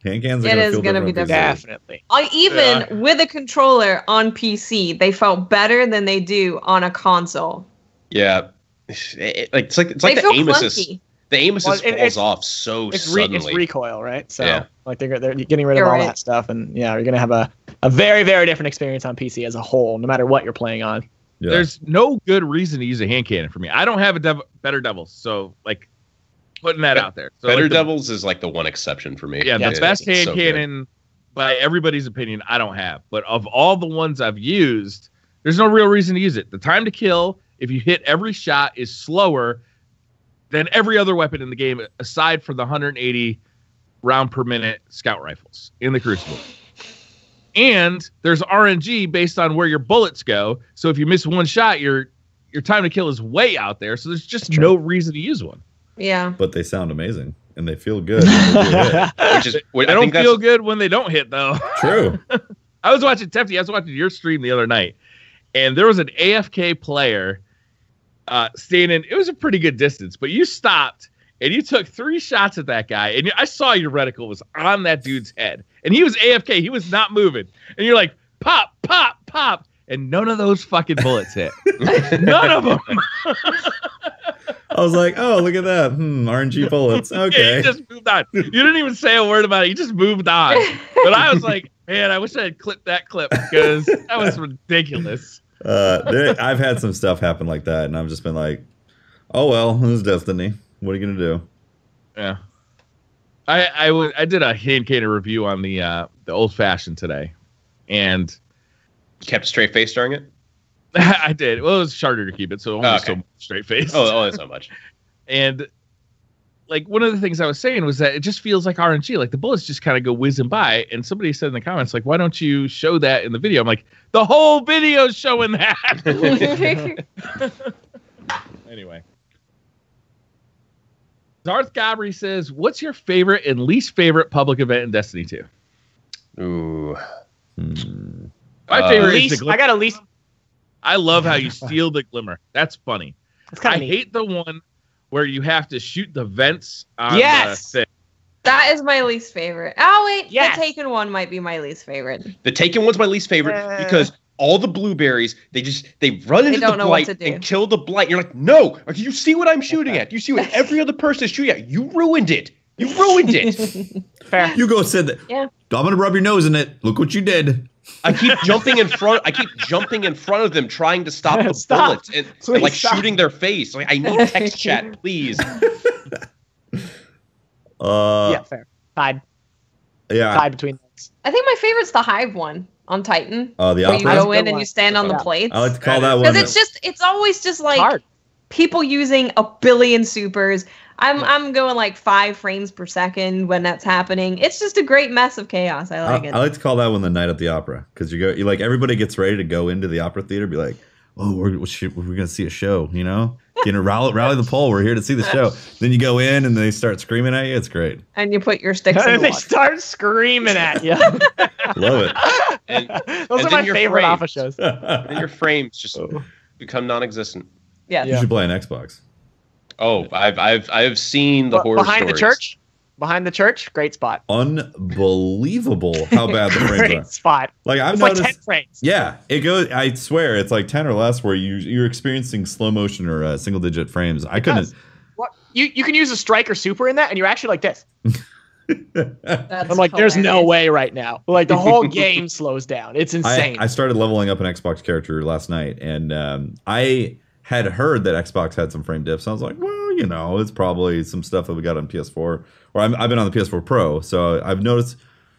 Hand cannons are It going to is feel gonna different be on PC. Definitely. Even with a controller on PC, they felt better than they do on a console. Yeah. It's like They the feel aim assist. clunky. The aim assist Well, falls off so It's suddenly. recoil, right? So Yeah. like they're getting rid of You're all right. that stuff, and yeah, you're gonna have a very, very different experience on PC as a whole, no matter what you're playing on. Yeah. There's no good reason to use a hand cannon for me. I don't have a Better Devils, so like putting that out there. So Better like the- Devils is like the one exception for me. Yeah, the It's best hand so good. cannon, by everybody's opinion, I don't have. But of all the ones I've used, there's no real reason to use it. The time to kill, if you hit every shot, is slower than every other weapon in the game, aside from the 180 round per minute scout rifles in the Crucible. And there's RNG based on where your bullets go. So if you miss one shot, your time to kill is way out there. So there's just no reason to use one. Yeah. But they sound amazing and they feel good. when they hit. Which is, They I don't think that's feel good when they don't hit, though. True. I was watching Tefty. I was watching your stream the other night, and there was an AFK player standing. It was a pretty good distance, but you stopped and you took 3 shots at that guy, and I saw your reticle was on that dude's head, and he was AFK. He was not moving, and you're like, pop, pop, pop, and none of those fucking bullets hit. None of them. I was like, oh, look at that. RNG bullets. Yeah, Okay. you just moved on. You didn't even say a word about it. You just moved on. But I was like, man, I wish I had clipped that clip because that was ridiculous. I've had some stuff happen like that, and I've just been like, oh, well, this is Destiny. What are you going to do? Yeah. I did a hand cannon review on the old fashioned today, and You kept a straight face during it? I did. Well, it was harder to keep it, so only Okay. so straight face. Oh, that's not much. And like one of the things I was saying was that it just feels like RNG. Like the bullets just kind of go whizzing by. And somebody said in the comments, like, why don't you show that in the video? I'm like, the whole video's showing that. Anyway. Darth Gabri says, what's your favorite and least favorite public event in Destiny 2? Ooh. My favorite is the Least, Glimmer. I got a least. I love how you steal the Glimmer. That's funny. It's kind I of neat. hate the one where you have to shoot the vents on Yes! the thing. That is my least favorite. Oh wait, Yes. the Taken one might be my least favorite. The Taken one's my least favorite because all the blueberries, they run into don't the know what blight to do. and kill the blight. You're like, no, do you see what I'm shooting at? You see what every other person is shooting at? You ruined it. You ruined it. Fair. You go sit there. Yeah. I'm going to rub your nose in it. Look what you did. I keep jumping in front of them, trying to stop the Stop. bullets and Please like stop. shooting their face. Like, I need text chat, please. Yeah, fair. Tied between those. I think my favorite's the Hive one on Titan. The Where you opera. go That's a in good and one. you stand on the Yeah. plates. I like to call that one. Because it's always just like Hard. people using a billion supers. I'm going like 5 frames per second when that's happening. It's just a great mess of chaos. I like it. I like to call that one the night at the opera because you like everybody gets ready to go into the opera theater, be like, oh, we're gonna see a show, you know, rally the pole. We're here to see the show. Then you go in and they start screaming at you. It's great. And you put your sticks in And the they water. start screaming at you. Love it. And Those and are then my your favorite frames. alpha shows. And your frames just become non-existent. Yes. You should play an Xbox. Oh, I've seen the horror Behind stories. the church. Behind the church, great spot. Unbelievable how bad the frames Great are. spot. Like I've It's noticed. like 10 frames. Yeah, it goes. I swear, it's like 10 or less where you're experiencing slow motion or single digit frames. I couldn't. What you can use a strike or super in that, and you're actually like this. I'm like, there's no way right now. Like the whole game slows down. It's insane. I started leveling up an Xbox character last night, and I had heard that Xbox had some frame dips. I was like, well, you know, it's probably some stuff that we got on PS4, or I've been on the PS4 Pro, so I've noticed,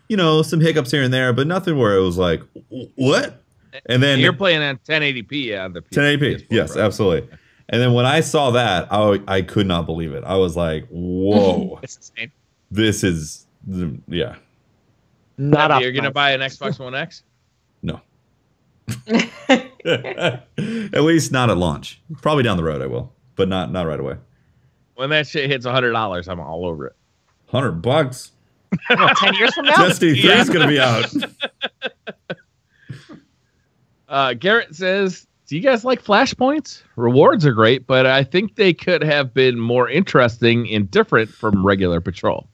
you know, some hiccups here and there, but nothing where it was like, what? And then you're playing at 1080p on the PS4 1080p. Yes, Pro. absolutely. And then when I saw that, I could not believe it. I was like, whoa. It's insane. This is, yeah. Not You're going to buy an Xbox One X? No. At least not at launch. Probably down the road I will, but not right away. When that shit hits $100, I'm all over it. $100. 10 years from now? Destiny 3 is going to be out. Garrett says, do you guys like flashpoints? Rewards are great, but I think they could have been more interesting and different from regular patrol.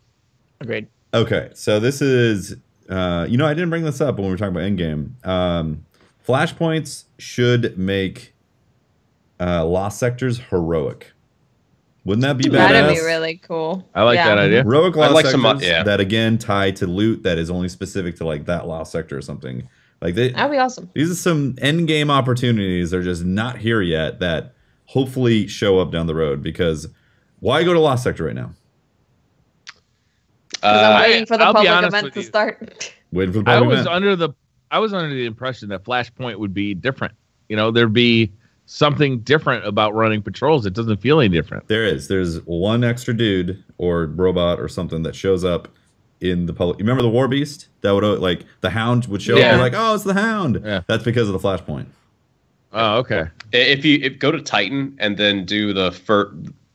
Agreed. Okay, so this is, I didn't bring this up when we were talking about endgame. Flashpoints should make lost sectors heroic. Wouldn't that be badass? That'd be really cool. I like that idea. Heroic lost like sectors that again tie to loot that is only specific to like that lost sector or something. Like That'd be awesome. These are some end game opportunities. They're just not here yet that hopefully show up down the road. Because why go to lost sector right now? I'm waiting for the public event to start. Waiting for the public event. I was under the impression that Flashpoint would be different. You know, there'd be something different about running patrols. It doesn't feel any different. There's one extra dude or robot or something that shows up in the public. You remember the War Beast? That would like the Hound would show up. You're like, oh, it's the Hound. Yeah. That's because of the Flashpoint. Oh, okay. If you go to Titan and then do the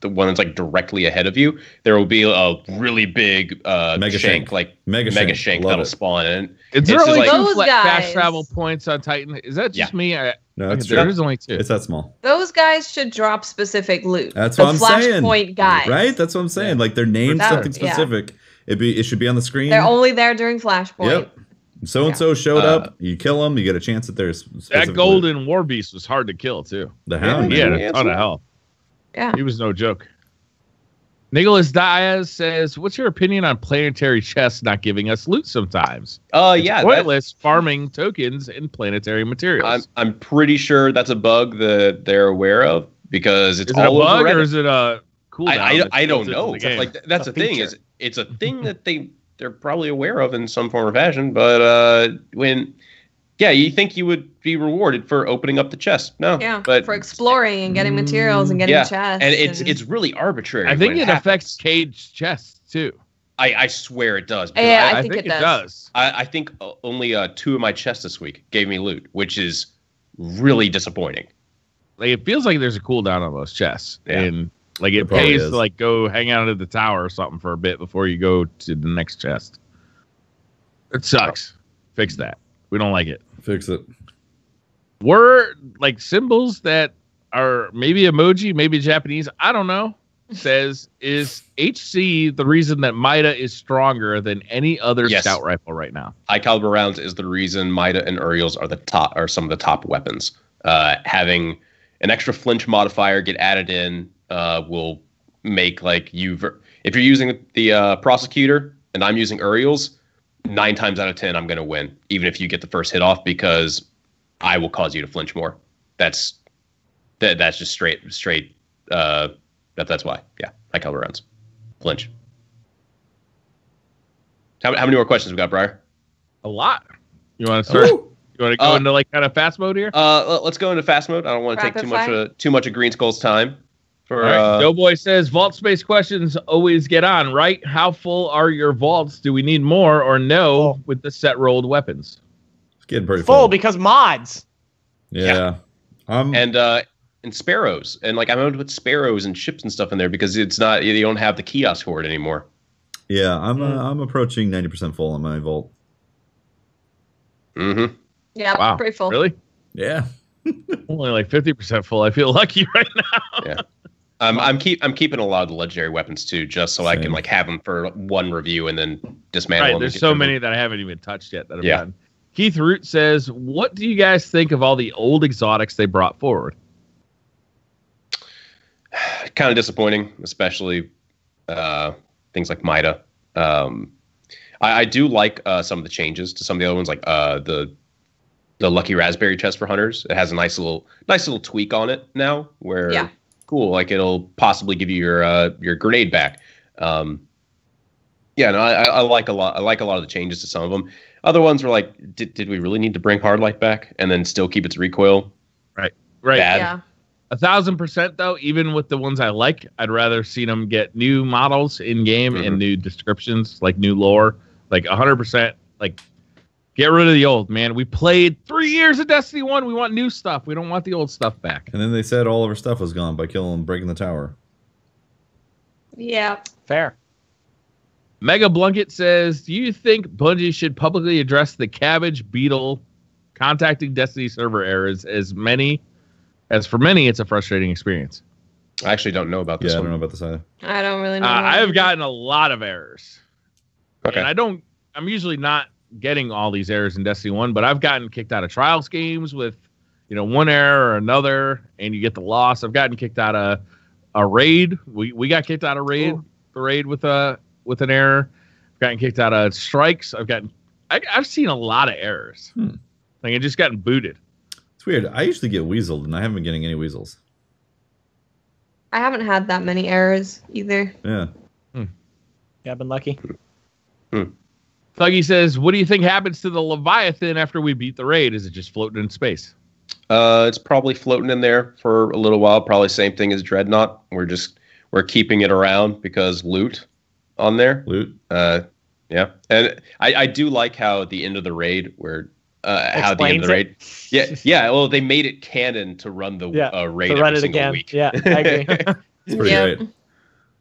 one that's like directly ahead of you, there will be a really big Mega shank, like Mega shank that'll spawn. And is there only like, two fast travel points on Titan? Is that just me? No, that's there is only two. It's that small. Those guys should drop specific loot. That's what I'm saying. Flashpoint guys, right? That's what I'm saying. Like they're named something specific. It should be on the screen. They're only there during Flashpoint. Yep. So and so showed up. You kill them. You get a chance at there's that golden War Beast was hard to kill too. The Hound. He had a ton of health. Yeah. He was no joke. Nicholas Diaz says, what's your opinion on planetary chests not giving us loot sometimes? Yeah. Pointless farming tokens and planetary materials. I'm pretty sure that's a bug that they're aware of because it's is it all a bug over Reddit. Or is it a cooldown? I don't know. Like that's the thing is it's a thing that they're probably aware of in some form or fashion. But you think you would be rewarded for opening up the chest? No, but for exploring and getting materials and getting chests. And it's really arbitrary. I think it affects caged chests too. I swear it does. Yeah, I think it does. I think only 2 of my chests this week gave me loot, which is really disappointing. Like it feels like there's a cooldown on those chests, and like it probably pays is. to like go hang out at the tower or something for a bit before you go to the next chest. It sucks. Fix that. We don't like it. Fix it. Were like symbols that are maybe emoji, maybe Japanese. I don't know. Says is HC the reason that Mida is stronger than any other scout rifle right now? High caliber rounds is the reason Mida and Uriels are some of the top weapons. Having an extra flinch modifier get added in will make if you're using the prosecutor and I'm using Uriels, 9 times out of 10 I'm going to win, even if you get the first hit off, because I will cause you to flinch more. That's just straight. That's why. Yeah, high caliber rounds, flinch. How many more questions we got, Briar? A lot. You want to start? You want to go into like kind of fast mode here? Let's go into fast mode. I don't want to take too much of Greenskull's time. Doughboy says vault space questions always get on, right? How full are your vaults? Do we need more or no with the set rolled weapons? It's getting pretty full because mods. Yeah. And sparrows, and like I'm going to put sparrows and ships and stuff in there because it's not, you don't have the kiosk for it anymore. Yeah, I'm approaching 90% full on my vault. Mm-hmm. Yeah, wow. Pretty full. Really? Yeah. Only like 50% full. I feel lucky right now. Yeah. I'm keeping a lot of the legendary weapons too, just so I can like have them for one review and then dismantle them. There's so many that I haven't even touched yet that I've done. Keith Root says, what do you guys think of all the old exotics they brought forward? Kind of disappointing, especially things like Mida. I do like some of the changes to some of the other ones, like the Lucky Raspberry chest for hunters. It has a nice little tweak on it now, where cool, like it'll possibly give you your grenade back. Yeah, no, I like a lot. I like a lot of the changes to some of them. Other ones were like, did we really need to bring Hardlight back and then still keep its recoil? Right. Bad? Yeah. 1,000% though. Even with the ones I like, I'd rather see them get new models in game and new descriptions, like new lore. Like 100%. Like, get rid of the old, man. We played 3 years of Destiny 1. We want new stuff. We don't want the old stuff back. And then they said all of our stuff was gone by breaking the tower. Yeah. Fair. Mega Blunkett says, do you think Bungie should publicly address the cabbage beetle contacting Destiny server errors as for many, it's a frustrating experience? I actually don't know about this Yeah, I one. don't know about this either. I don't really know. I have gotten a lot of errors. Okay. And I'm usually not getting all these errors in Destiny 1, but I've gotten kicked out of trials games with, one error or another, and you get the loss. I've gotten kicked out of a raid. We got kicked out of raid. Ooh. The raid with an error. I've gotten kicked out of strikes. I've seen a lot of errors. Like I just gotten booted. It's weird. I usually get weaseled, and I haven't been getting any weasels. I haven't had that many errors either. Yeah. Yeah, I've been lucky. Thuggy says, what do you think happens to the Leviathan after we beat the raid? Is it just floating in space? It's probably floating in there for a little while. Probably same thing as Dreadnought. We're keeping it around because loot on there. Loot. Yeah, and I do like how at the end of the raid, where how the end of the raid. Yeah. Well, they made it canon to run the raid every single week. Yeah, I agree. It's pretty great.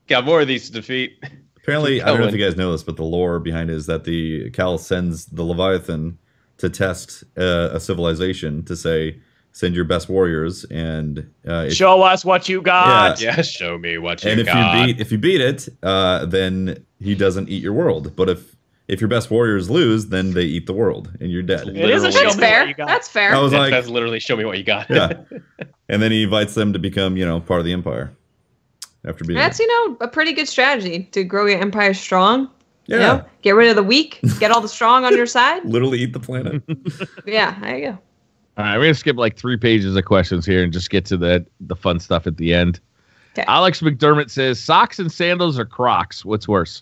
Got more of these to defeat. Apparently, I don't know if you guys know this, but the lore behind it is that the Cal sends the Leviathan to test a civilization to say, send your best warriors and show us what you got. Yeah, show me what you and got. If you beat it, then he doesn't eat your world. But if your best warriors lose, then they eat the world and you're dead. It is a show That's me fair. what you got. That's fair. I was like, that's literally show me what you got. Yeah. And then he invites them to become, part of the Empire. After being That's a pretty good strategy to grow your empire strong. Yeah. Get rid of the weak, get all the strong on your side. literally eat the planet. Yeah, there you go. All right, we're going to skip like 3 pages of questions here and just get to the fun stuff at the end. Okay. Alex McDermott says, socks and sandals or Crocs? What's worse?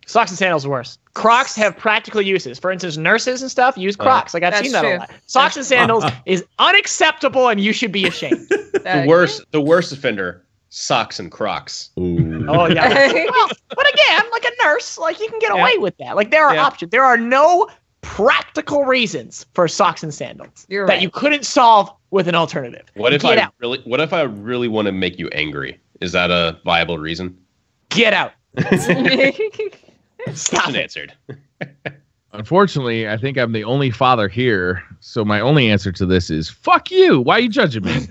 Socks and sandals are worse. Crocs have practical uses. For instance, nurses and stuff use Crocs. Like I've seen that a lot. Socks and sandals is unacceptable, and you should be ashamed. The worst offender. Socks and Crocs. Ooh. Oh yeah. Well, but again, like a nurse, like you can get away with that. Like there are options. There are no practical reasons for socks and sandals that you couldn't solve with an alternative. What if I really want to make you angry? Is that a viable reason? Get out. Question answered. Unfortunately, I think I'm the only father here, so my only answer to this is fuck you. Why are you judging me?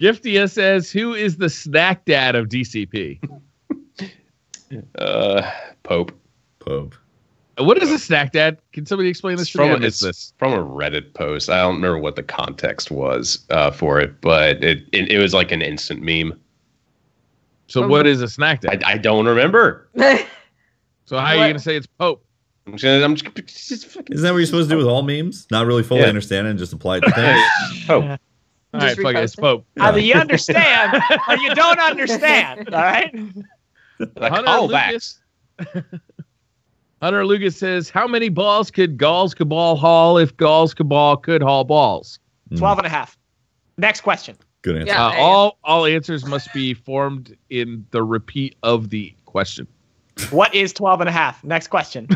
Giftia says, who is the snack dad of DCP? Pope. What is a snack dad? Can somebody explain this to me? It's from a Reddit post. I don't remember what the context was for it, but it was like an instant meme. So what is a snack dad? I don't remember. So how are you going to say it's Pope? Isn't that what you're supposed to do with all memes? Not really fully understand it and just apply it to things? Pope. All right, fuck it, it's Pope. Either you understand or you don't understand. All right. Hunter Lucas says, how many balls could Gauls Cabal haul if Gauls Cabal could haul balls? 12.5. Next question. Good answer. Yeah, all answers must be formed in the repeat of the question. What is 12.5? Next question.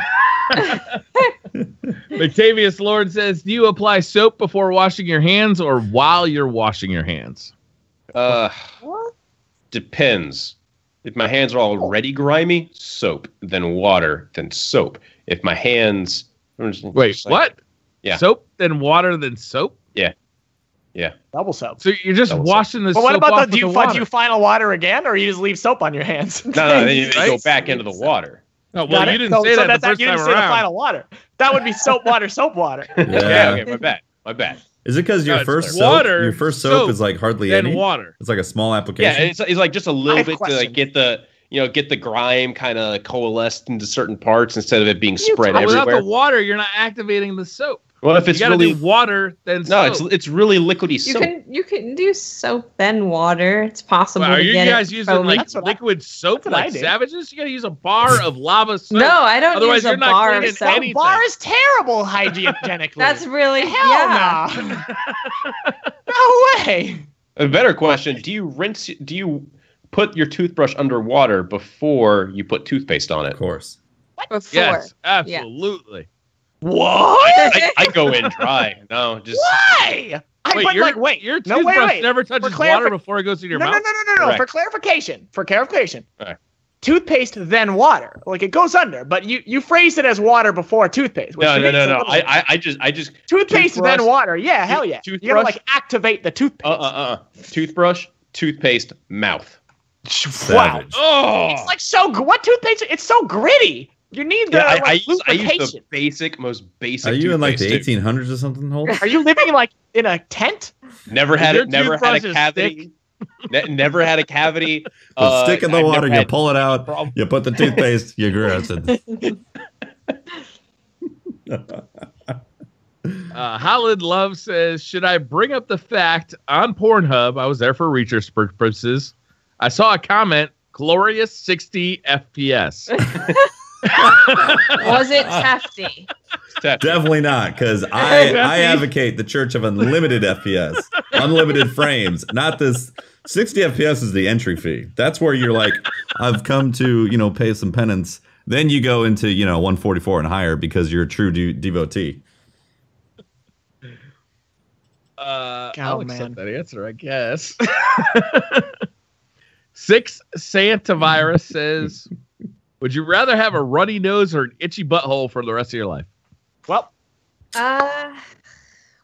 Octavius Lord says, do you apply soap before washing your hands or while you're washing your hands? What? Depends. If my hands are already grimy, soap, then water, then soap. If my hands... Wait, what? Yeah. Soap, then water, then soap? Yeah. Double soap. So you're just washing the soap But what about do you final water again, or you just leave soap on your hands? No, then you go back into the water. Oh, well, you didn't say that the first you time didn't say around. the final water. That would be soap water. Yeah, okay, my bad. Is it because your No, first it's soap, water, your first soap soap, is like hardly then any? water. It's like a small application. Yeah, it's like just a I little have bit to questions. like get the grime kind of coalesced into certain parts instead of it being spread But without everywhere. the water, you're not activating the soap. Well, if it's You gotta really do water, then no, soap. it's really liquidy You soap. can do soap then water. It's possible Well, are to you get guys it using foamy. like That's what liquid soap that's what I like do. savages? You gotta use a bar of lava soap. No, I don't Otherwise, use a you're not bar of cleaning soap. anything. Bar is terrible hygienically. That's really hell no way. A better question: do you put your toothbrush under water before you put toothpaste on it? Of course. Before. Yes, absolutely. What? I go in dry. No, just Why? Your No, toothbrush wait. never touches For water clarifi- before it goes in your No. mouth. For Correct. clarification. Right. Toothpaste then water. Like it goes under, but you phrased it as water before toothpaste. Which no. to me is a little- I just toothpaste toothbrush, then water. Yeah, hell yeah. You gotta toothbrush. like activate the toothpaste. Toothbrush, toothpaste, mouth. Wow. Savage. Oh, It's like so. What toothpaste? It's so gritty. You need the yeah, I use lubrication. the most basic. Are you in like the toothpaste, too. 1800s or something, Holt? Are you living like in a tent? Never had Your it. Never had a toothbrush is cavity. Never had a cavity. Put stick in the I've water, never you had pull it out, problem. you put the toothpaste, you gross it. Holland Love says, should I bring up the fact on Pornhub, I was there for research purposes, I saw a comment, glorious 60 FPS. Was it hefty? Definitely not, because I advocate the Church of Unlimited FPS, unlimited frames, not this. 60 FPS is the entry fee. That's where you're like, I've come to, pay some penance. Then you go into, 144 and higher because you're a true devotee. I'll accept that answer, I guess. Six Santa Virus says, would you rather have a runny nose or an itchy butthole for the rest of your life? Well,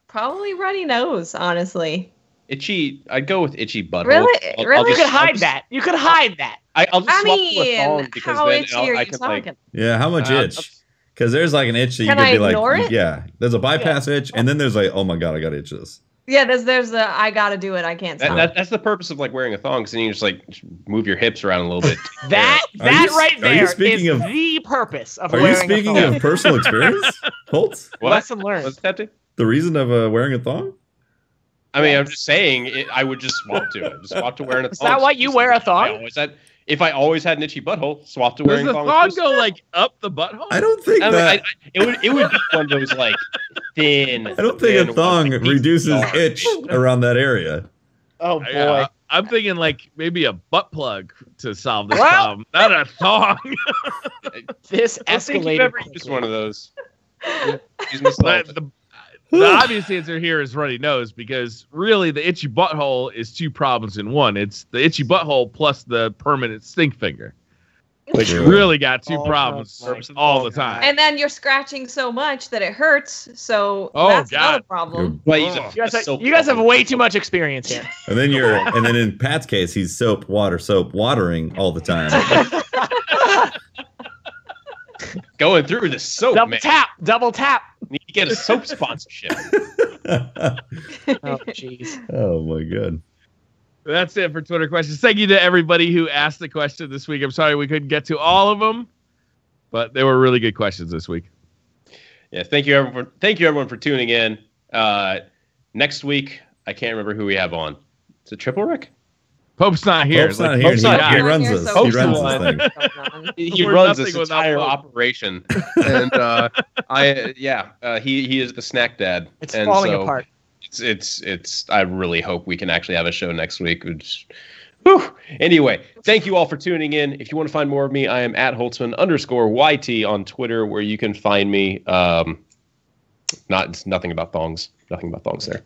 Probably runny nose, honestly. Itchy. I'd go with itchy butthole. Really? Really? you could hide that. You could hide that. I'll just I swap to a thong mean, because how then itchy are I you can talking? Yeah, how much itch? Because there's like an itch that you Can could I be like, ignore it? yeah, there's a bypass itch, and then there's like, oh my God, I got to itch this. Yeah, there's the I gotta do it. I can't stop. That's the purpose of like wearing a thong, because then you just like move your hips around a little bit. That Are you- right are you there speaking is of- the purpose of Are you wearing speaking a thong. of personal experience, Holtz? What? Lesson learned. What's that? The reason of wearing a thong? I mean, I'm just saying, I would just swap to it. Just swap to wearing a thong. Is that why you wear a thong? If I always had an itchy butthole, swap to Does wearing the a thong. thong go like up the butthole? I don't think I that. mean, it would be one of those like thin. I don't think a thin thong ones, like, reduces dark. itch around that area. Oh boy. Yeah, I'm thinking like maybe a butt plug to solve this Well- problem, not a thong. This I don't think you've escalated. ever used one of those. Use myself. But the obvious answer here is runny nose, because really the itchy butthole is two problems in one. It's the itchy butthole plus the permanent stink finger, which True. really got two Oh, problems my all the God. time. And then you're scratching so much that it hurts. So Oh, that's God. another problem. But use You guys have way too much experience here. And then in Pat's case, he's soap, watering all the time. going through the soap, Double man. double tap. Need to get a soap sponsorship. Oh jeez. Oh my God. That's it for Twitter questions. Thank you to everybody who asked the question this week. I'm sorry we couldn't get to all of them, but they were really good questions this week. Yeah, thank you everyone for tuning in. Next week, I can't remember who we have on. Is it Triple Rick? Pope's not here. Pope's not Like, here. Pope's He, not he here. runs Here, this. so He Pope's runs the this one. thing. He We're runs nothing this without entire Pope. operation, and he is the snack dad. It's and falling so apart. It's. I really hope we can actually have a show next week. Whew. Anyway, thank you all for tuning in. If you want to find more of me, I am at Holtzmann_YT on Twitter, where you can find me. Nothing about thongs. Nothing about thongs there.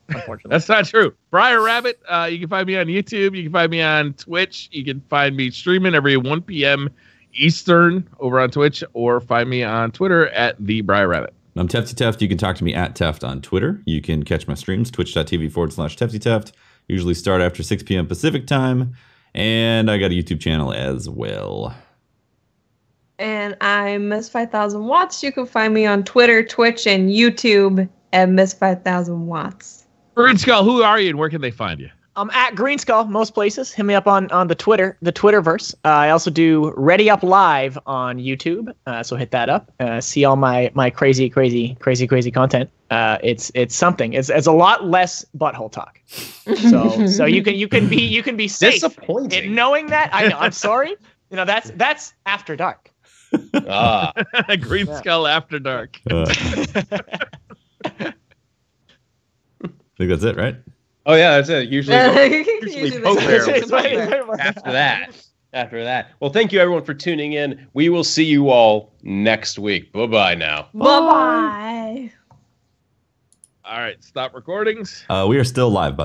Unfortunately. That's not true. Briar Rabbit, you can find me on YouTube. You can find me on Twitch. You can find me streaming every 1 p.m. Eastern over on Twitch, or find me on Twitter at the Briar Rabbit. I'm Tefty Teft. You can talk to me at Teft on Twitter. You can catch my streams, twitch.tv/Tefty Teft. Usually start after 6 p.m. Pacific time. And I got a YouTube channel as well. And I'm Miss 5000 Watts. You can find me on Twitter, Twitch, and YouTube and Miss 5000 Watts. Greenskull, who are you and where can they find you? I'm at Greenskull most places. Hit me up on the Twitterverse. I also do Ready Up Live on YouTube, so hit that up. See all my crazy content. It's something. It's a lot less butthole talk. So you can be safe. Disappointing. In knowing that. I know. I'm sorry. That's after dark. Greenskull After Dark. I think that's it, right? Oh yeah, that's it. Usually Pope Bear. It's After that. Well, thank you everyone for tuning in. We will see you all next week. Bye-bye now. Bye-bye. All right, stop recordings. We are still live, by the way.